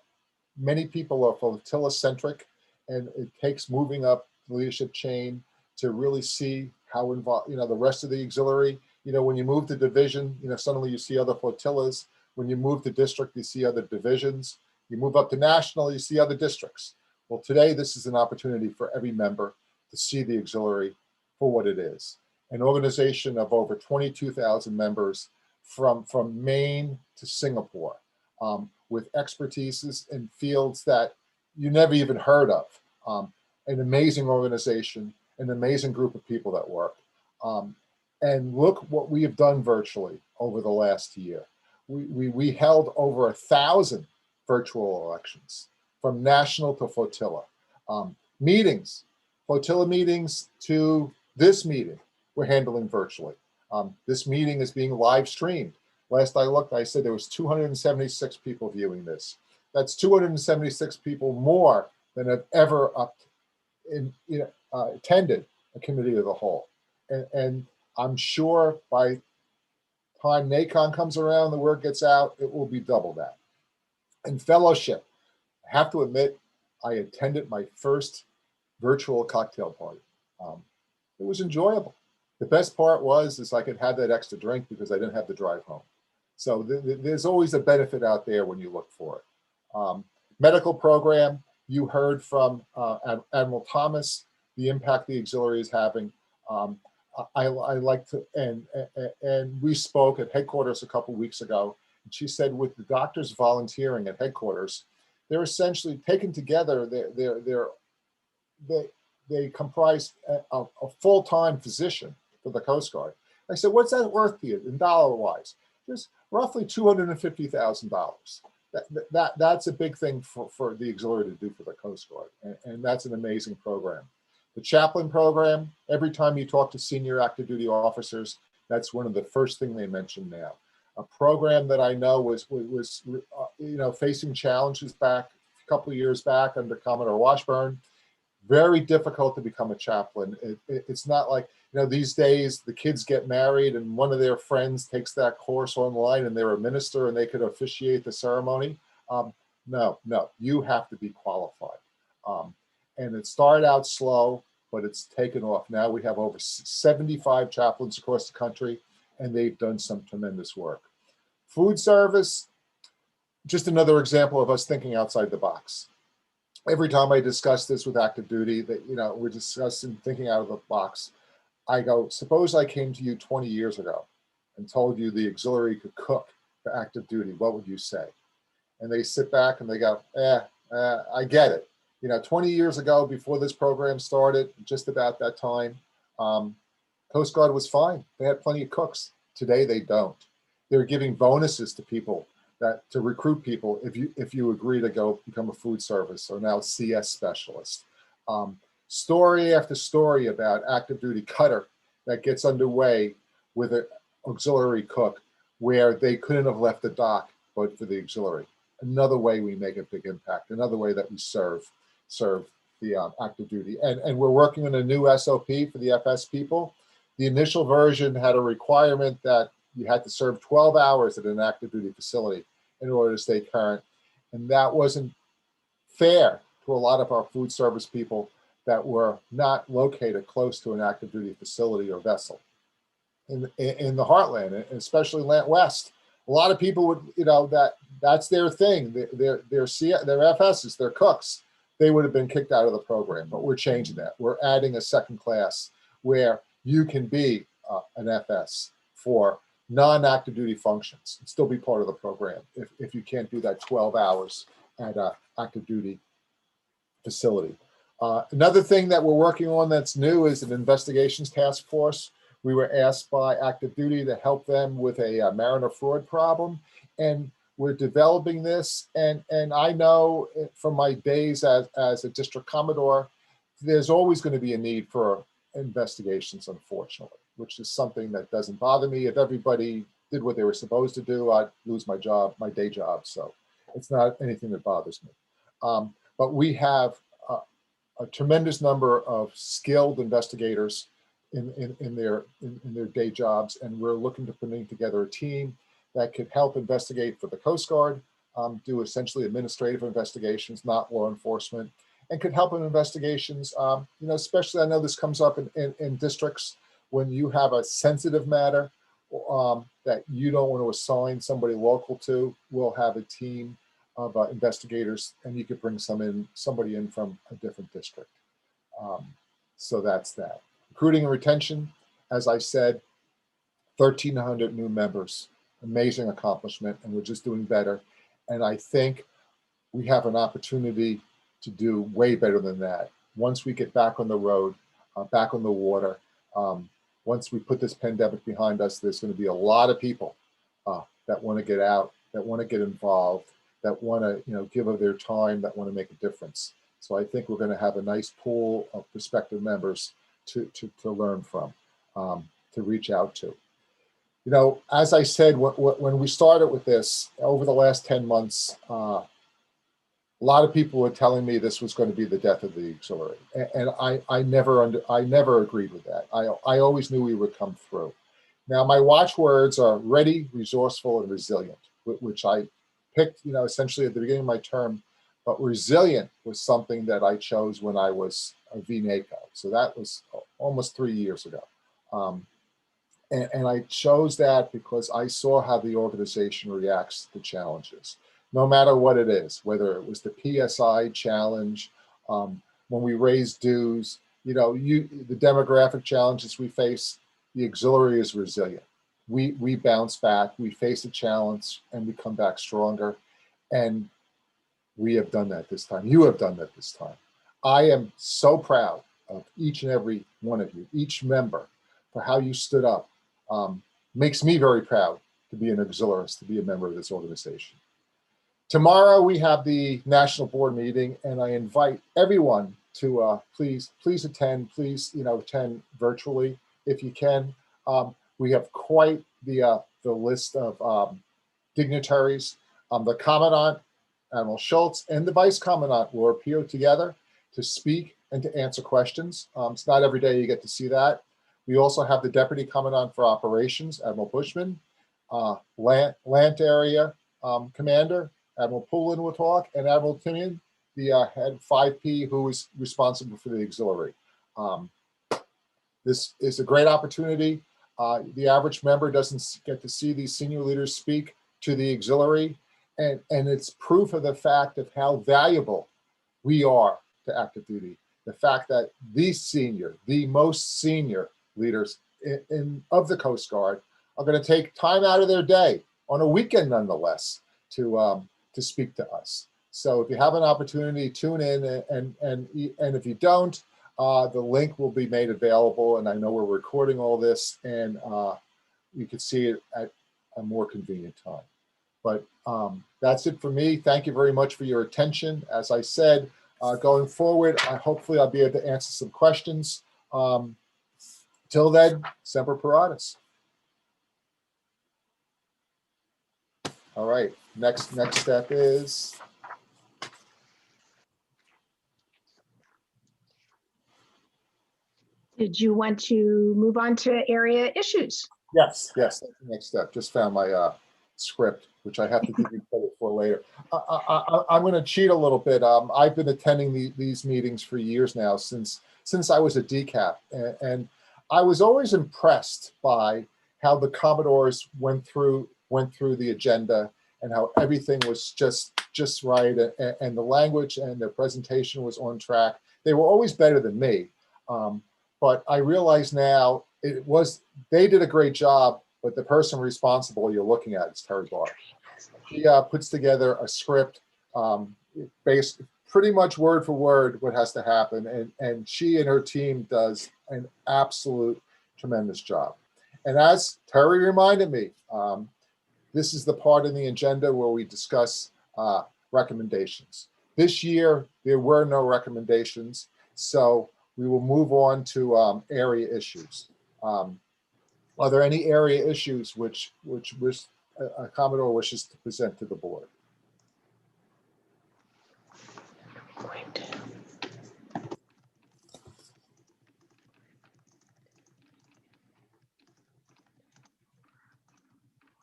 many people are flotilla-centric, and it takes moving up the leadership chain to really see how involved, the rest of the auxiliary. When you move to division, suddenly you see other flotillas. When you move to district, you see other divisions. You move up to national, you see other districts. Well, today, this is an opportunity for every member to see the auxiliary for what it is. An organization of over 22,000 members from Maine to Singapore, with expertises in fields that you never even heard of. An amazing organization, an amazing group of people that work. And look what we have done virtually over the last year. We held over 1,000 virtual elections, from national to flotilla. Meetings, flotilla meetings to this meeting, we're handling virtually. This meeting is being live streamed. Last I looked, I said there was 276 people viewing this. That's 276 people more than have ever attended a committee of the whole. And I'm sure by time NACON comes around, the word gets out, it will be double that. And fellowship, I have to admit, I attended my first virtual cocktail party. It was enjoyable. The best part is I could have that extra drink because I didn't have to drive home. So there's always a benefit out there when you look for it. Medical program, you heard from Admiral Thomas, the impact the auxiliary is having. I like to, and we spoke at headquarters a couple weeks ago. And she said with the doctors volunteering at headquarters, they're essentially taken together. They comprise a full-time physician for the Coast Guard. I said, what's that worth to you in dollar-wise? Just roughly $250,000. That's a big thing for the auxiliary to do for the Coast Guard, and that's an amazing program. The chaplain program, every time you talk to senior active duty officers, that's one of the first thing they mention now. A program that I know was facing challenges back a couple of years back under Commodore Washburn. Very difficult to become a chaplain. It's not like, these days the kids get married and one of their friends takes that course online and they're a minister and they could officiate the ceremony. No, you have to be qualified. And it started out slow, but it's taken off. Now we have over 75 chaplains across the country, and they've done some tremendous work. Food service, just another example of us thinking outside the box. Every time I discuss this with active duty, that we're discussing thinking out of the box, I go, suppose I came to you 20 years ago and told you the auxiliary could cook for active duty, what would you say? And they sit back and they go, I get it. 20 years ago, before this program started, just about that time, Coast Guard was fine. They had plenty of cooks. Today, they don't. They're giving bonuses to people to recruit people if you agree to go become a food service or now CS specialist. Story after story about active duty cutter that gets underway with an auxiliary cook where they couldn't have left the dock but for the auxiliary. Another way we make a big impact, another way that we serve the active duty. And we're working on a new SOP for the FS people. The initial version had a requirement that you had to serve 12 hours at an active duty facility in order to stay current. And that wasn't fair to a lot of our food service people that were not located close to an active duty facility or vessel in the heartland, especially Land West. A lot of people would, that's their thing. They're FSs, they're cooks. They would have been kicked out of the program, but we're changing that. We're adding a second class where you can be an FS for non-active duty functions and still be part of the program if you can't do that 12 hours at an active duty facility. Another thing that we're working on that's new is an investigations task force. We were asked by active duty to help them with a mariner fraud problem, and we're developing this. And I know from my days as a district Commodore, there's always going to be a need for investigations, unfortunately, which is something that doesn't bother me. If everybody did what they were supposed to do, I'd lose my job, my day job. So it's not anything that bothers me. But we have a tremendous number of skilled investigators in their day jobs, and we're looking to putting together a team that could help investigate for the Coast Guard, do essentially administrative investigations, not law enforcement, and could help in investigations. Especially I know this comes up in districts when you have a sensitive matter that you don't want to assign somebody local to. We'll have a team of investigators, and you could bring somebody in from a different district. So that's that. Recruiting and retention, as I said, 1,300 new members, amazing accomplishment, and we're just doing better. And I think we have an opportunity to do way better than that. Once we get back on the road, back on the water, once we put this pandemic behind us, there's going to be a lot of people that want to get out, that want to get involved, that want to give of their time, that want to make a difference. So I think we're going to have a nice pool of prospective members to learn from, to reach out to. As I said, when we started with this over the last 10 months, a lot of people were telling me this was going to be the death of the auxiliary, and I never agreed with that. I always knew we would come through. Now my watchwords are ready, resourceful, and resilient, which I picked, essentially at the beginning of my term. But resilient was something that I chose when I was a VNACO. So that was almost 3 years ago. And I chose that because I saw how the organization reacts to challenges, no matter what it is, whether it was the PSI challenge, when we raised dues, the demographic challenges we face, the auxiliary is resilient. We bounce back, we face a challenge, and we come back stronger. And we have done that this time. You have done that this time. I am so proud of each and every one of you, each member, for how you stood up. Makes me very proud to be an auxiliarist, to be a member of this organization. Tomorrow we have the national board meeting, and I invite everyone to please attend. Please, attend virtually if you can. We have quite the list of dignitaries. The Commandant, Admiral Schultz, and the Vice Commandant will appear together to speak and to answer questions. It's not every day you get to see that. We also have the Deputy Commandant for Operations, Admiral Bushman, Land Area Commander, Admiral Poulin will talk, and Admiral Timian, the head 5P, who is responsible for the auxiliary. This is a great opportunity. The average member doesn't get to see these senior leaders speak to the auxiliary, and it's proof of the fact of how valuable we are to active duty. The fact that the most senior leaders of the Coast Guard are going to take time out of their day on a weekend, nonetheless, to speak to us. So if you have an opportunity, tune in, and if you don't, the link will be made available. And I know we're recording all this, and you can see it at a more convenient time. But that's it for me. Thank you very much for your attention. As I said, going forward, hopefully I'll be able to answer some questions. Till then, Semper Paratus. All right, next step is. Did you want to move on to area issues? Yes, that's the next step. Just found my script, which I have to give you credit for later. I'm going to cheat a little bit. I've been attending these meetings for years now, since I was a DCAP, and I was always impressed by how the Commodores went through the agenda and how everything was just right, and the language and their presentation was on track. They were always better than me, but I realize now they did a great job, but the person responsible you're looking at is Terry Barr. He puts together a script based pretty much word for word what has to happen, and she and her team does an absolute tremendous job. And as Terry reminded me, this is the part in the agenda where we discuss recommendations. This year, there were no recommendations, so we will move on to area issues. Are there any area issues which a Commodore wishes to present to the board?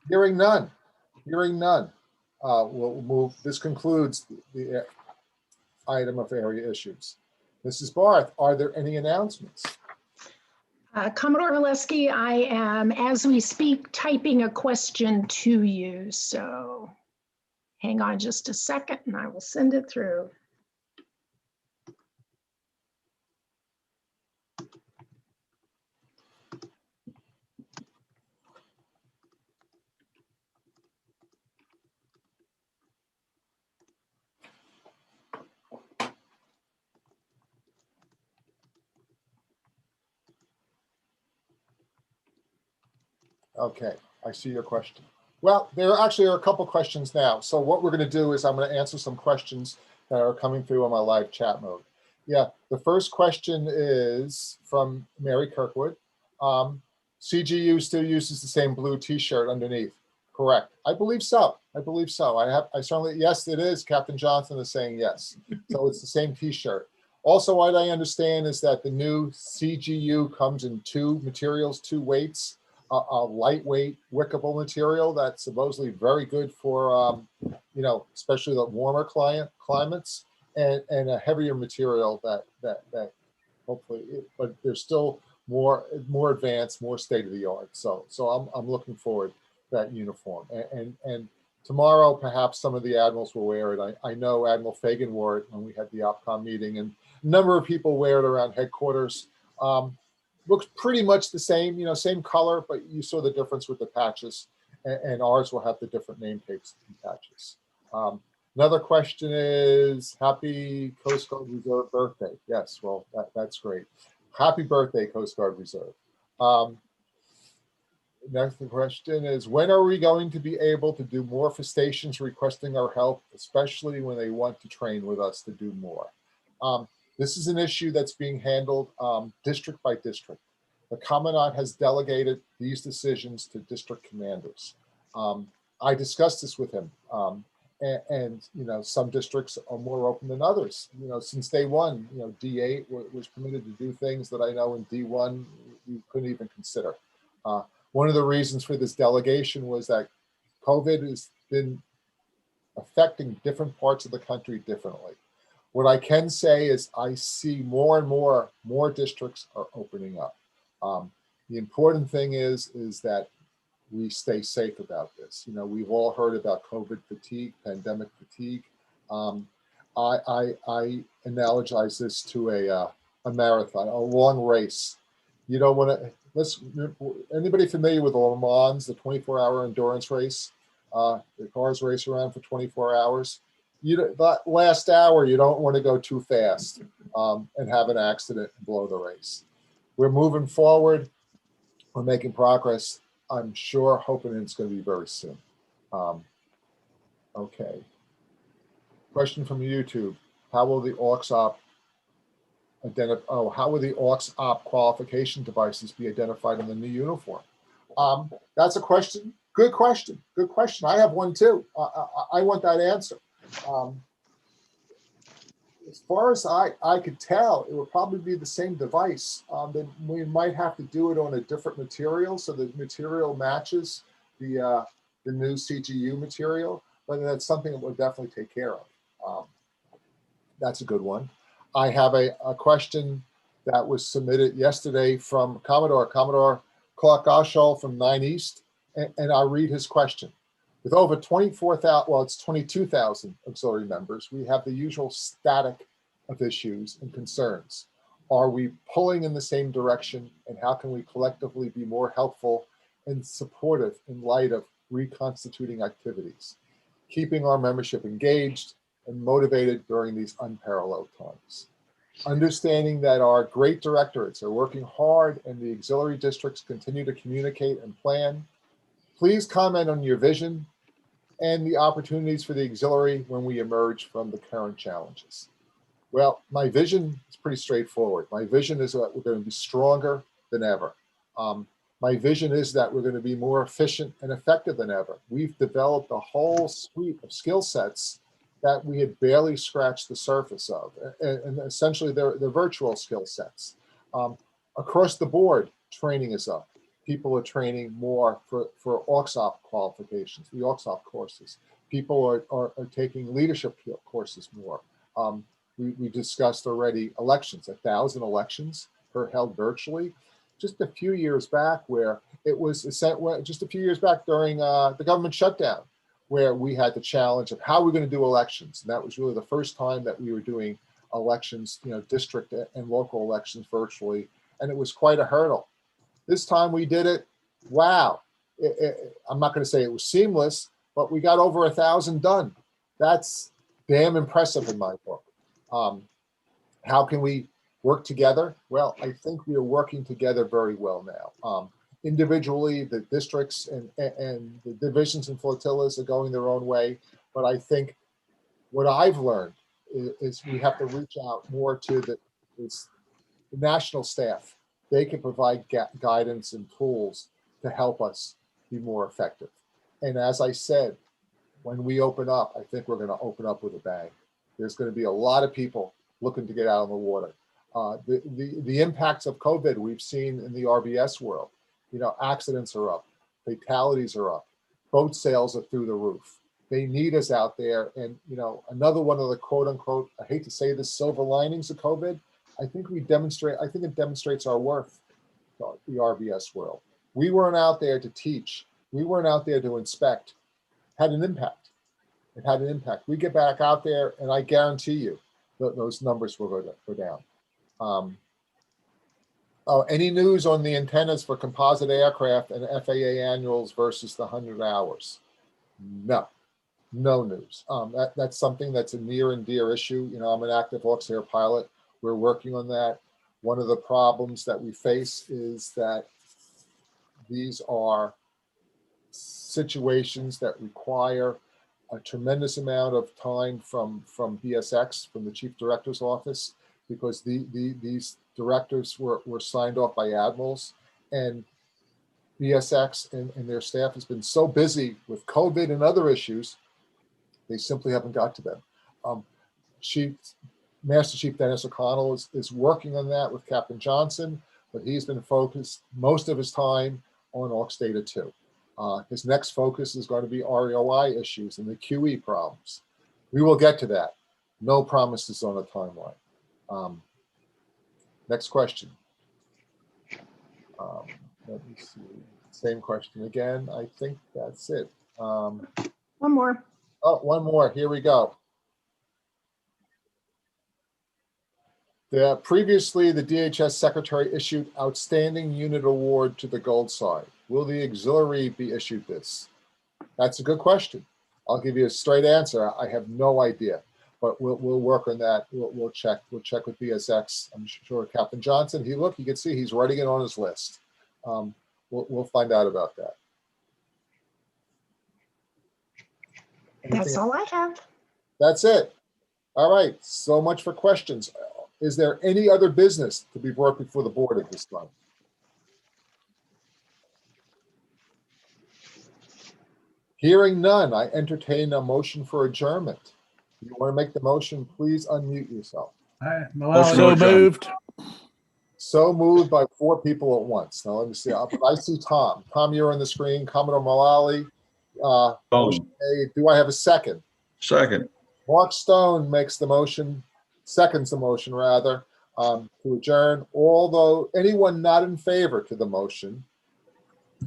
Hearing none. We'll move. This concludes the item of area issues. Mrs. Barth, are there any announcements? Commodore Valesky, I am, as we speak, typing a question to you. So hang on just a second and I will send it through. Okay, I see your question. Well, there actually are a couple questions now. So what we're going to do is I'm going to answer some questions that are coming through on my live chat mode. Yeah, the first question is from Mary Kirkwood. CGU still uses the same blue T-shirt underneath. Correct. I believe so. I certainly, yes, it is. Captain Johnson is saying yes. So it's the same T-shirt. Also, what I understand is that the new CGU comes in two materials, two weights. A lightweight wickable material that's supposedly very good for, especially the warmer climates, and a heavier material that hopefully, but there's still more advanced, more state of the art. So I'm looking forward to that uniform. And tomorrow, perhaps some of the admirals will wear it. I know Admiral Fagan wore it when we had the OPCOM meeting, and a number of people wear it around headquarters. Looks pretty much the same, same color, but you saw the difference with the patches, and ours will have the different name tapes and patches. Another question is, happy Coast Guard Reserve birthday. Yes, well, that's great. Happy birthday, Coast Guard Reserve. Next question is, when are we going to be able to do more for stations requesting our help, especially when they want to train with us to do more? This is an issue that's being handled district by district. The Commandant has delegated these decisions to district commanders. I discussed this with him, and some districts are more open than others. Since day one, D8 was permitted to do things that I know in D1 you couldn't even consider. One of the reasons for this delegation was that COVID has been affecting different parts of the country differently. What I can say is I see more and more districts are opening up. The important thing is that we stay safe about this. We've all heard about COVID fatigue, pandemic fatigue. I analogize this to a marathon, a long race. You don't want to, anybody familiar with the Le Mans, the 24-hour endurance race? The cars race around for 24 hours. That last hour, you don't want to go too fast and have an accident and blow the race. We're moving forward. We're making progress. I'm sure, hoping it's going to be very soon. Okay. Question from YouTube. How will the Aux op how will the Aux op qualification devices be identified in the new uniform? That's a question. Good question. Good question. I have one too. I want that answer. As far as I could tell, it would probably be the same device. Then we might have to do it on a different material, so the material matches the new CGU material. But that's something that we'll definitely take care of. That's a good one. I have a question that was submitted yesterday from Commodore Clark Goshall from 9 East, and I'll read his question. With over 24,000, well, it's 22,000 auxiliary members, we have the usual static of issues and concerns. Are we pulling in the same direction, and how can we collectively be more helpful and supportive in light of reconstituting activities, keeping our membership engaged and motivated during these unparalleled times? Understanding that our great directorates are working hard and the auxiliary districts continue to communicate and plan, please comment on your vision and the opportunities for the auxiliary when we emerge from the current challenges. Well, my vision is pretty straightforward. My vision is that we're going to be stronger than ever. My vision is that we're going to be more efficient and effective than ever. We've developed a whole suite of skill sets that we had barely scratched the surface of, and essentially they're virtual skill sets. Across the board, training is up. People are training more for Aux op qualifications, the Aux op courses. People are taking leadership courses more. We discussed already elections. 1,000 elections are held virtually. Just a few years back, where it was just a few years back during the government shutdown, where we had the challenge of how we're going to do elections. And that was really the first time that we were doing elections, district and local elections virtually. And it was quite a hurdle. This time we did it. Wow. I'm not going to say it was seamless, but we got over 1,000 done. That's damn impressive in my book. How can we work together? Well, I think we are working together very well now. Individually, the districts and the divisions and flotillas are going their own way. But I think what I've learned is we have to reach out more to the national staff. They can provide guidance and tools to help us be more effective. And as I said, when we open up, I think we're going to open up with a bang. There's going to be a lot of people looking to get out on the water. The impacts of COVID we've seen in the RBS world. Accidents are up, fatalities are up, boat sales are through the roof. They need us out there. And, another one of the quote unquote, I hate to say this, silver linings of COVID, I think it demonstrates our worth. the RBS world. We weren't out there to teach. We weren't out there to inspect. Had an impact. It had an impact. We get back out there, and I guarantee you that those numbers will go down. Any news on the antennas for composite aircraft and FAA annuals versus the 100 hours? No news. That's something that's a near and dear issue. You know, I'm an active Aux Air pilot. We're working on that. One of the problems that we face is that these are situations that require a tremendous amount of time from BSX, from the Chief Director's Office, because these directors were signed off by admirals, and BSX and their staff has been so busy with COVID and other issues, they simply haven't got to them. Master Chief Dennis O'Connell is working on that with Captain Johnson, but he's been focused most of his time on Aux Data 2. His next focus is going to be ROI issues and the QE problems. We will get to that. No promises on a timeline. Next question. Let me see. Same question again. I think that's it. One more. Oh, one more. Here we go. Previously, the DHS Secretary issued Outstanding Unit Award to the Gold side. Will the auxiliary be issued this? That's a good question. I'll give you a straight answer. I have no idea, but we'll work on that. We'll check. We'll check with BSX. I'm sure Captain Johnson. You can see he's writing it on his list. We'll find out about that. That's all I have. That's it. All right. So much for questions. Is there any other business to be brought before the board at this time? Hearing none, I entertain a motion for adjournment. If you want to make the motion, please unmute yourself. So moved. So moved by 4 people at once. Now let me see. I see Tom. Tom, you're on the screen. Commodore Mullally. Motion made. Do I have a second? Second. Mark Stone makes the motion, seconds the motion rather, to adjourn. Although anyone not in favor to the motion,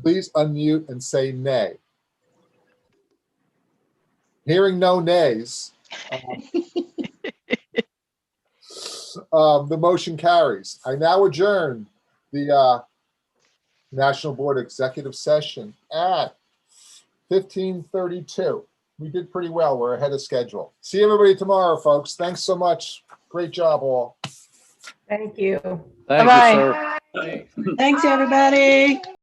please unmute and say nay. Hearing no nays, the motion carries. I now adjourn the National Board Executive Session at 15:32. We did pretty well. We're ahead of schedule. See everybody tomorrow, folks. Thanks so much. Great job, all. Thank you. Thank you, sir. Thanks, everybody.